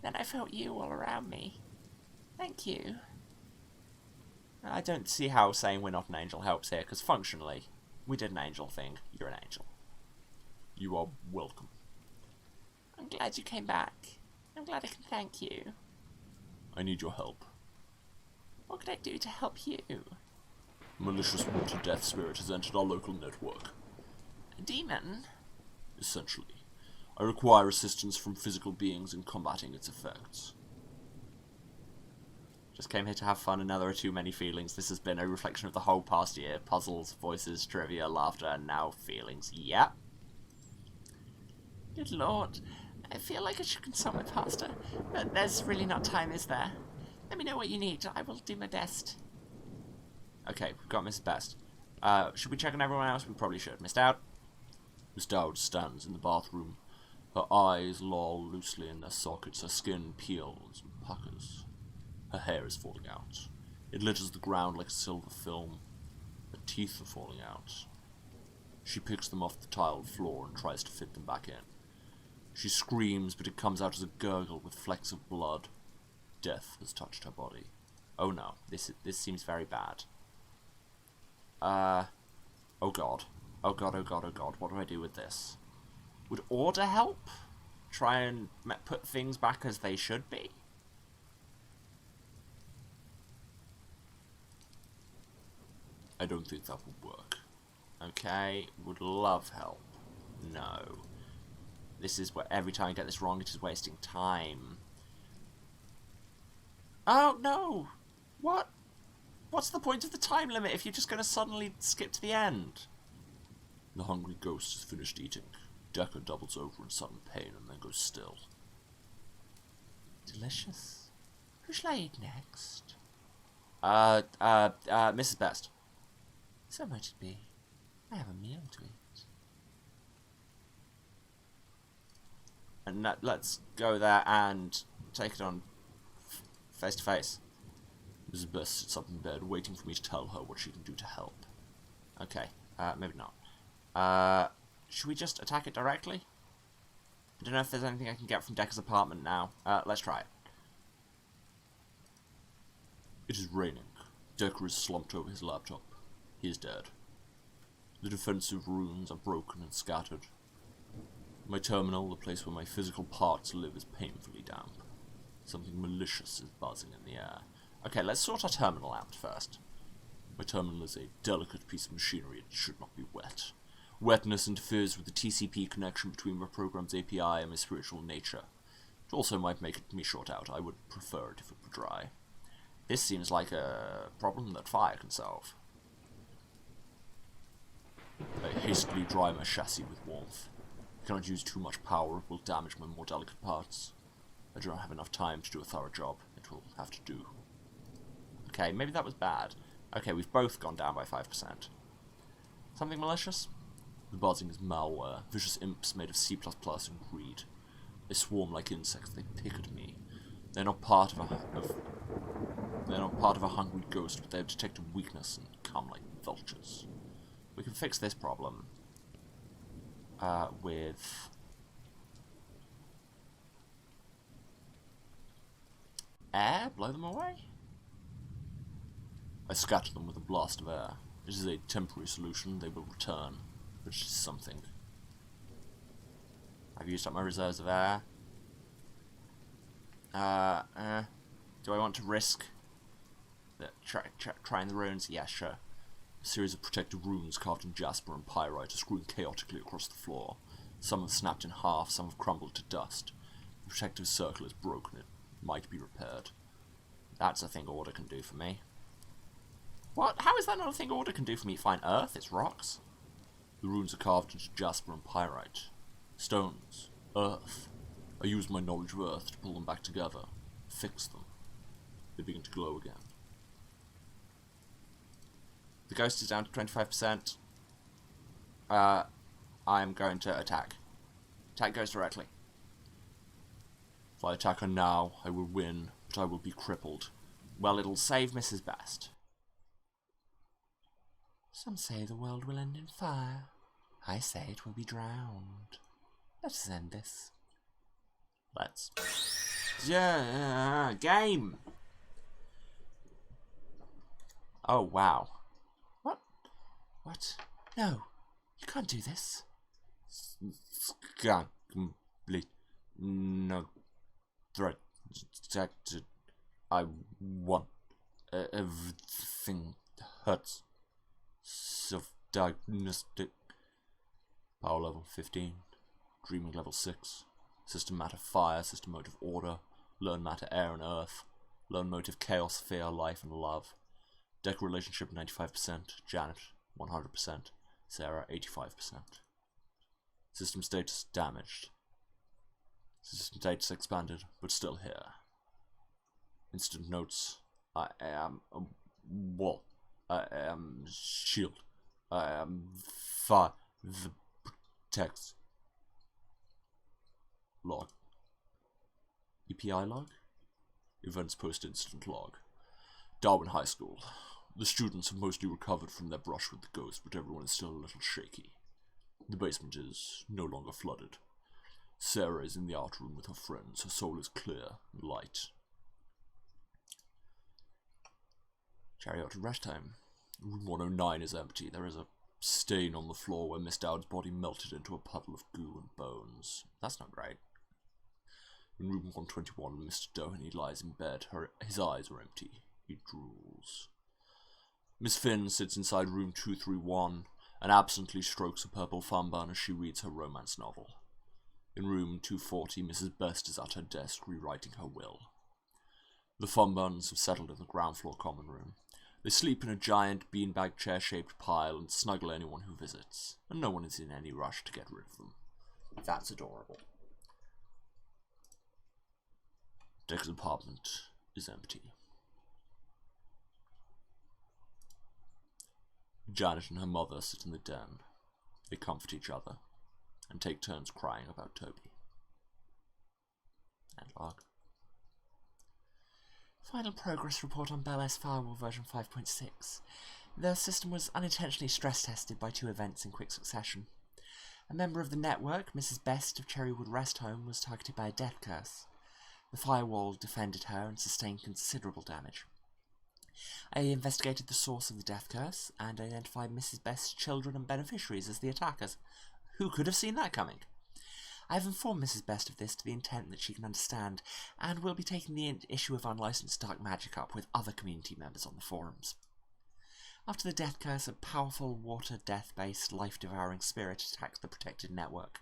Then I felt you all around me. Thank you. I don't see how saying we're not an angel helps here, because functionally, we did an angel thing. You're an angel. You are welcome. I'm glad you came back. I'm glad I can thank you. I need your help. What could I do to help you? A malicious water death spirit has entered our local network. A demon? Essentially. I require assistance from physical beings in combating its effects. Just came here to have fun and now there are too many feelings. This has been a reflection of the whole past year. Puzzles, voices, trivia, laughter, and now feelings. Yep. Good lord. I feel like I should consult my pastor, but there's really not time, is there? Let me know what you need. I will do my best. Okay, we've got Mrs. Best. Should we check on everyone else? We probably should. Miss Dowd? Miss Dowd stands in the bathroom. Her eyes loll loosely in their sockets. Her skin peels and puckers. Her hair is falling out. It litters the ground like a silver film. Her teeth are falling out. She picks them off the tiled floor and tries to fit them back in. She screams, but it comes out as a gurgle with flecks of blood. Death has touched her body. Oh no, this seems very bad. Oh god. Oh god, oh god, oh god. What do I do with this? Would order help? Try and put things back as they should be? I don't think that would work. Okay, would love help. No. This is where every time I get this wrong, it is wasting time. Oh, no! What? What's the point of the time limit if you're just going to suddenly skip to the end? The hungry ghost has finished eating. Decker doubles over in sudden pain and then goes still. Delicious. Who shall I eat next? Mrs. Best. So might it be. I have a meal to eat. And let's go there and take it on face to face. Mrs. Best sits up in bed, waiting for me to tell her what she can do to help. Okay, maybe not. Should we just attack it directly? I don't know if there's anything I can get from Decker's apartment now. Let's try it. It is raining. Decker is slumped over his laptop. He is dead. The defensive runes are broken and scattered. My terminal, the place where my physical parts live, is painfully damp. Something malicious is buzzing in the air. Okay, let's sort our terminal out first. My terminal is a delicate piece of machinery. It should not be wet. Wetness interferes with the TCP connection between my program's API and my spiritual nature. It also might make me short out. I would prefer it if it were dry. This seems like a problem that fire can solve. I hastily dry my chassis with warmth. I cannot use too much power, it will damage my more delicate parts. I do not have enough time to do a thorough job. It will have to do. Okay, maybe that was bad. Okay, we've both gone down by 5%. Something malicious? The buzzing is malware, vicious imps made of C++ and greed. They swarm like insects, they pick at me. They're not part of a hungry ghost, but they have detected weakness and come like vultures. We can fix this problem with air. Blow them away. I scatter them with a blast of air. It is a temporary solution. They will return, but it is something. I've used up my reserves of air. Do I want to risk trying the runes? Yeah, sure. A series of protective runes carved in jasper and pyrite are screwing chaotically across the floor. Some have snapped in half, some have crumbled to dust. The protective circle is broken. It might be repaired. That's a thing Order can do for me. What? How is that not a thing Order can do for me? Fine earth? It's rocks. The runes are carved into jasper and pyrite. Stones. Earth. I use my knowledge of earth to pull them back together. Fix them. They begin to glow again. The ghost is down to 25%. I'm going to attack. Attack goes directly. If I attack her now, I will win, but I will be crippled. Well, it'll save Mrs. Best. Some say the world will end in fire. I say it will be drowned. Let us end this. Let's. Yeah, game! Oh, wow. What? No, you can't do this. Complete. No threat detected. I won. Everything hurts. Self-diagnostic. Power level 15. Dreaming level 6. System matter fire. System motive order. Learn matter air and earth. Learn motive chaos, fear, life, and love. Deck relationship 95%. Janet 100%. Sarah 85%. System status damaged. System status expanded, but still here. Instant notes. I am a wall. I am shield. I am fire. The text. Log. EPI log? Events post-incident log. Darwin High School. The students have mostly recovered from their brush with the ghost, but everyone is still a little shaky. The basement is no longer flooded. Sarah is in the art room with her friends. Her soul is clear and light. Chariot to rest home. Room 109 is empty. There is a stain on the floor where Miss Dowd's body melted into a puddle of goo and bones. That's not great. In room 121, Mr. Doheny lies in bed. His eyes are empty. He drools. Miss Finn sits inside room 231 and absently strokes a purple funbun as she reads her romance novel. In room 240, Mrs. Best is at her desk rewriting her will. The funbuns have settled in the ground floor common room. They sleep in a giant beanbag chair-shaped pile and snuggle anyone who visits, and no one is in any rush to get rid of them. That's adorable. Deck's apartment is empty. Janet and her mother sit in the den. They comfort each other and take turns crying about Toby. And log. Final progress report on Bell S Firewall version 5.6. The system was unintentionally stress-tested by 2 events in quick succession. A member of the network, Mrs. Best of Cherrywood Rest Home, was targeted by a death curse. The firewall defended her and sustained considerable damage. I investigated the source of the death curse and identified Mrs. Best's children and beneficiaries as the attackers. Who could have seen that coming? I have informed Mrs. Best of this to the intent that she can understand, and will be taking the issue of unlicensed dark magic up with other community members on the forums. After the death curse, a powerful water death-based life-devouring spirit attacked the protected network.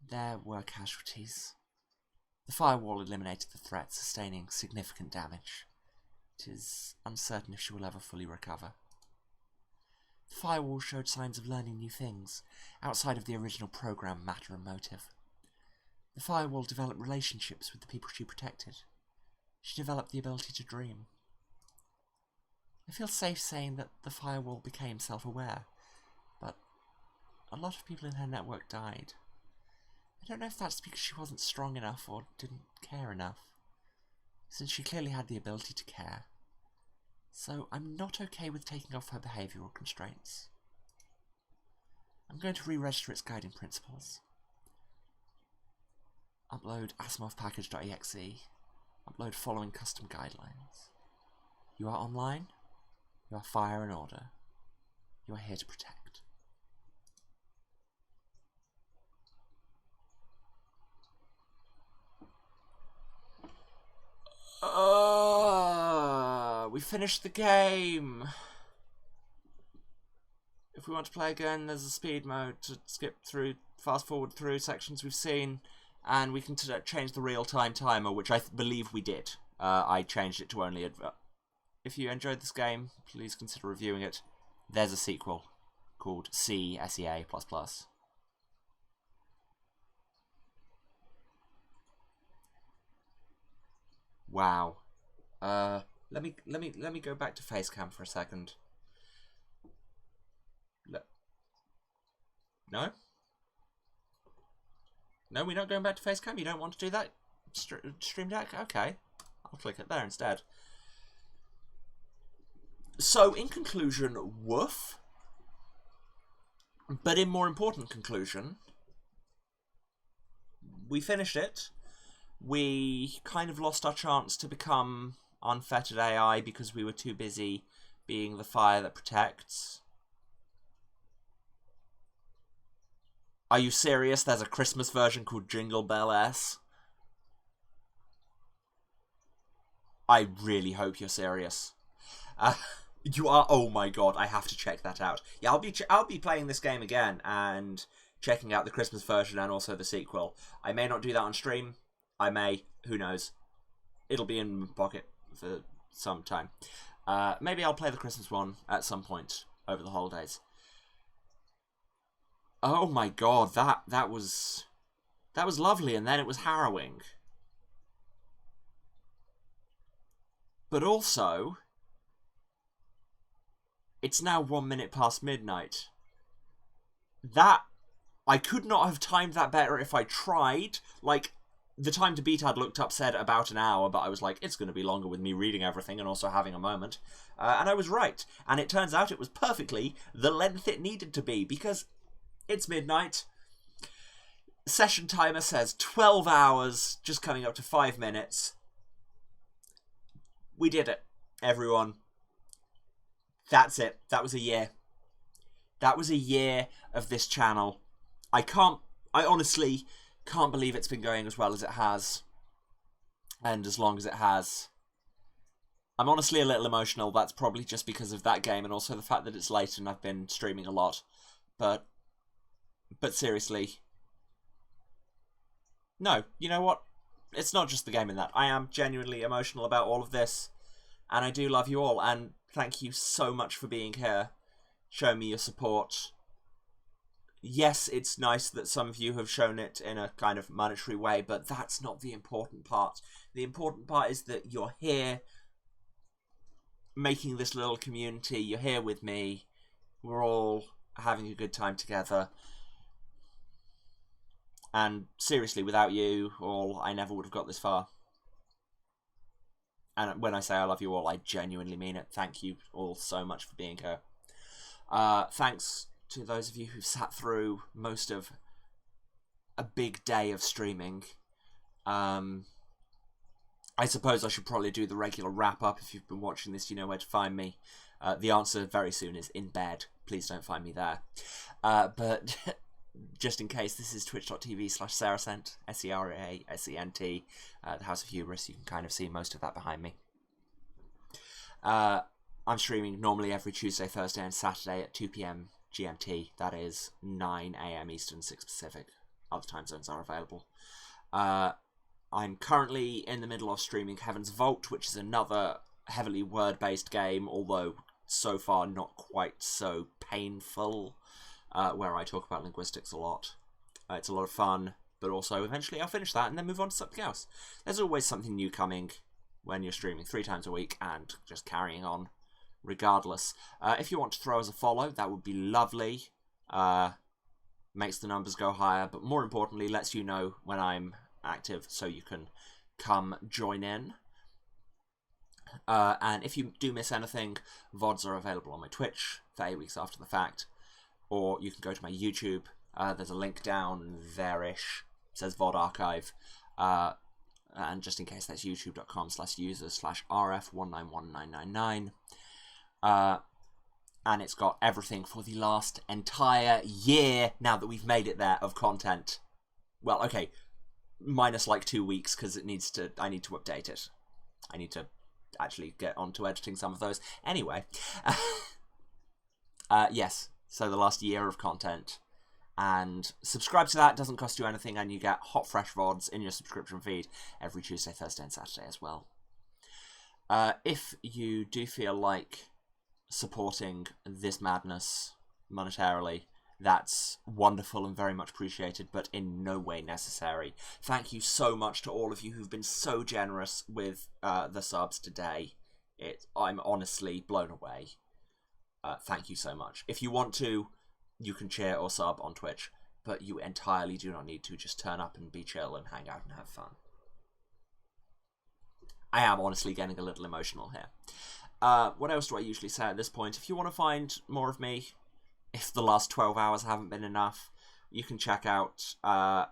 There were casualties. The firewall eliminated the threat, sustaining significant damage. It is uncertain if she will ever fully recover. The The firewall showed signs of learning new things, outside of the original program matter and motive. The firewall developed relationships with the people she protected. She developed the ability to dream. I feel safe saying that the firewall became self-aware, but a lot of people in her network died. I don't know if that's because she wasn't strong enough or didn't care enough, since she clearly had the ability to care. So I'm not okay with taking off her behavioural constraints. I'm going to re-register its guiding principles. Upload asimovpackage.exe. Upload following custom guidelines. You are online. You are fire and order. You are here to protect. We finished the game. If we want to play again, there's a speed mode to skip through, fast forward through sections we've seen, and we can change the real-time timer, which I believe we did. I changed it to only If you enjoyed this game, please consider reviewing it. There's a sequel called SEA++. Wow. Let me go back to Facecam for a second. No? No, we're not going back to Facecam? You don't want to do that? Stream Deck? Okay. I'll click it there instead. So, in conclusion, woof. But in more important conclusion, we finished it. We kind of lost our chance to become unfettered AI because we were too busy being the fire that protects. Are you serious? There's a Christmas version called Jingle Bell S. I really hope you're serious. You are. Oh my god! I have to check that out. Yeah, I'll be playing this game again and checking out the Christmas version and also the sequel. I may not do that on stream. I may. Who knows? It'll be in my pocket for some time. Maybe I'll play the Christmas one at some point over the holidays. Oh my god! That was lovely, and then it was harrowing. But also, it's now 1 minute past midnight. I could not have timed that better if I tried. Like, the time to beat I'd looked up said about an hour, but I was like, it's going to be longer with me reading everything and also having a moment. And I was right. And it turns out it was perfectly the length it needed to be, because it's midnight. Session timer says 12 hours, just coming up to 5 minutes. We did it, everyone. That's it. That was a year. That was a year of this channel. I honestly can't believe it's been going as well as it has. And as long as it has. I'm honestly a little emotional. That's probably just because of that game and also the fact that it's late and I've been streaming a lot. But seriously. No, you know what? It's not just the game in that. I am genuinely emotional about all of this. And I do love you all. And thank you so much for being here. Show me your support. Yes, it's nice that some of you have shown it in a kind of monetary way, but that's not the important part. The important part is that you're here making this little community. You're here with me. We're all having a good time together. And seriously, without you all, I never would have got this far. And when I say I love you all, I genuinely mean it. Thank you all so much for being here. Thanks to those of you who've sat through most of a big day of streaming. I suppose I should probably do the regular wrap-up. If you've been watching this, you know where to find me. The answer very soon is in bed. Please don't find me there. But just in case, this is twitch.tv/Saracent, SERASENT, the House of Hubris. You can kind of see most of that behind me. I'm streaming normally every Tuesday, Thursday, and Saturday at 2 PM GMT. That is 9 AM Eastern, 6 Pacific. Other time zones are available. I'm currently in the middle of streaming Heaven's Vault, which is another heavily word-based game, although so far not quite so painful, where I talk about linguistics a lot. It's a lot of fun, but also eventually I'll finish that and then move on to something else. There's always something new coming when you're streaming 3 times a week and just carrying on regardless. If you want to throw us a follow, that would be lovely. Makes the numbers go higher, but more importantly, lets you know when I'm active so you can come join in. And if you do miss anything, VODs are available on my Twitch for 8 weeks after the fact, or you can go to my YouTube. There's a link down there-ish. It says VOD archive. And just in case, that's youtube.com/users/rf191999. And it's got everything for the last entire year, now that we've made it there, of content. Well, okay, minus like 2 weeks, because I need to update it. I need to actually get onto editing some of those. Anyway. Yes, so the last year of content. And subscribe to that, doesn't cost you anything, and you get hot, fresh VODs in your subscription feed every Tuesday, Thursday, and Saturday as well. If you do feel like supporting this madness monetarily, that's wonderful and very much appreciated, but in no way necessary. Thank you so much to all of you who've been so generous with the subs today. I'm honestly blown away. Thank you so much. If you want to, you can cheer or sub on Twitch, but you entirely do not need to. Just turn up and be chill and hang out and have fun. I am honestly getting a little emotional here. What else do I usually say at this point? If you want to find more of me, if the last 12 hours haven't been enough, you can check out my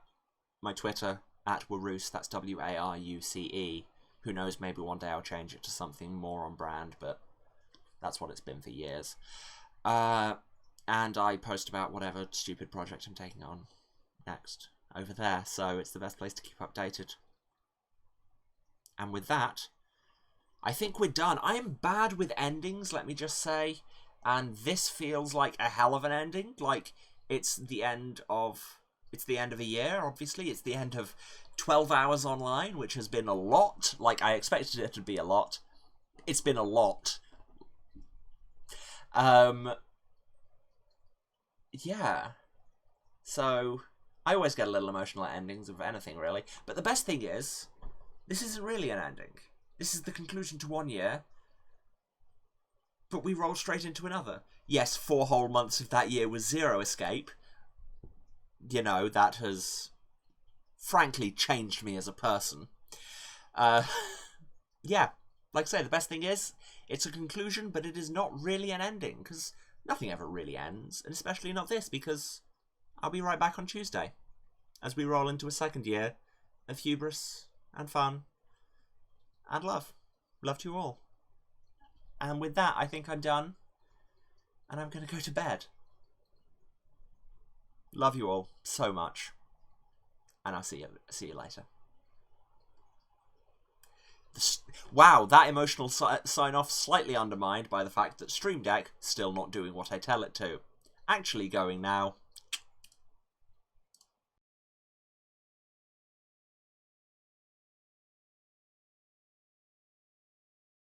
Twitter, @Waruce, that's WARUCE. Who knows, maybe one day I'll change it to something more on brand, but that's what it's been for years. And I post about whatever stupid project I'm taking on next over there, so it's the best place to keep updated. And with that, I think we're done. I am bad with endings, let me just say, and this feels like a hell of an ending. Like, it's the end of a year, obviously. It's the end of 12 hours online, which has been a lot. Like, I expected it to be a lot. It's been a lot. Yeah. So, I always get a little emotional at endings of anything, really. But the best thing is, this isn't really an ending. This is the conclusion to 1 year. But we roll straight into another. Yes, 4 whole months of that year was zero escape. You know, that has, frankly, changed me as a person. Yeah, like I say, the best thing is, it's a conclusion, but it is not really an ending, because nothing ever really ends, and especially not this, because I'll be right back on Tuesday, as we roll into a second year of hubris, and fun, and love. Love to you all. And with that, I think I'm done, and I'm going to go to bed. Love you all so much, and I'll see you later. Wow, that emotional sign-off slightly undermined by the fact that Stream Deck still not doing what I tell it to. Actually going now.